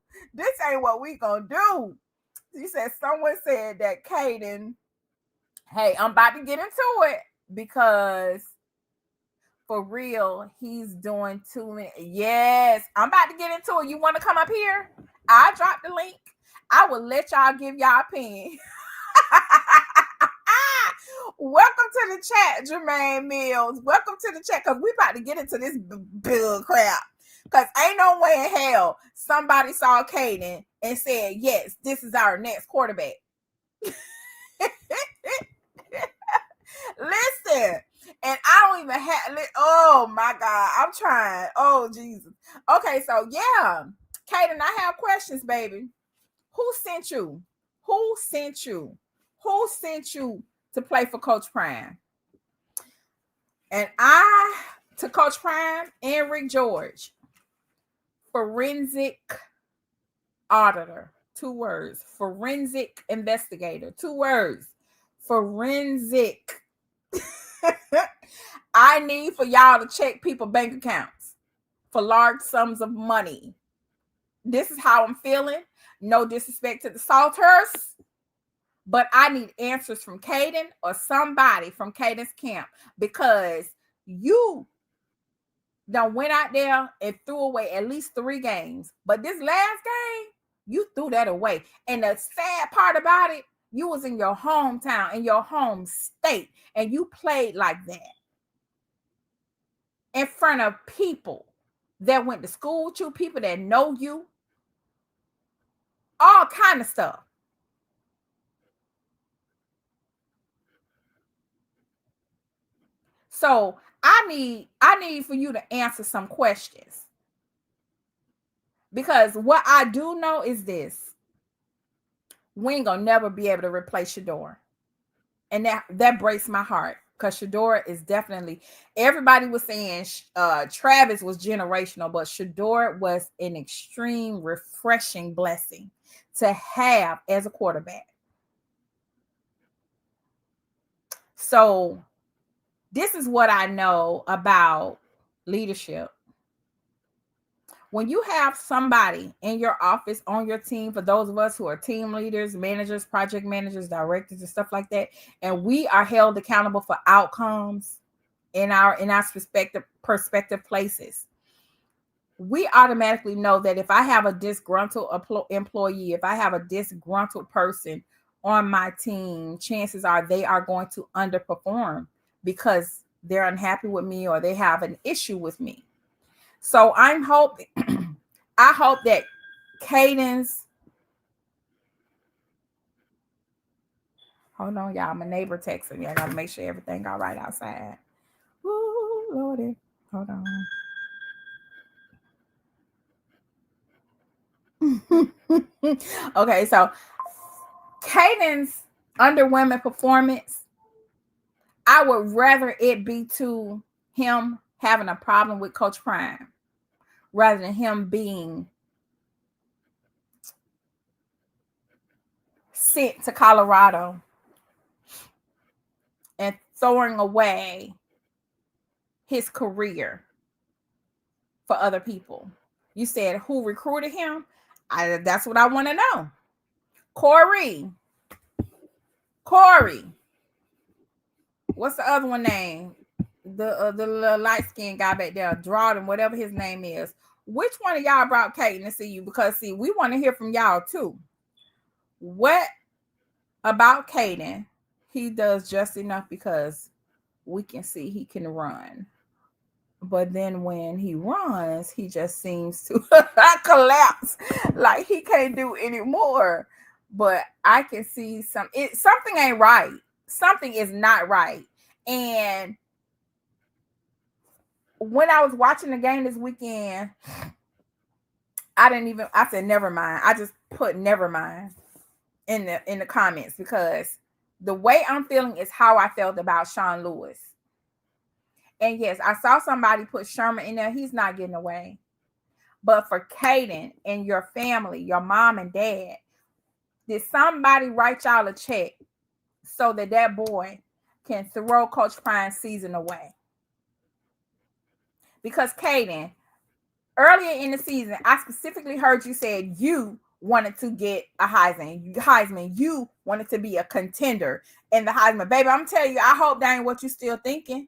He said, someone said that Kaidon, hey, I'm about to get into it because for real, he's doing too many. Yes, I'm about to get into it. You want to come up here? I dropped the link. I will let y'all give y'all opinion. Welcome to the chat, Jermaine Mills. Welcome to the chat, because we about to get into this bull crap. Because ain't no way in hell somebody saw Kaidon and said, yes, this is our next quarterback. Listen, and I don't even have, oh my God, I'm trying. Oh, Jesus. Okay, so yeah, Kaidon, I have questions, baby. Who sent you? Who sent you to play for Coach Prime? And to Coach Prime and Rick George, forensic auditor. 2 words. Forensic investigator. 2 words. Forensic. I need for y'all to check people bank accounts for large sums of money. This is how I'm feeling. No disrespect to the Salters, but I need answers from Kaidon or somebody from Kaidon's camp, because you done went out there and threw away at least 3 games. But this last game, you threw that away. And the sad part about it, you was in your hometown, in your home state, and you played like that in front of people that went to school with you, people that know you, all kind of stuff. So I need for you to answer some questions, because what I do know is this: we ain't gonna never be able to replace Shedeur, and that breaks my heart, because Shedeur is definitely, everybody was saying Travis was generational, but Shedeur was an extreme refreshing blessing to have as a quarterback. So this is what I know about leadership. When you have somebody in your office, on your team, for those of us who are team leaders, managers, project managers, directors, and stuff like that, and we are held accountable for outcomes in our perspective places, we automatically know that if I have a disgruntled employee, if I have a disgruntled person on my team, chances are they are going to underperform because they're unhappy with me or they have an issue with me. So I hope that Kaidon's, hold on, y'all, my neighbor texting me. I gotta make sure everything all right outside. Ooh, Lordy, hold on. Okay, so Kaidon's underwhelming performance, I would rather it be to him having a problem with Coach Prime rather than him being sent to Colorado and throwing away his career for other people. You said who recruited him? That's what I want to know. Corey. What's the other one name? The little light skinned guy back there, Drawden, whatever his name is. Which one of y'all brought Kaidon to see you? Because see, we want to hear from y'all too. What about Kaidon? He does just enough because we can see he can run. But then when he runs, he just seems to collapse, like he can't do anymore. But I can see something ain't right. Something is not right. And when I was watching the game this weekend, I said never mind. I just put never mind in the comments, because the way I'm feeling is how I felt about Sean Lewis. And yes, I saw somebody put Sherman in there. He's not getting away. But for Kaidon and your family, your mom and dad, did somebody write y'all a check so that boy can throw Coach Prime's season away? Because Kaidon, earlier in the season, I specifically heard you said you wanted to get a Heisman. You wanted to be a contender in the Heisman. Baby, I'm telling you, I hope that ain't what you still thinking.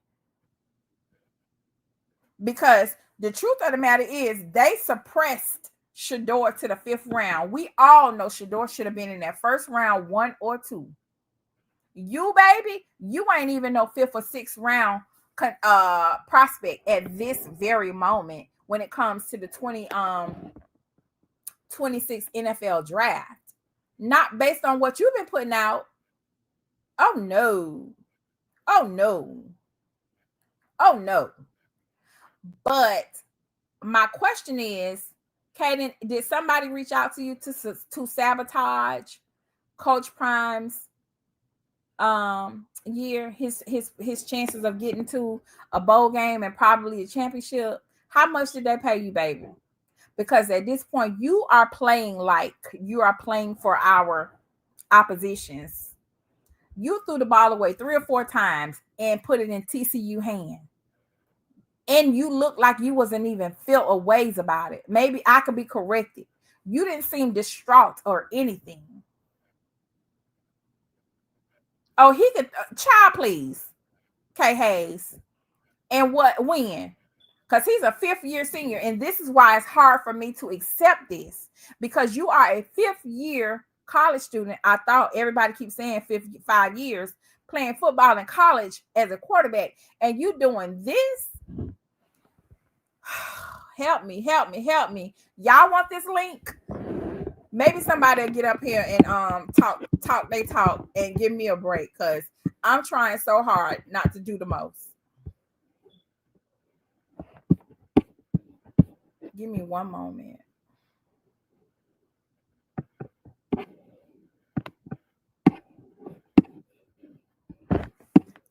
Because the truth of the matter is they suppressed Shedeur to the 5th round. We all know Shedeur should have been in that first round, 1 or 2. You, baby, you ain't even no 5th or 6th round prospect at this very moment when it comes to the 26 NFL draft. Not based on what you've been putting out. Oh no. But my question is, Kaidon, did somebody reach out to you to sabotage Coach Prime's year, his chances of getting to a bowl game and probably a championship? How much did they pay you, baby? because at this point you are playing like you are playing for our oppositions. You threw the ball away 3 or 4 times and put it in TCU hand. And you look like you wasn't even felt a ways about it. Maybe I could be corrected. You didn't seem distraught or anything. Oh, he could, child, please. K Hayes. And when? Because he's a 5th year senior. And this is why it's hard for me to accept this. Because you are a 5th year college student. I thought everybody keeps saying 5 years playing football in college as a quarterback. And you doing this? Help me. Y'all want this link? Maybe somebody will get up here and talk and give me a break, because I'm trying so hard not to do the most. Give me one moment.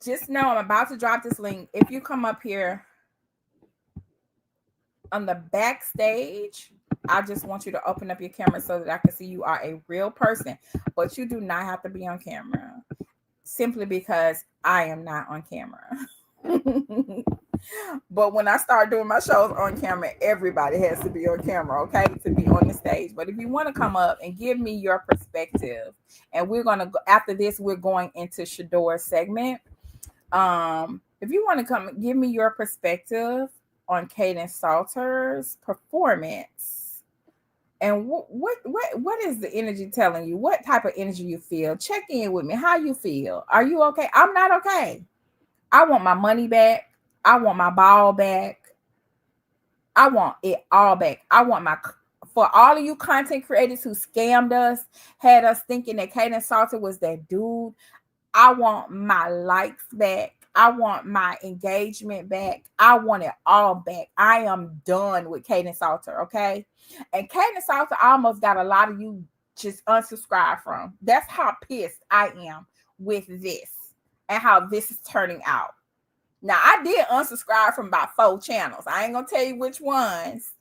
Just know I'm about to drop this link. If you come up here on the backstage, I just want you to open up your camera so that I can see you are a real person. But you do not have to be on camera, simply because I am not on camera. But when I start doing my shows on camera, everybody has to be on camera, okay, to be on the stage. But if you want to come up and give me your perspective, and we're going to go after this, we're going into Shedeur's segment. If you want to come give me your perspective on Kaidon Salter's performance, and what is the energy telling you? What type of energy you feel? Check in with me. How you feel? Are you okay? I'm not okay. I want my money back. I want my ball back. I want it all back. I want for all of you content creators who scammed us, had us thinking that Kaidon Salter was that dude. I want my likes back. I want my engagement back. I want it all back. I am done with Kaidon Salter, okay? And Kaidon Salter almost got a lot of you just unsubscribe from. That's how pissed I am with this and how this is turning out. Now, I did unsubscribe from about 4 channels. I ain't going to tell you which ones.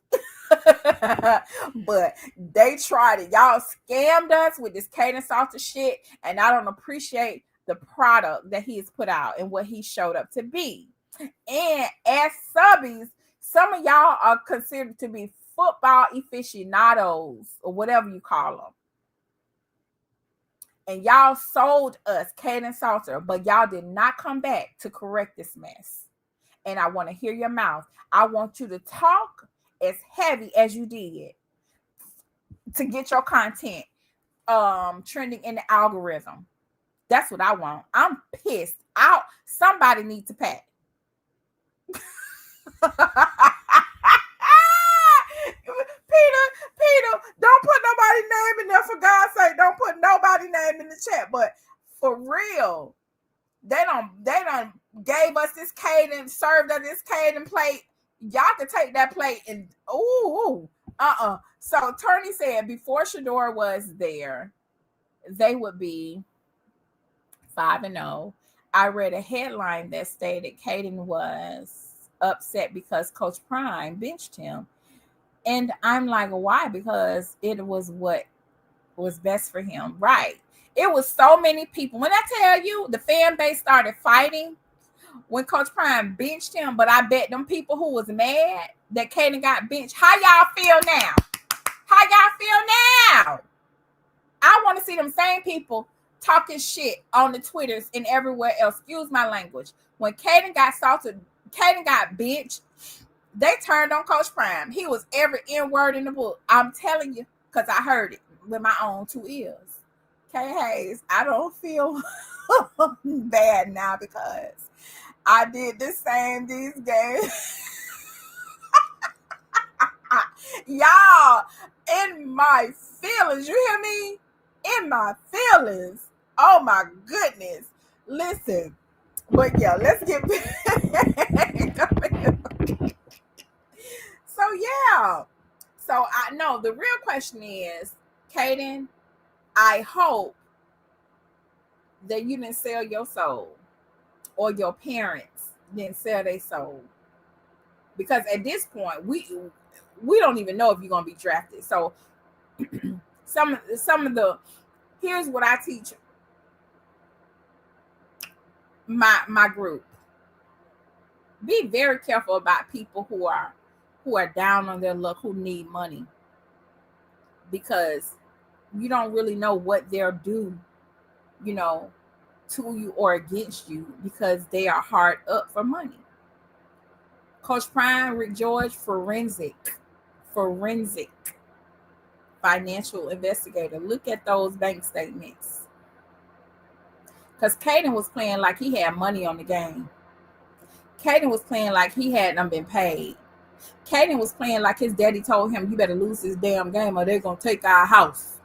But they tried it. Y'all scammed us with this Kaidon Salter shit, and I don't appreciate the product that he has put out and what he showed up to be. And as subbies, some of y'all are considered to be football aficionados or whatever you call them. And y'all sold us Kaidon Salter, but y'all did not come back to correct this mess. And I want to hear your mouth. I want you to talk as heavy as you did to get your content trending in the algorithm. That's what I want. I'm pissed out. Somebody needs to pay. Peter, don't put nobody's name in there, for God's sake. Don't put nobody's name in the chat. But for real, they done gave us this Kaidon, served us this Kaidon plate. Y'all can take that plate and So Turney said before Shedeur was there, they would be 5-0. I read a headline that stated Kaidon was upset because Coach Prime benched him. And I'm like, why? Because it was what was best for him. Right. It was so many people. When I tell you, the fan base started fighting when Coach Prime benched him. But I bet them people who was mad that Kaidon got benched, how y'all feel now? How y'all feel now? I want to see them same people talking shit on the Twitters and everywhere else. Excuse my language. When Kaidon got benched, they turned on Coach Prime. He was every N-word in the book. I'm telling you, because I heard it with my own 2 ears. K Hayes, I don't feel bad now because I did the same these days. Y'all, in my feelings, you hear me? In my feelings. Oh my goodness. Listen. But yeah, let's get So yeah. So I know the real question is, Kaidon, I hope that you didn't sell your soul, or your parents didn't sell their soul. Because at this point, we don't even know if you're gonna be drafted. So some of the here's what I teach my group. Be very careful about people who are down on their luck, who need money, because you don't really know what they'll do, you know, to you or against you, because they are hard up for money. Coach Prime, Rick George, forensic financial investigator. Look at those bank statements. Because Kaidon was playing like he had money on the game. Kaidon was playing like he hadn't been paid. Kaidon was playing like his daddy told him, you better lose this damn game or they're going to take our house.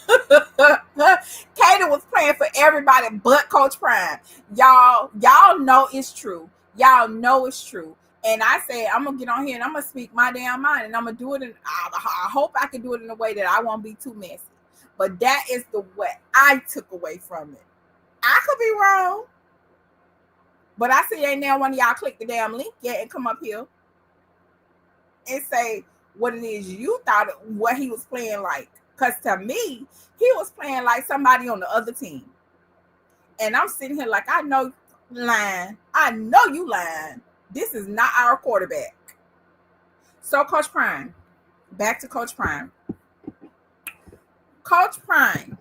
Kaidon was playing for everybody but Coach Prime. Y'all know it's true. Y'all know it's true. And I said, I'm going to get on here and I'm going to speak my damn mind. And I'm going to do it. I hope I can do it in a way that I won't be too messy. But that is what I took away from it. I could be wrong. But I see ain't now one of y'all click the damn link yet and come up here and say what it is you thought what he was playing like. Because to me, he was playing like somebody on the other team. And I'm sitting here like, I know you lying. I know you lying. This is not our quarterback. So Coach Prime, back to Coach Prime. Coach Prime,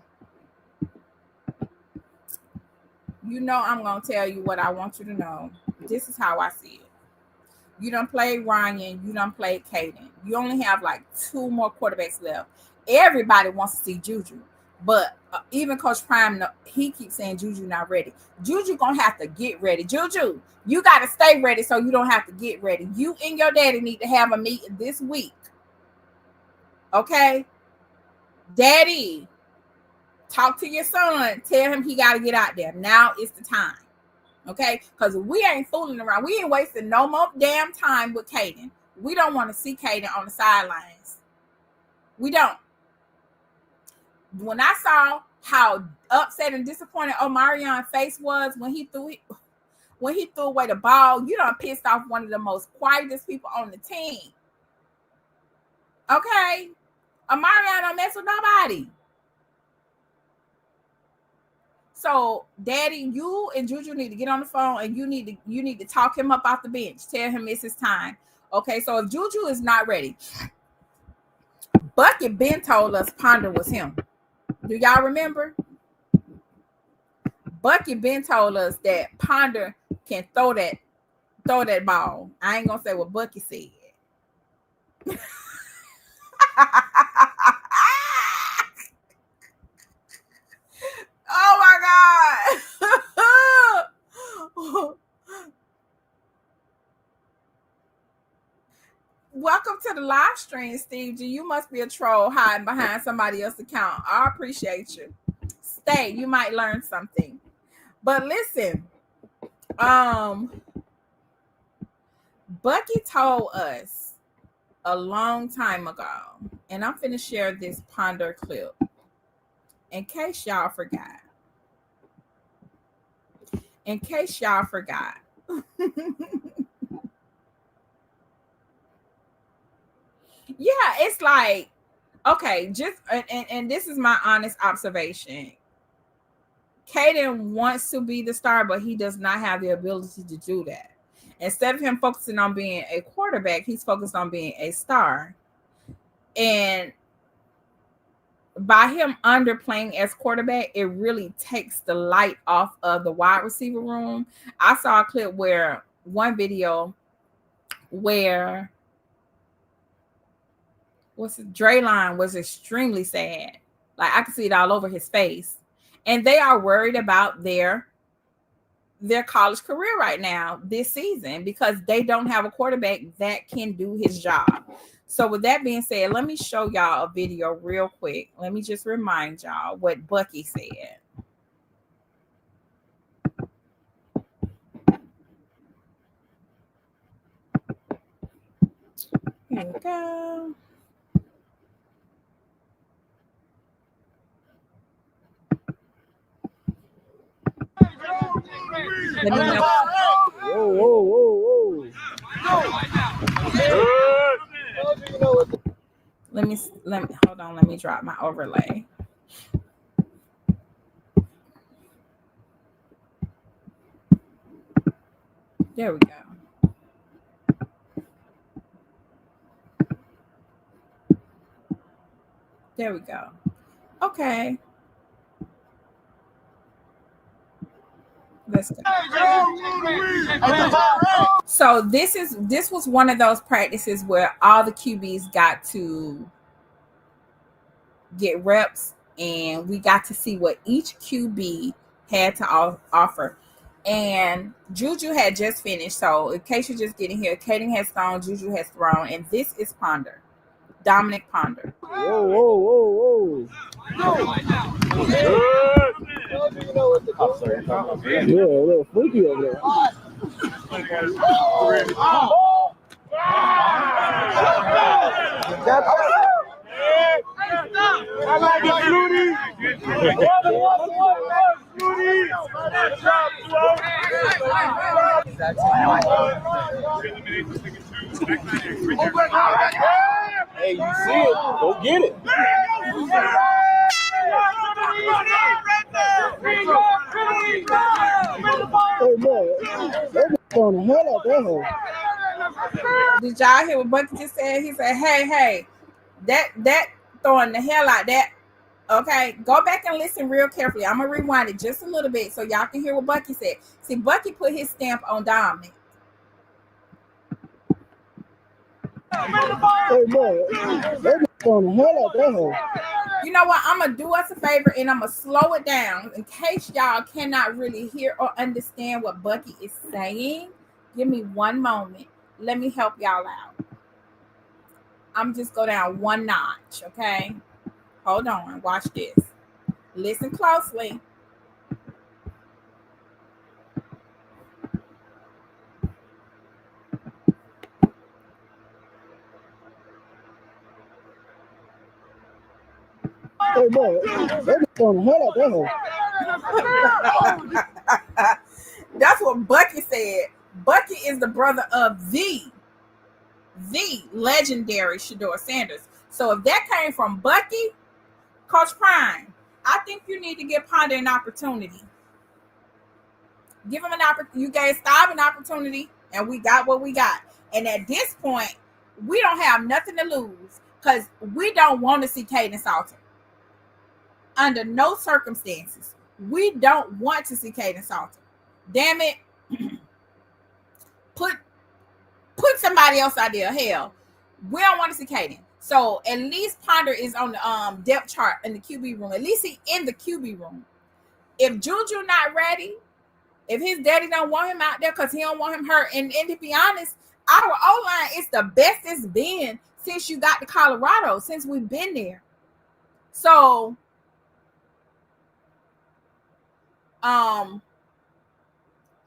you know I'm going to tell you what I want you to know. This is how I see it. You done played Ryan. You done played Kaidon. You only have like 2 more quarterbacks left. Everybody wants to see Juju. But even Coach Prime, he keeps saying Juju not ready. Juju going to have to get ready. Juju, you got to stay ready so you don't have to get ready. You and your daddy need to have a meeting this week. Okay? Daddy, talk to your son. Tell him he got to get out there. Now is the time. Okay? Because we ain't fooling around. We ain't wasting no more damn time with Kaidon. We don't want to see Kaidon on the sidelines. We don't. When I saw how upset and disappointed Omarion's face was when he threw away the ball, you done pissed off one of the most quietest people on the team. Okay? Omarion don't mess with nobody. So, Daddy, you and Juju need to get on the phone and you need to talk him up off the bench. Tell him it's his time. Okay, so if Juju is not ready, Bucket Ben told us Ponder was him. Do y'all remember? Bucket Ben told us that Ponder can throw that ball. I ain't gonna say what Bucky said. Oh my God. Welcome to the live stream, Steve G. You must be a troll hiding behind somebody else's account. I appreciate you. Stay. You might learn something. But listen, Bucky told us a long time ago, and I'm finna share this Ponder clip in case y'all forgot. Yeah, it's like, okay, just and this is my honest observation. Kaidon wants to be the star, but he does not have the ability to do that. Instead of him focusing on being a quarterback, he's focused on being a star. And by him underplaying as quarterback, it really takes the light off of the wide receiver room. I saw a clip where one video where Draylon was extremely sad. Like I could see it all over his face. And they are worried about their college career right now this season because they don't have a quarterback that can do his job. So with that being said, let me show y'all a video real quick. Let me just remind y'all what Bucky said. Here we go. Let me know. Whoa. Let me hold on. Let me drop my overlay. There we go. There we go. Okay. Let's go. So this was one of those practices where all the QBs got to get reps, and we got to see what each QB had to offer. And Juju had just finished. So in case you're just getting here, Kaidon has thrown, Juju has thrown, and this is Ponder. Dominic Ponder. Whoa, whoa, whoa, whoa. Yeah, a little freaky over there. I like it, Judy. Hey, you see it? Go get it. Hey, man, they're throwing the hell out that hole. Did y'all hear what Bucky just said? He said, hey, that throwing the hell out that. Okay, go back and listen real carefully. I'm going to rewind it just a little bit so y'all can hear what Bucky said. See, Bucky put his stamp on Dominic. Hey, man, they're throwing the hell out that hole. You know what? I'm going to do us a favor and I'm going to slow it down in case y'all cannot really hear or understand what Bucky is saying. Give me one moment. Let me help y'all out. I'm just go down one notch, okay? Hold on. Watch this. Listen closely. Hey, man, they're throwing the hell out that hole. That's what Bucky said. Bucky is the brother of the legendary Shedeur Sanders. So if that came from Bucky, Coach Prime, I think you need to give Ponder an opportunity. Give him an opportunity. You gave Staub an opportunity, and we got what we got. And at this point, we don't have nothing to lose because we don't want to see Kaidon Salter. Under no circumstances, we don't want to see Kaidon Salter. Damn it. Put somebody else out there. Hell, we don't want to see Kaidon. So at least Ponder is on the depth chart in the QB room. At least he in the QB room. If Juju not ready, if his daddy don't want him out there because he don't want him hurt, and to be honest, our O-line is the best it's been since you got to Colorado, since we've been there. So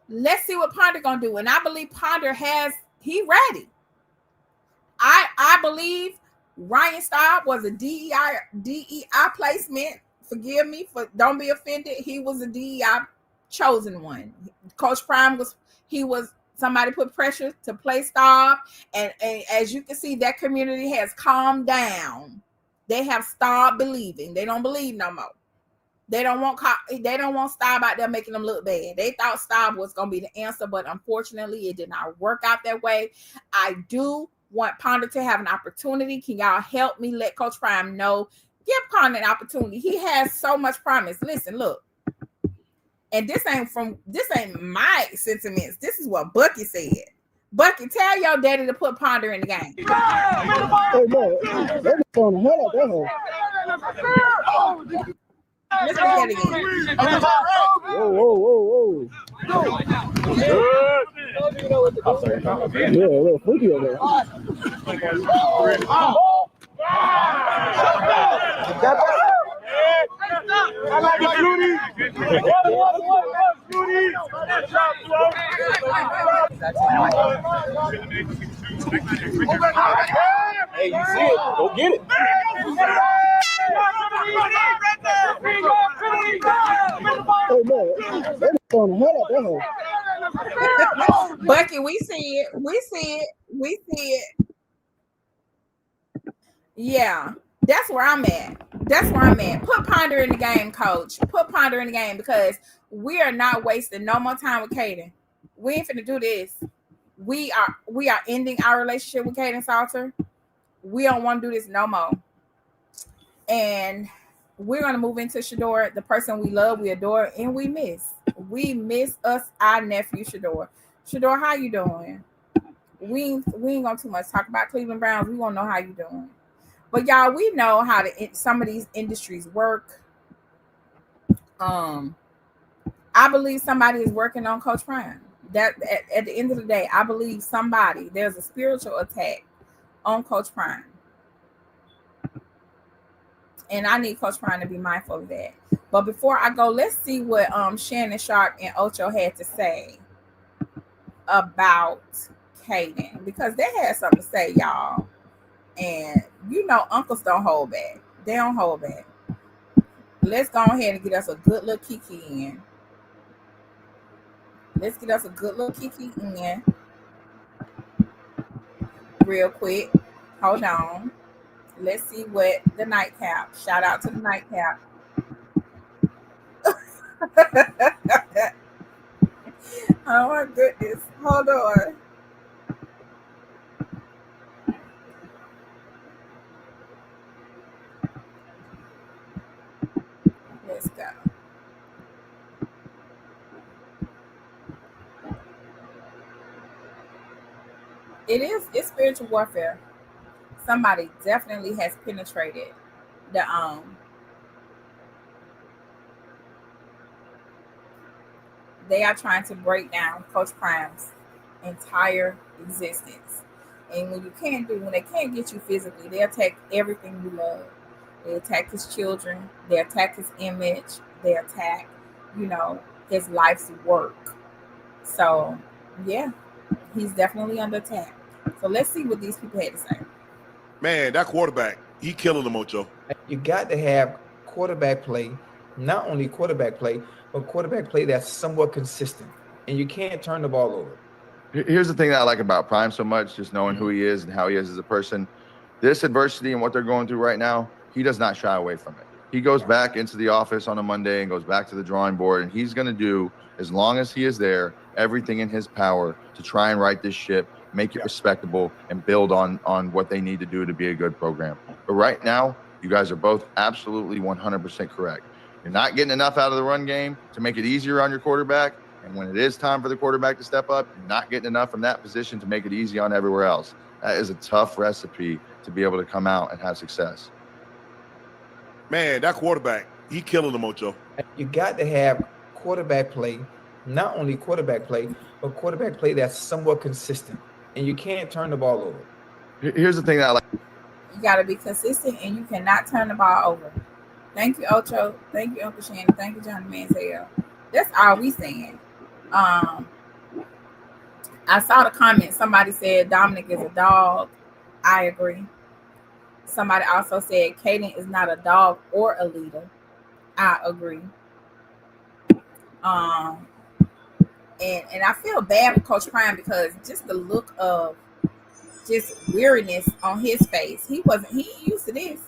let's see what Ponder gonna do. And I believe Ponder he ready. I believe Ryan Staub was a DEI placement. Forgive me for don't be offended. He was a DEI chosen one. Coach Prime was somebody put pressure to play Staub, and as you can see, that community has calmed down. They have stopped believing. They don't believe no more. They don't want Staub out there making them look bad. They thought Staub was going to be the answer, but unfortunately, it did not work out that way. I do want Ponder to have an opportunity. Can y'all help me let Coach Prime know? Give Ponder an opportunity. He has so much promise. Listen, look. And this ain't my sentiments. This is what Bucky said. Bucky, tell your daddy to put Ponder in the game. Hey, man, they're throwing the hell out that hole. Let's get it again. Whoa, whoa, whoa, whoa. Yeah, a little freaky over there. I like it, Judy. Hey, you see it? Go get it. Hey, man, they're throwing the hell out that hole. Bucky, we see it. Yeah, that's where I'm at. That's where I'm at. Put Ponder in the game, coach. Put Ponder in the game because we are not wasting no more time with Kaidon. We ain't finna do this. We are ending our relationship with Kaidon Salter. We don't want to do this no more. And we're gonna move into Shedeur, the person we love, we adore, and we miss. We miss us, our nephew Shedeur. Shedeur, how you doing? We ain't gonna too much talk about Cleveland Browns. We won't know how you doing. But y'all, we know how some of these industries work. I believe somebody is working on Coach Prime. That at the end of the day, I believe there's a spiritual attack on Coach Prime. And I need Coach Prime to be mindful of that. But before I go, let's see what Shannon Sharp and Ocho had to say about Kaidon, because they had something to say, y'all. And you know, uncles don't hold back. They don't hold back. Let's go ahead and get us a good little Kiki in. Let's get us a good little Kiki in real quick. Hold on. Let's see what the nightcap. Shout out to the nightcap. Oh my goodness. Hold on. Let's go. It's spiritual warfare. Somebody definitely has penetrated the they are trying to break down Coach Prime's entire existence. And when they can't get you physically, they attack everything you love. They attack his children, they attack his image, they attack, his life's work. So yeah, he's definitely under attack. So let's see what these people had to say. Man, that quarterback, he killing them, Ocho. You got to have quarterback play, not only quarterback play, but quarterback play that's somewhat consistent. And you can't turn the ball over. Here's the thing that I like about Prime so much, just knowing who he is and how he is as a person. This adversity and what they're going through right now, he does not shy away from it. He goes back into the office on a Monday and goes back to the drawing board, and he's going to do, as long as he is there, everything in his power to try and right this ship, make it respectable, and build on what they need to do to be a good program. But right now, you guys are both absolutely 100% correct. You're not getting enough out of the run game to make it easier on your quarterback. And when it is time for the quarterback to step up, you're not getting enough from that position to make it easy on everywhere else. That is a tough recipe to be able to come out and have success. Man, that quarterback, he killing them, Ocho. You got to have quarterback play, not only quarterback play, but quarterback play that's somewhat consistent. And you can't turn the ball over. Here's the thing that I like. You got to be consistent, and you cannot turn the ball over. Thank you, Ocho. Thank you, Uncle Shannon. Thank you, Johnny Manziel. That's all we saying. I saw the comment. Somebody said Dominic is a dog. I agree. Somebody also said Kaidon is not a dog or a leader. I agree. And I feel bad for Coach Prime because just the look of just weariness on his face. He ain't used to this.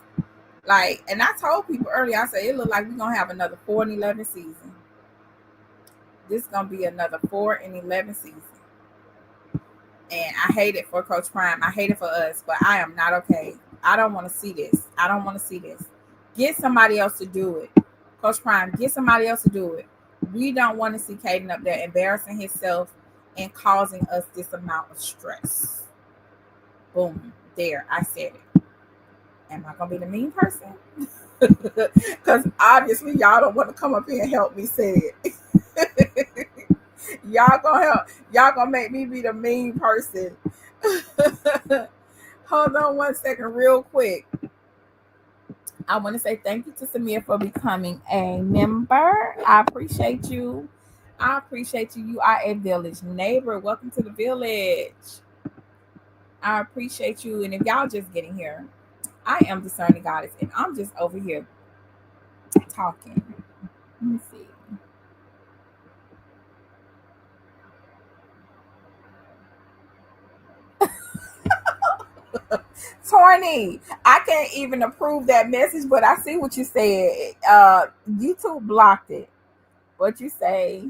Like, and I told people earlier, I said it looked like we're gonna have another 4-11 season. This is gonna be another 4-11 season. And I hate it for Coach Prime. I hate it for us, but I am not okay. I don't want to see this. I don't want to see this. Get somebody else to do it. Coach Prime, get somebody else to do it. We don't want to see Kaidon up there embarrassing himself and causing us this amount of stress. Boom. There, I said it. Am I gonna be the mean person? Because obviously y'all don't want to come up here and help me say it. Y'all gonna make me be the mean person. Hold on one second real quick. I want to say thank you to Samir for becoming a member. I appreciate you. You are a village neighbor. Welcome to the village. I appreciate you. And if y'all just getting here, I am Discerning Goddess, and I'm just over here talking. Let me see. Torny, I can't even approve that message, but I see what you said. YouTube blocked it. What you say?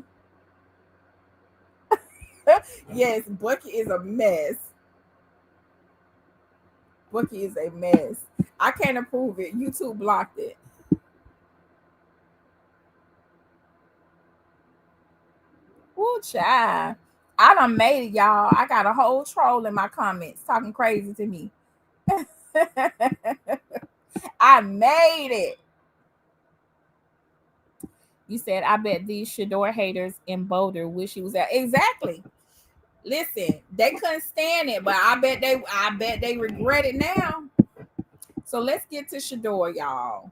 Yes, Bucky is a mess. Bucky is a mess. I can't approve it. YouTube blocked it. Woo, child. I done made it, y'all. I got a whole troll in my comments talking crazy to me. I made it. You said, I bet these Shedeur haters in Boulder wish he was out. Exactly. Listen, they couldn't stand it, but I bet they regret it now. So let's get to Shedeur, y'all.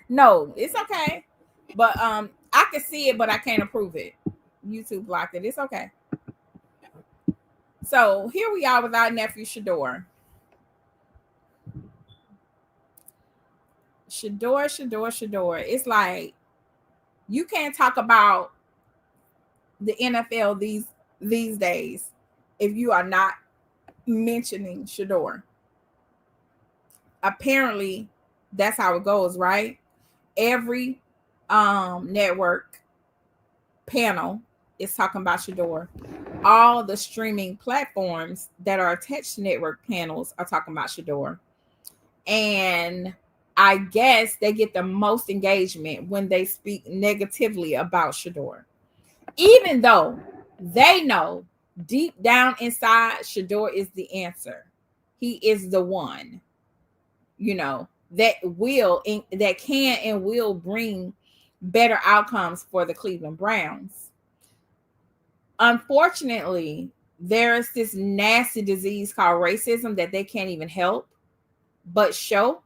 No, it's okay. But I can see it, but I can't approve it. YouTube blocked it. It's okay. So here we are with our nephew Shedeur. Shedeur. It's like you can't talk about the NFL these days if you are not mentioning Shedeur. Apparently, that's how it goes, right? Every network panel is talking about Shedeur. All the streaming platforms that are attached to network panels are talking about Shedeur. And I guess they get the most engagement when they speak negatively about Shedeur. Even though they know deep down inside, Shedeur is the answer. He is the one, that can and will bring better outcomes for the Cleveland Browns. Unfortunately, there's this nasty disease called racism that they can't even help but show.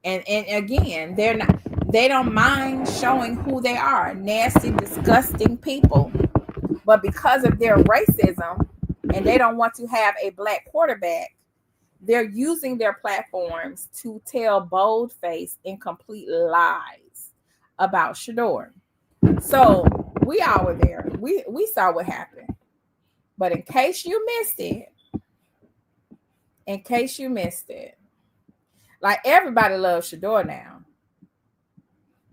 And again, they don't mind showing who they are. Nasty, disgusting people. But because of their racism and they don't want to have a black quarterback, they're using their platforms to tell bold-faced and complete lies about Shedeur. So we all were there. We saw what happened. But in case you missed it, like everybody loves Shedeur now.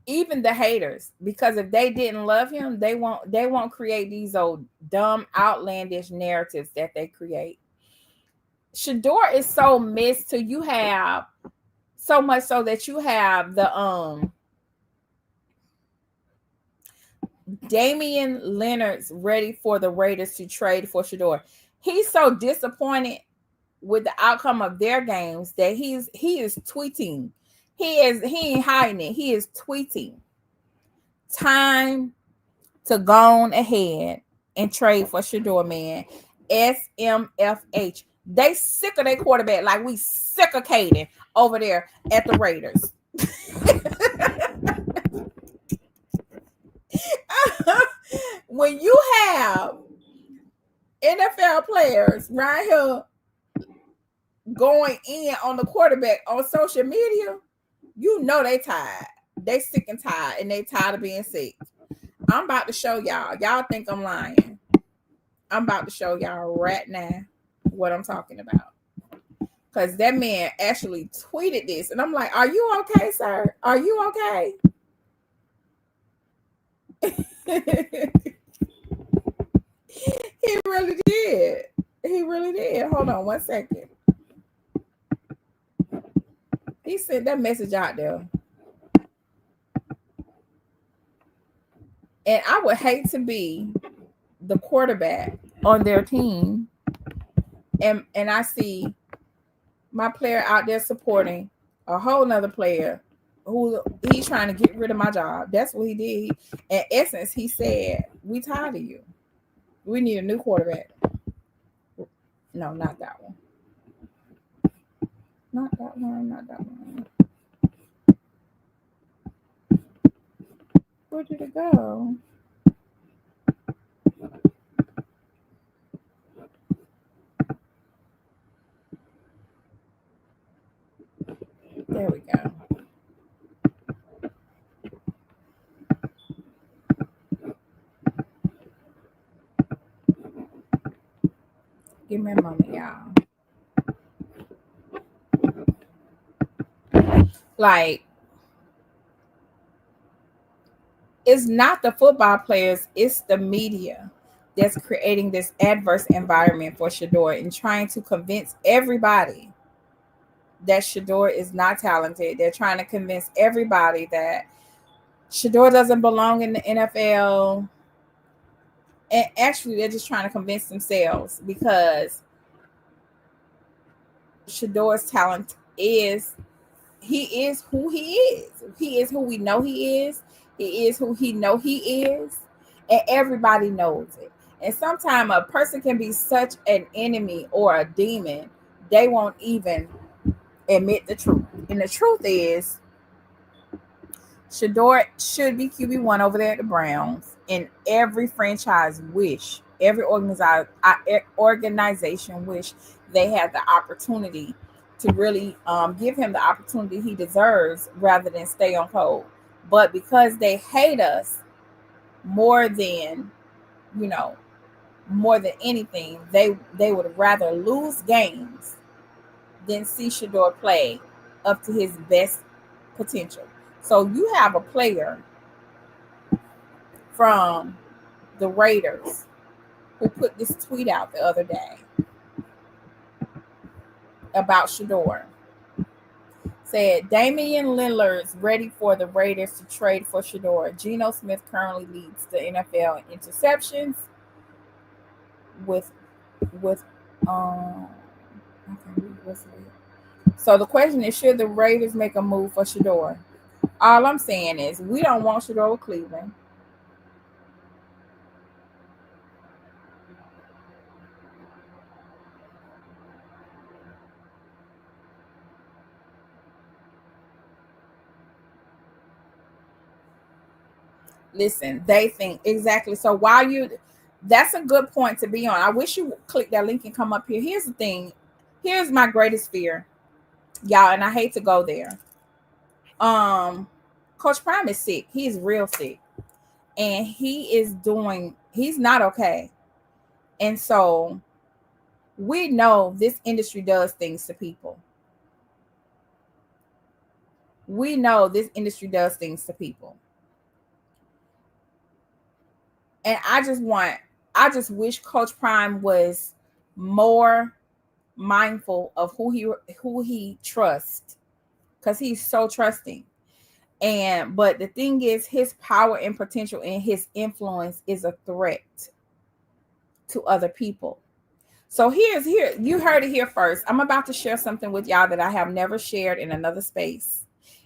Even the haters, because if they didn't love him, they won't create these old dumb, outlandish narratives that they create. Shedeur is so missed till you have so much so that you have the Damian Leonard's ready for the Raiders to trade for Shedeur. He's so disappointed with the outcome of their games that he is tweeting. He ain't hiding it. He is tweeting. Time to go on ahead and trade for Shedeur, man. SMFH. They sick of their quarterback like we sick of Kaidon over there at the Raiders. When you have NFL players right here going in on the quarterback on social media, you know they tired. They sick and tired, and they tired of being sick. I'm about to show y'all. Y'all think I'm lying. I'm about to show y'all right now what I'm talking about. Because that man actually tweeted this. And I'm like, are you okay, sir? Are you okay? He really did. He really did. Hold on 1 second. He sent that message out there. And I would hate to be the quarterback on their team. And I see my player out there supporting a whole nother player who he's trying to get rid of my job. That's what he did. In essence, he said, we tired of you. We need a new quarterback. No, not that one. Not that one. Where did it go? There we go. Give me a moment, y'all. Like, it's not the football players, it's the media that's creating this adverse environment for Shedeur and trying to convince everybody that Shedeur is not talented. They're trying to convince everybody that Shedeur doesn't belong in the NFL. And actually, they're just trying to convince themselves, because Shedeur's talent is, he is who he is. He is who we know he is. He is who he know he is. And everybody knows it. And sometimes a person can be such an enemy or a demon, they won't even admit the truth. And the truth is, Shedeur should be QB1 over there at the Browns. And every franchise wish, every organization wish they had the opportunity to really give him the opportunity he deserves rather than stay on hold. But because they hate us more than, more than anything, they would rather lose games than see Shedeur play up to his best potential. So you have a player from the Raiders who put this tweet out the other day about Shedeur. Said, Damian Lillard's ready for the Raiders to trade for Shedeur. Geno Smith currently leads the NFL in interceptions with so the question is, should the Raiders make a move for Shedeur? All I'm saying is, we don't want Shedeur with Cleveland. Listen, they think exactly. So that's a good point to be on. I wish you would click that link and come up here. Here's the thing. Here's my greatest fear, y'all, and I hate to go there. Coach Prime is sick. He's real sick. And he's not okay. And so we know this industry does things to people. We know this industry does things to people. And I just wish Coach Prime was more mindful of who he trusts, because he's so trusting. But the thing is, his power and potential and his influence is a threat to other people. So you heard it here first. I'm about to share something with y'all that I have never shared in another space,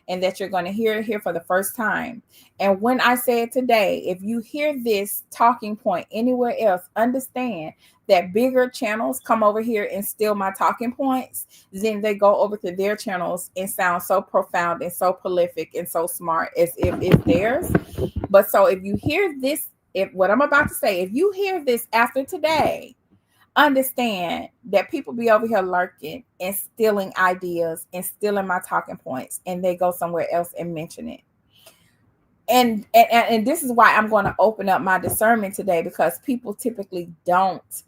and that you're going to hear it here for the first time. And when I say it today, if you hear this talking point anywhere else, understand that bigger channels come over here and steal my talking points. Then they go over to their channels and sound so profound and so prolific and so smart as if it's theirs. But so if you hear this, what I'm about to say, if you hear this after today, understand that people be over here lurking and stealing ideas and stealing my talking points, and they go somewhere else and mention it. And this is why I'm going to open up my discernment today, because people typically don't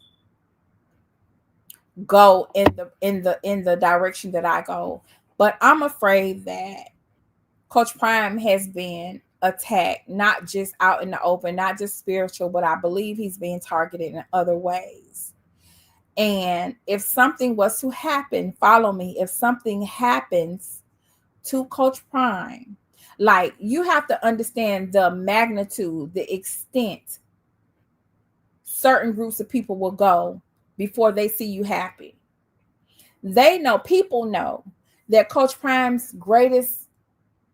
go in the direction that I go. But I'm afraid that Coach Prime has been attacked, not just out in the open, not just spiritual, but I believe he's being targeted in other ways. And if something was to happen, follow me, if something happens to Coach Prime, like, you have to understand the magnitude, the extent certain groups of people will go before they see you happy. People know that Coach Prime's greatest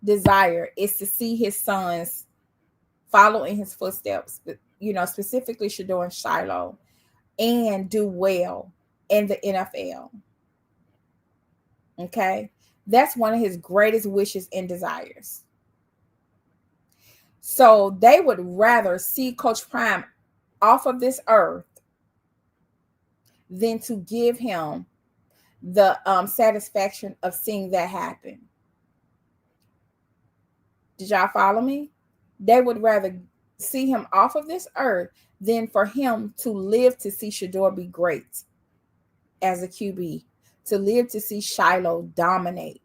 desire is to see his sons follow in his footsteps, specifically Shedeur and Shiloh, and do well in the NFL. Okay? That's one of his greatest wishes and desires. So they would rather see Coach Prime off of this earth than to give him the satisfaction of seeing that happen. Did y'all follow me? They would rather see him off of this earth than for him to live to see Shedeur be great as a QB, to live to see Shiloh dominate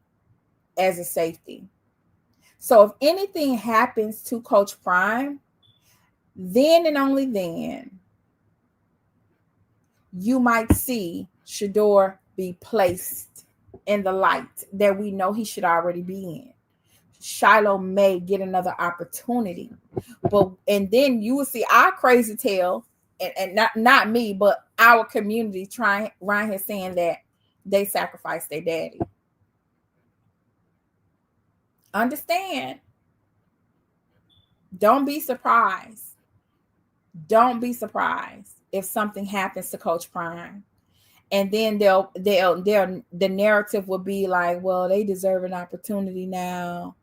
as a safety. So if anything happens to Coach Prime, then and only then you might see Shedeur be placed in the light that we know he should already be in. Shiloh may get another opportunity, and then you will see our crazy tale, and not me, but our community trying around here saying that they sacrificed their daddy. Understand? Don't be surprised. Don't be surprised if something happens to Coach Prime. And then the narrative will be like, well, they deserve an opportunity now.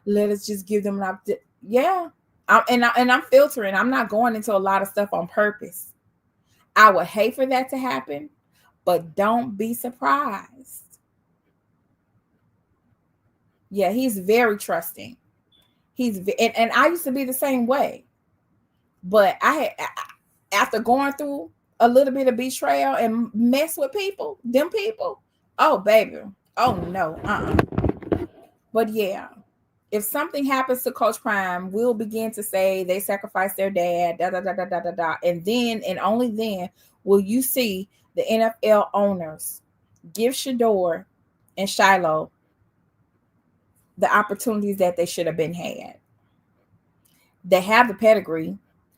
Let us just give them an opportunity. Yeah. I'm filtering. I'm not going into a lot of stuff on purpose. I would hate for that to happen, but don't be surprised. Yeah, he's very trusting. And I used to be the same way. But after going through a little bit of betrayal and mess with them people, oh baby, oh no, But yeah, if something happens to Coach Prime, we'll begin to say they sacrificed their dad, and then and only then will you see the NFL owners give Shedeur and Shiloh the opportunities that they should have been had. They have the pedigree,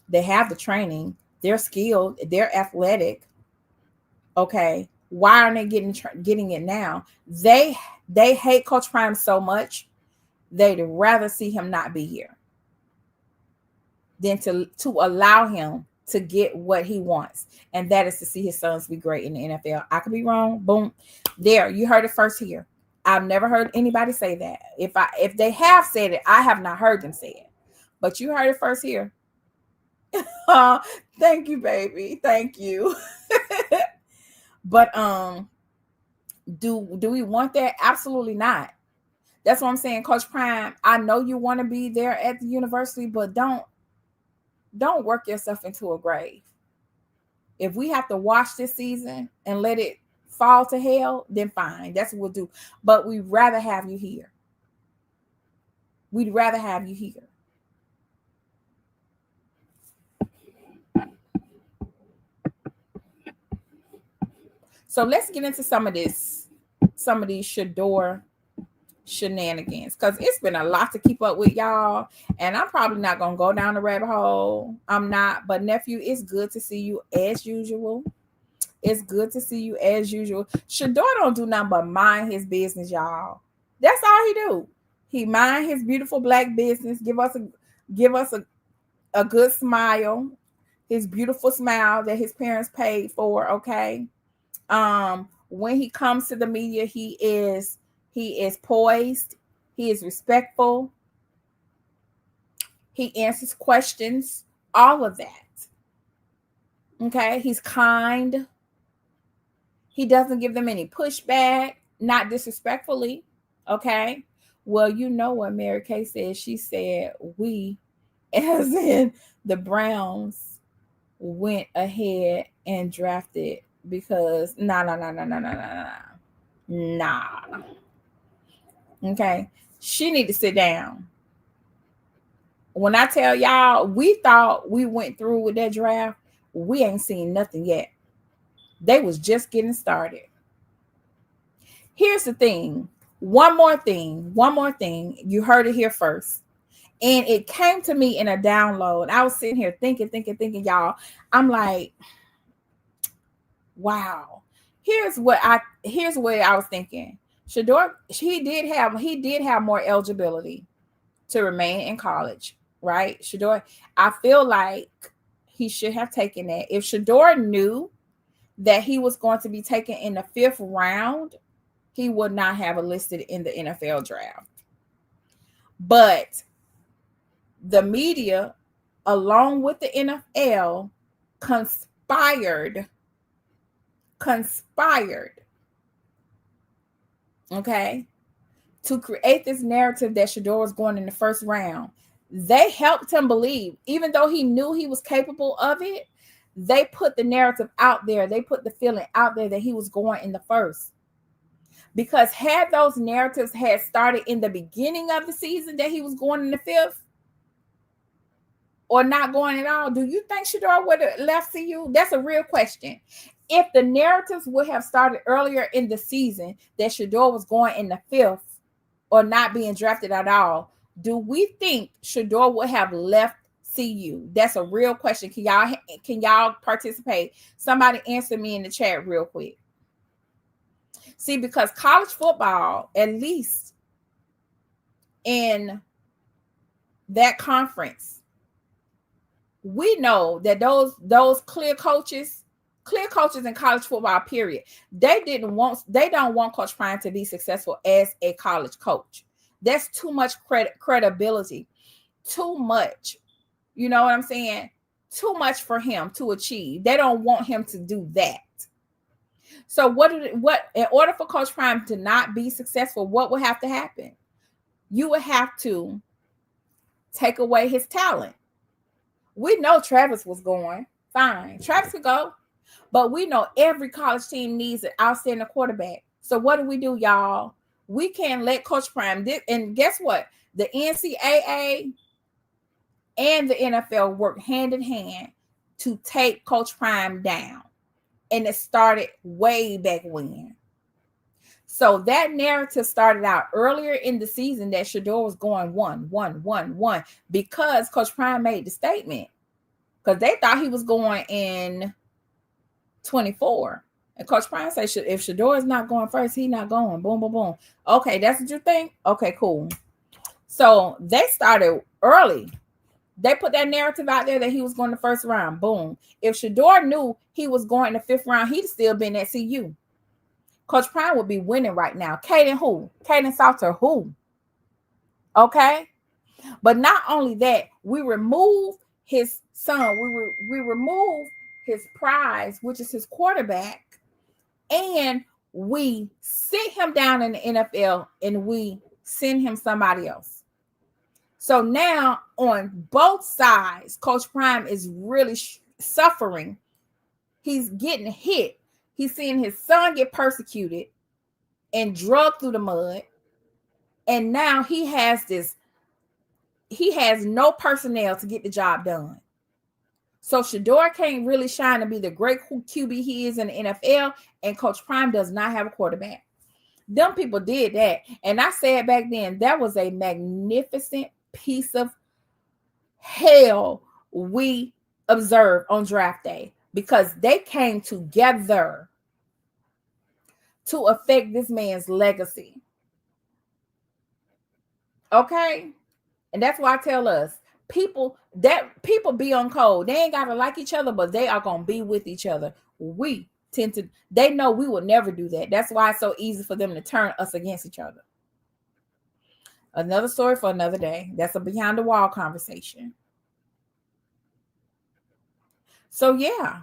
they have the training, they're skilled, they're athletic. Okay, why aren't they getting it now? They hate Coach Prime so much, they'd rather see him not be here than to allow him to get what he wants, and that is to see his sons be great in the NFL. I could be wrong. Boom, there, you heard it first here. I've never heard anybody say that. If they have said it, I have not heard them say it. But you heard it first here. Thank you, baby. Thank you. But do we want that? Absolutely not. That's what I'm saying, Coach Prime. I know you want to be there at the university, but don't work yourself into a grave. If we have to watch this season and let it fall to hell, then fine. That's what we'll do. But we'd rather have you here. We'd rather have you here. So let's get into some of these Shedeur shenanigans, because it's been a lot to keep up with, y'all, and I'm probably not gonna go down the rabbit hole. I'm not, but nephew, it's good to see you as usual. It's good to see you as usual. Shedeur don't do nothing but mind his business, y'all. That's all he do. He mind his beautiful black business. Give us a good smile. His beautiful smile that his parents paid for. Okay. When he comes to the media, he is poised, he is respectful, he answers questions, all of that. Okay, he's kind, he doesn't give them any pushback, not disrespectfully. Okay, well, you know what Mary Kay said. She said we, as in the Browns, went ahead and drafted because nah. Okay, she need to sit down. When I tell y'all, we thought we went through with that draft, we ain't seen nothing yet. They was just getting started. Here's the thing. One more thing. You heard it here first. And it came to me in a download. I was sitting here thinking, y'all. I'm like, wow. Here's what I was thinking. Shedeur, he did have more eligibility to remain in college, right? Shedeur, I feel like he should have taken that. If Shedeur knew that he was going to be taken in the 5th round, he would not have enlisted in the NFL draft. But the media, along with the NFL, conspired, okay, to create this narrative that Shedeur was going in the 1st round. They helped him believe, even though he knew he was capable of it, they put the narrative out there. They put the feeling out there that he was going in the 1st. Because had those narratives had started in the beginning of the season that he was going in the 5th or not going at all, do you think Shedeur would have left CU? That's a real question. If the narratives would have started earlier in the season that Shedeur was going in the 5th or not being drafted at all, do we think Shedeur would have left CU? That's a real question. Can y'all participate? Somebody answer me in the chat real quick. See, because college football, at least in that conference, we know that those clear coaches in college football, period, they don't want Coach Prime to be successful as a college coach. That's too much credibility, too much, you know what I'm saying? Too much for him to achieve. They don't want him to do that. So what in order for Coach Prime to not be successful, what would have to happen? You would have to take away his talent. We know Travis was going. Fine. Travis could go. But we know every college team needs an outstanding quarterback. So what do we do, y'all? We can't let Coach Prime and guess what? The NCAA and the NFL work hand in hand to take Coach Prime down. And it started way back when. So that narrative started out earlier in the season that Shedeur was going 1 because Coach Prime made the statement. Because they thought he was going in 24. And Coach Prime said, if Shedeur is not going first, he's not going. Boom, boom, boom. Okay, that's what you think? Okay, cool. So they started early. They put that narrative out there that he was going the first round. Boom. If Shedeur knew he was going the 5th round, he'd still been at CU. Coach Prime would be winning right now. Kaidon Salter, who? Okay. But not only that, we remove his son. We remove his prize, which is his quarterback, and we sit him down in the NFL and we send him somebody else. So now on both sides, Coach Prime is really suffering. He's getting hit. He's seeing his son get persecuted and drugged through the mud. And now he has no personnel to get the job done. So Shedeur can't really shine to be the great QB he is in the NFL, and Coach Prime does not have a quarterback. Them people did that. And I said back then, that was a magnificent piece of hell we observed on draft day, because they came together to affect this man's legacy. Okay? And that's why I tell us, people be on code. They ain't got to like each other, but they are going to be with each other. They know we will never do that. That's why it's so easy for them to turn us against each other. Another story for another day. That's a behind the wall conversation. So yeah,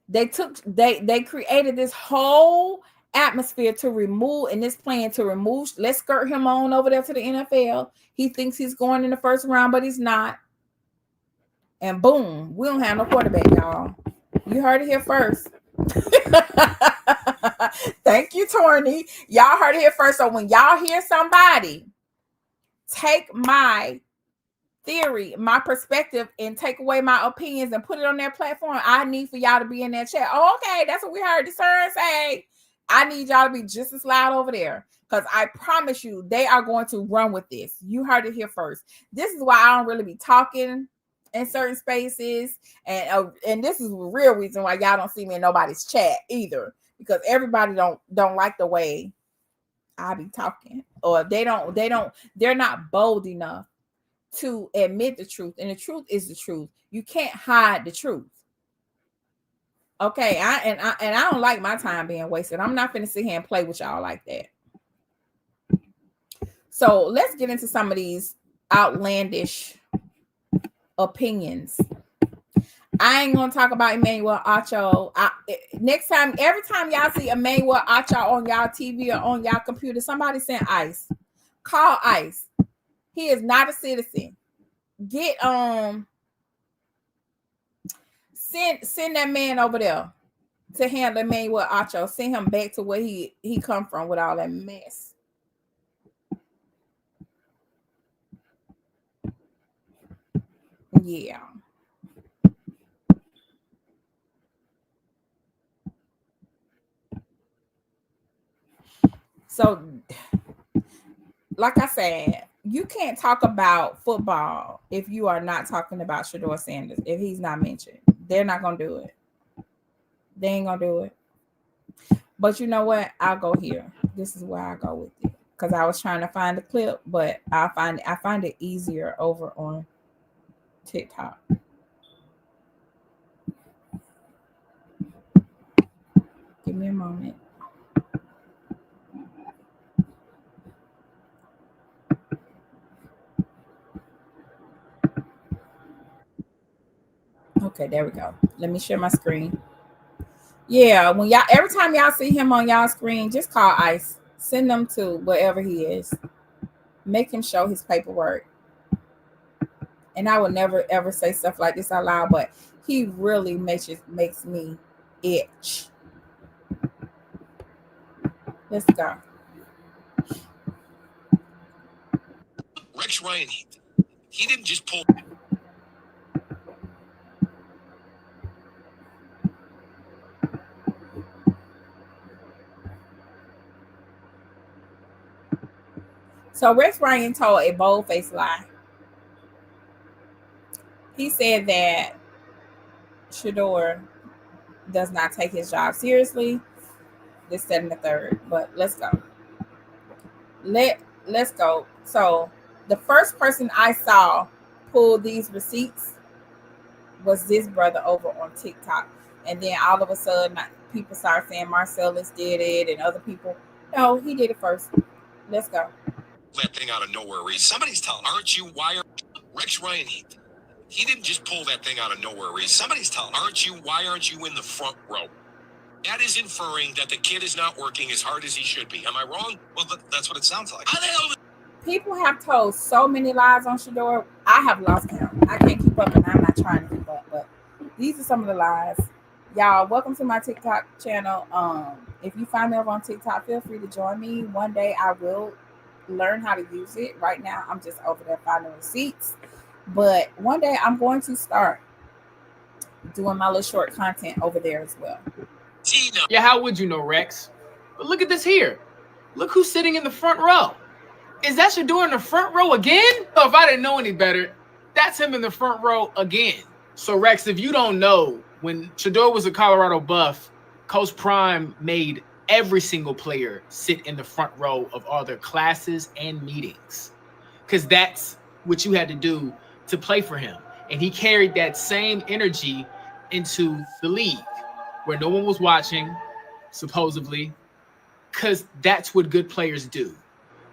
they created this whole atmosphere to remove, and this plan to remove, let's skirt him on over there to the NFL. He thinks he's going in the first round, but he's not. And boom, we don't have no quarterback, y'all. You heard it here first. Thank you, Torney. Y'all heard it here first. So when y'all hear somebody take my theory, my perspective, and take away my opinions and put it on their platform, I need for y'all to be in that chat. Oh, okay, that's what we heard Discern say. I need y'all to be just as loud over there, because I promise you they are going to run with this. You heard it here first. This is why I don't really be talking in certain spaces, and this is the real reason why y'all don't see me in nobody's chat either, because everybody don't like the way I be talking, or they're not bold enough to admit the truth, and the truth is the truth. You can't hide the truth. Okay, I don't like my time being wasted. I'm not finna sit here and play with y'all like that. So let's get into some of these outlandish opinions. I ain't gonna talk about Emmanuel Acho. Next time, every time y'all see Emmanuel Acho on y'all TV or on y'all computer, somebody send ICE. Call ICE. He is not a citizen. Get send that man over there to handle Emmanuel Acho. Send him back to where he come from with all that mess. Yeah. So, like I said, you can't talk about football if you are not talking about Shedeur Sanders. If he's not mentioned, they're not gonna do it. They ain't gonna do it. But you know what? I'll go here. This is where I go with it because I was trying to find the clip, but I find it easier over on TikTok. Give me a moment. Okay, there we go. Let me share my screen. Yeah, when y'all, every time y'all see him on y'all screen, just call ICE. Send them to wherever he is. Make him show his paperwork. And I would never ever say stuff like this out loud, but he really makes me itch. Let's go. Rex Ryan, he didn't just pull. So Rex Ryan told a bold-faced lie. He said that Shedeur does not take his job seriously. This, that, and the third. But let's go. Let's go. So the first person I saw pull these receipts was this brother over on TikTok. And then all of a sudden, people start saying Marcellus did it and other people. No, he did it first. Let's go. That thing out of nowhere, Reese. Somebody's telling. Aren't you? Why are Rex Ryan? He didn't just pull that thing out of nowhere, Reese. Somebody's telling. Aren't you? Why aren't you in the front row? That is inferring that the kid is not working as hard as he should be. Am I wrong? Well, that's what it sounds like. How the hell? People have told so many lies on Shedeur. I have lost count. I can't keep up, and I'm not trying to keep up. But these are some of the lies. Y'all, welcome to my TikTok channel. If you find me over on TikTok, feel free to join me. One day I will learn how to use it. Right now, I'm just over there finding receipts. But one day I'm going to start doing my little short content over there as well. Yeah, how would you know, Rex? But look at this here. Look who's sitting in the front row. Is that Shedeur in the front row again? Oh, if I didn't know any better, that's him in the front row again. So, Rex, if you don't know, when Shedeur was a Colorado Buff, Coach Prime made every single player sit in the front row of all their classes and meetings because that's what you had to do to play for him. And he carried that same energy into the league where no one was watching, supposedly, because that's what good players do.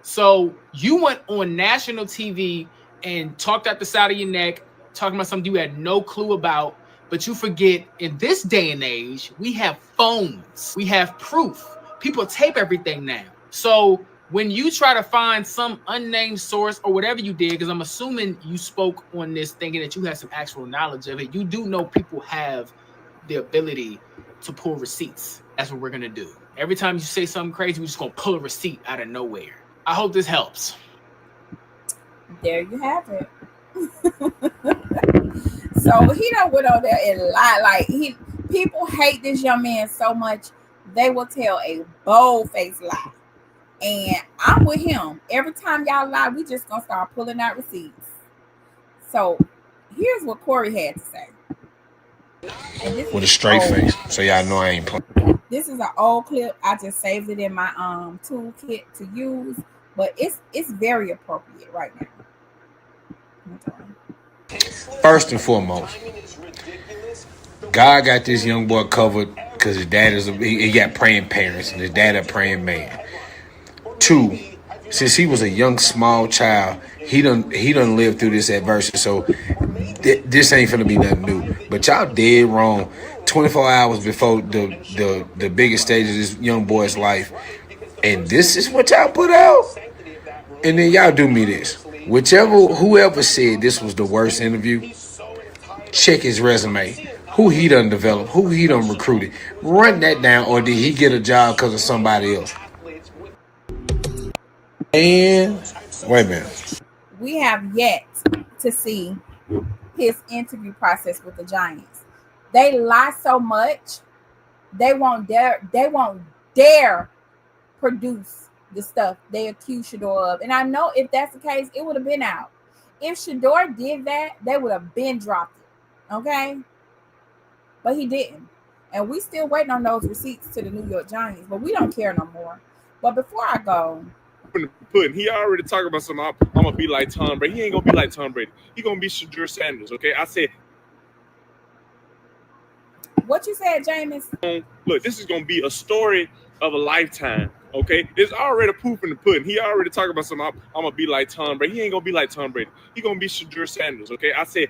So you went on national TV and talked out the side of your neck, talking about something you had no clue about, but you forget in this day and age, we have phones, we have proof. People tape everything now. So when you try to find some unnamed source or whatever you did, because I'm assuming you spoke on this thinking that you had some actual knowledge of it, you do know people have the ability to pull receipts. That's what we're going to do. Every time you say something crazy, we're just going to pull a receipt out of nowhere. I hope this helps. There you have it. So he done went on there and lied. Like people hate this young man so much, they will tell a bold-faced lie. And I'm with him. Every time y'all lie, we just gonna start pulling out receipts. So here's what Corey had to say. With a straight face, so y'all know I ain't playing. This is an old clip. I just saved it in my toolkit to use, but it's very appropriate right now. First and foremost, God got this young boy covered because his dad he got praying parents and his dad a praying man. 2, since he was a young small child, he done lived through this adversity, so this ain't finna be nothing new. But y'all dead wrong. 24 hours before the biggest stage of this young boy's life, and this is what y'all put out. And then y'all do me this. Whoever said this was the worst interview, check his resume. who he done developed, who he done recruited. Run that down, or did he get a job because of somebody else? And wait a minute. We have yet to see his interview process with the Giants. They lie so much, they won't dare produce the stuff they accuse Shedeur of. And I know if that's the case, it would have been out. If Shedeur did that, they would have been dropped it. Okay? But he didn't. And we still waiting on those receipts to the New York Giants, but we don't care no more. But before I go, he already talking about something. I'm gonna be like Tom Brady. He ain't gonna be like Tom Brady. He gonna be Shedeur Sanders. Okay, I said. What you said, James? Look, this is gonna be a story of a lifetime. Okay, there's already proof in the pudding. He already talking about something. I'm gonna be like Tom Brady. He ain't gonna be like Tom Brady. He gonna be Shedeur Sanders. Okay, I said.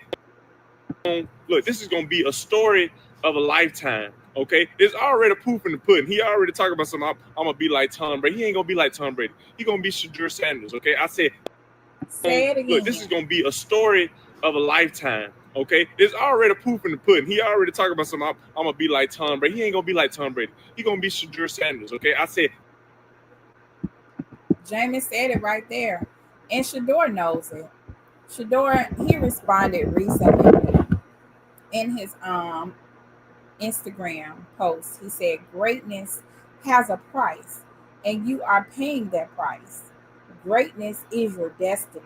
Look, this is gonna be a story of a lifetime. Okay, there's already proof in the pudding. He already talking about something. I'm gonna be like Tom Brady. He ain't gonna be like Tom Brady. He gonna be Shedeur Sanders. Okay, I said. Say it again. Look, this is gonna be a story of a lifetime. Okay, there's already proof in the pudding. He already talking about something. I'm gonna be like Tom Brady. He ain't gonna be like Tom Brady. He gonna be Shedeur Sanders. Okay, I said. James said it right there, and Shedeur knows it. Shedeur, he responded recently in his Instagram post. He said, "Greatness has a price, and you are paying that price. Greatness is your destiny,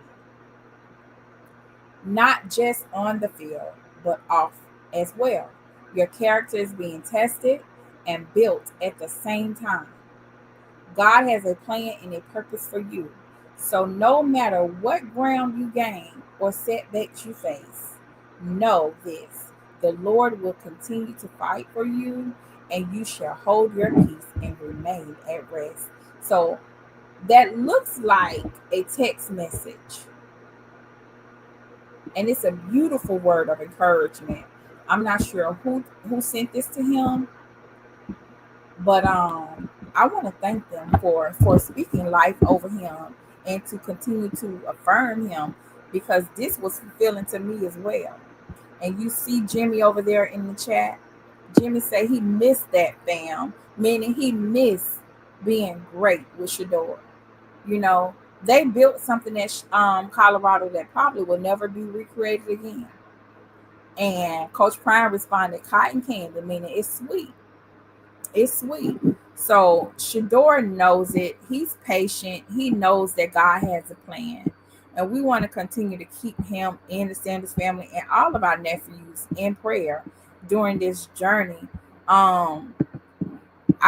not just on the field, but off as well. Your character is being tested and built at the same time. God has a plan and a purpose for you. So no matter what ground you gain or setbacks you face, know this. The Lord will continue to fight for you, and you shall hold your peace and remain at rest." So that looks like a text message. And it's a beautiful word of encouragement. I'm not sure who sent this to him, but I want to thank them for speaking life over him and to continue to affirm him, because this was fulfilling to me as well. And you see Jimmy over there in the chat. Jimmy say he missed that, fam, meaning he missed being great with Shedeur. You know, they built something at Colorado that probably will never be recreated again. And Coach Prime responded, "Cotton candy," meaning it's sweet. It's sweet. So Shedeur knows it. He's patient. He knows that God has a plan. And we want to continue to keep him and the Sanders family and all of our nephews in prayer during this journey. I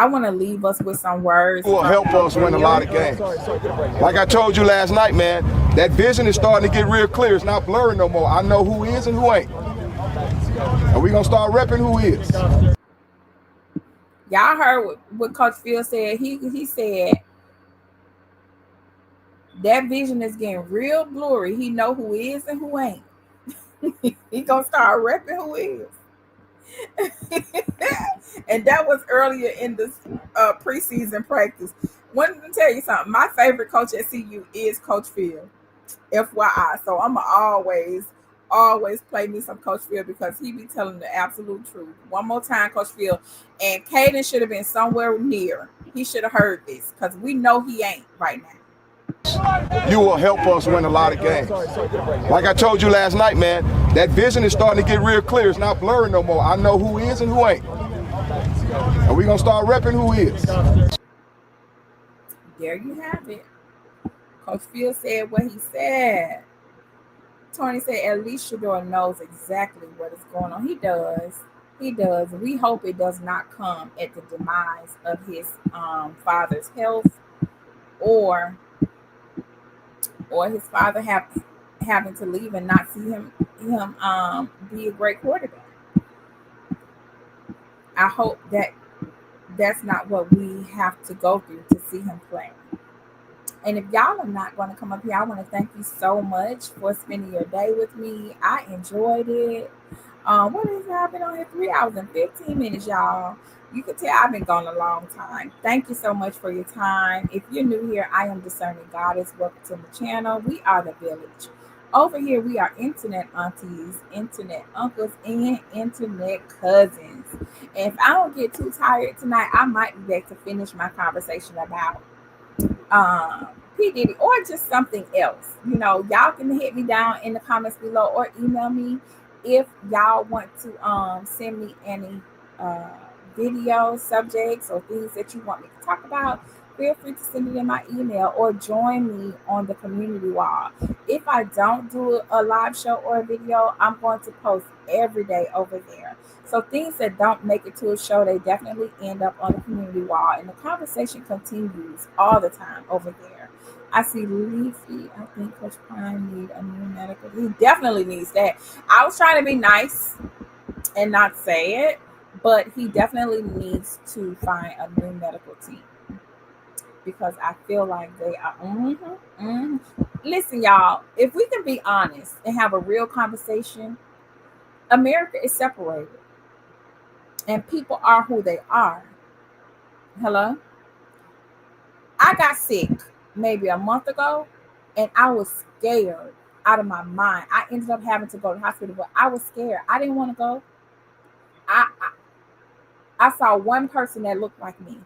want to leave us with some words. Will help us win a lot of games. Like I told you last night, man, that vision is starting to get real clear. It's not blurry no more. I know who is and who ain't. And we're going to start repping who is. Y'all heard what Coach Phil said. He said that vision is getting real blurry. He know who is and who ain't. He gonna start repping who is. And that was earlier in this preseason practice. Wanted to tell you something. My favorite coach at CU is Coach Phil. FYI. So I'm always play me some Coach Phil, because he be telling the absolute truth. One more time, Coach Phil. And Kaidon should have been somewhere near. He should have heard this, because we know he ain't right now. You will help us win a lot of games. Like I told you last night, man, that vision is starting to get real clear. It's not blurry no more. I know who is and who ain't. And we're going to start repping who is. There you have it. Coach Phil said what he said. Tony said at least Shedeur knows exactly what is going on. He does. He does. We hope it does not come at the demise of his father's health, or his father having to leave and not see him be a great quarterback. I hope that that's not what we have to go through to see him play. And if y'all are not going to come up here, I want to thank you so much for spending your day with me. I enjoyed it. What is it? I've been on here 3 hours and 15 minutes, y'all. You can tell I've been gone a long time. Thank you so much for your time. If you're new here, I am Discerning Goddess. Welcome to the channel. We are the village. Over here, we are internet aunties, internet uncles, and internet cousins. And if I don't get too tired tonight, I might be back to finish my conversation about P. Diddy or just something else. You know, y'all can hit me down in the comments below or email me if y'all want to send me any uh, videos, subjects, or things that you want me to talk about. Feel free to send it in my email or join me on the community wall. If I don't do a live show or a video, I'm going to post every day over there. So things that don't make it to a show, they definitely end up on the community wall. And the conversation continues all the time over there. I see Leafy. I think Coach Prime need a new medical. He definitely needs that. I was trying to be nice and not say it, but he definitely needs to find a new medical team because I feel like they are. Listen, y'all, if we can be honest and have a real conversation, America is separated and people are who they are. Hello? I got sick maybe a month ago and I was scared out of my mind. I ended up having to go to the hospital, but I was scared. I didn't want to go. I saw one person that looked like me.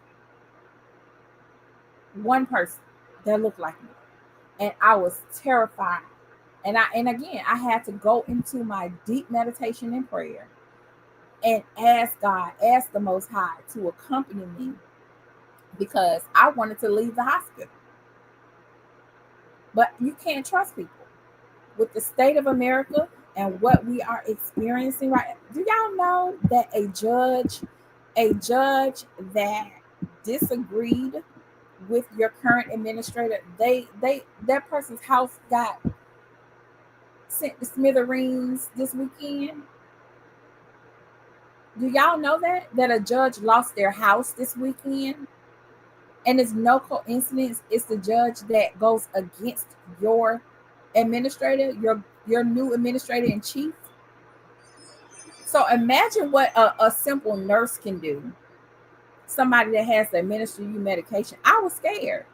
One person that looked like me. And I was terrified. And again, I had to go into my deep meditation and prayer and ask God, ask the Most High to accompany me because I wanted to leave the hospital. But you can't trust people. With the state of America and what we are experiencing right now, do y'all know that a judge that disagreed with your current administrator, that person's house got sent to smithereens this weekend? Do y'all know that a judge lost their house this weekend? And it's no coincidence it's the judge that goes against your administrator, your new administrator in chief. So imagine what a simple nurse can do. Somebody that has to administer you medication. I was scared.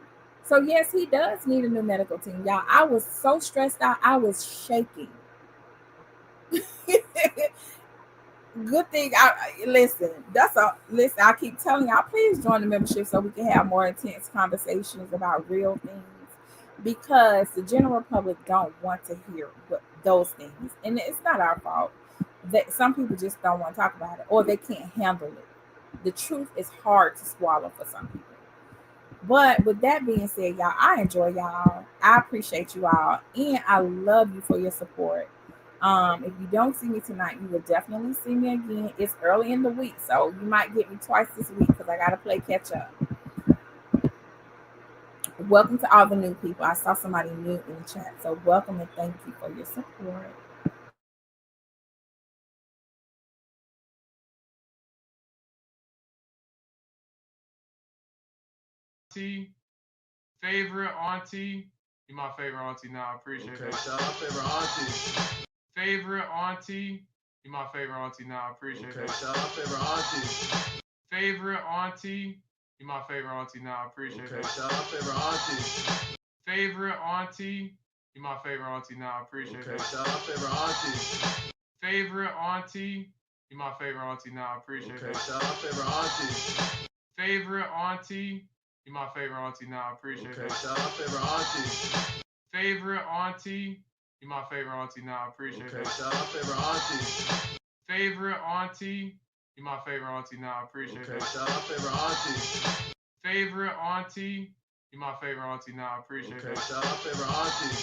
So yes, he does need a new medical team, y'all. I was so stressed out. I was shaking. Good thing listen. I keep telling y'all, please join the membership so we can have more intense conversations about real things, because the general public don't want to hear those things, and it's not our fault. That some people just don't want to talk about it or they can't handle it. The truth is hard to swallow for some people. But with that being said, y'all, I enjoy y'all. I appreciate you all, and I love you for your support. If you don't see me tonight, you will definitely see me again. It's early in the week, so you might get me twice this week because I gotta play catch up. Welcome to all the new people. I saw somebody new in the chat, so welcome and thank you for your support. Favorite auntie. You my favorite auntie now. I appreciate that. Shout out favorite auntie. Favorite auntie. You my favorite auntie now. I appreciate that. Shout out favorite auntie. Favorite auntie. You my favorite auntie now. I appreciate that. Shout out favorite auntie. Favorite auntie. You my favorite auntie now. I appreciate that. Shout out favorite auntie. Favorite auntie. You my favorite auntie now. I appreciate that. Shout out favorite auntie. Favorite auntie. You my favorite auntie now. I appreciate that. Shout out favorite auntie. Favorite auntie. You my favorite auntie now. I appreciate that. Shout out favorite auntie. Favorite auntie. You my favorite auntie now. I appreciate that. Shout out favorite auntie. Favorite auntie. You my favorite auntie now. I appreciate that. Shout out favorite auntie.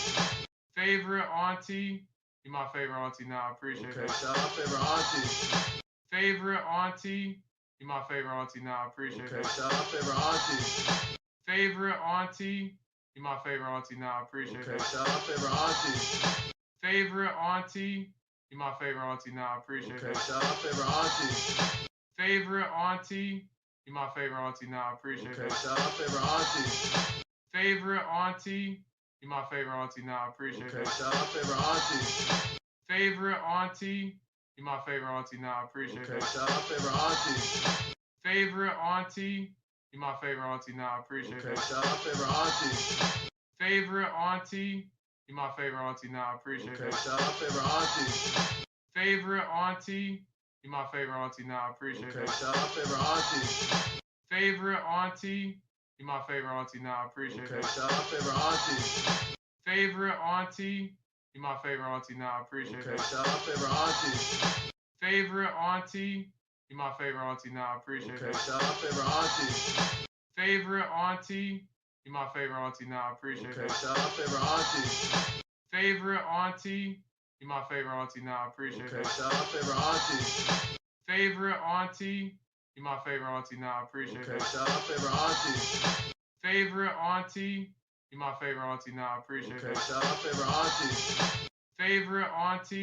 Favorite auntie. You my favorite auntie now. I appreciate that. Shout out favorite auntie. Favorite auntie. You my favorite auntie now. I appreciate that. Shout out favorite auntie. Favorite auntie. You my favorite auntie now. I appreciate that. Shout out favorite auntie. Favorite auntie. You my favorite auntie now. I appreciate that. Shout out favorite auntie. Favorite auntie. You my favorite auntie now. I appreciate that. Shout out favorite auntie. Favorite auntie. You my favorite auntie now. I appreciate that. Shout out favorite auntie. Favorite auntie. You my favorite auntie now. I appreciate that. Shout out favorite auntie. Favorite auntie. You my favorite auntie now. I appreciate that. Shout out favorite auntie. Favorite auntie. You my favorite auntie now. I appreciate Okay, that. shout out favorite auntie. Favorite auntie. You my favorite auntie now. I appreciate Okay, that. shout out favorite auntie. Favorite auntie. You my favorite auntie now. I appreciate Okay, that. shout out favorite auntie. Favorite auntie. You my favorite auntie now. I appreciate Okay, that. shout out favorite auntie. Favorite auntie. You my favorite auntie now. I appreciate Okay, that. shout out favorite auntie. Favorite auntie. You my favorite auntie now. I appreciate Okay, that. shout out favorite auntie. Favorite auntie. You my favorite auntie now. I appreciate Okay, that. shout out favorite auntie. Favorite auntie. You my favorite auntie now. I appreciate Okay, that. shout out favorite auntie. Favorite auntie. You my favorite auntie now. I appreciate Okay, that. shout out favorite auntie. Favorite auntie.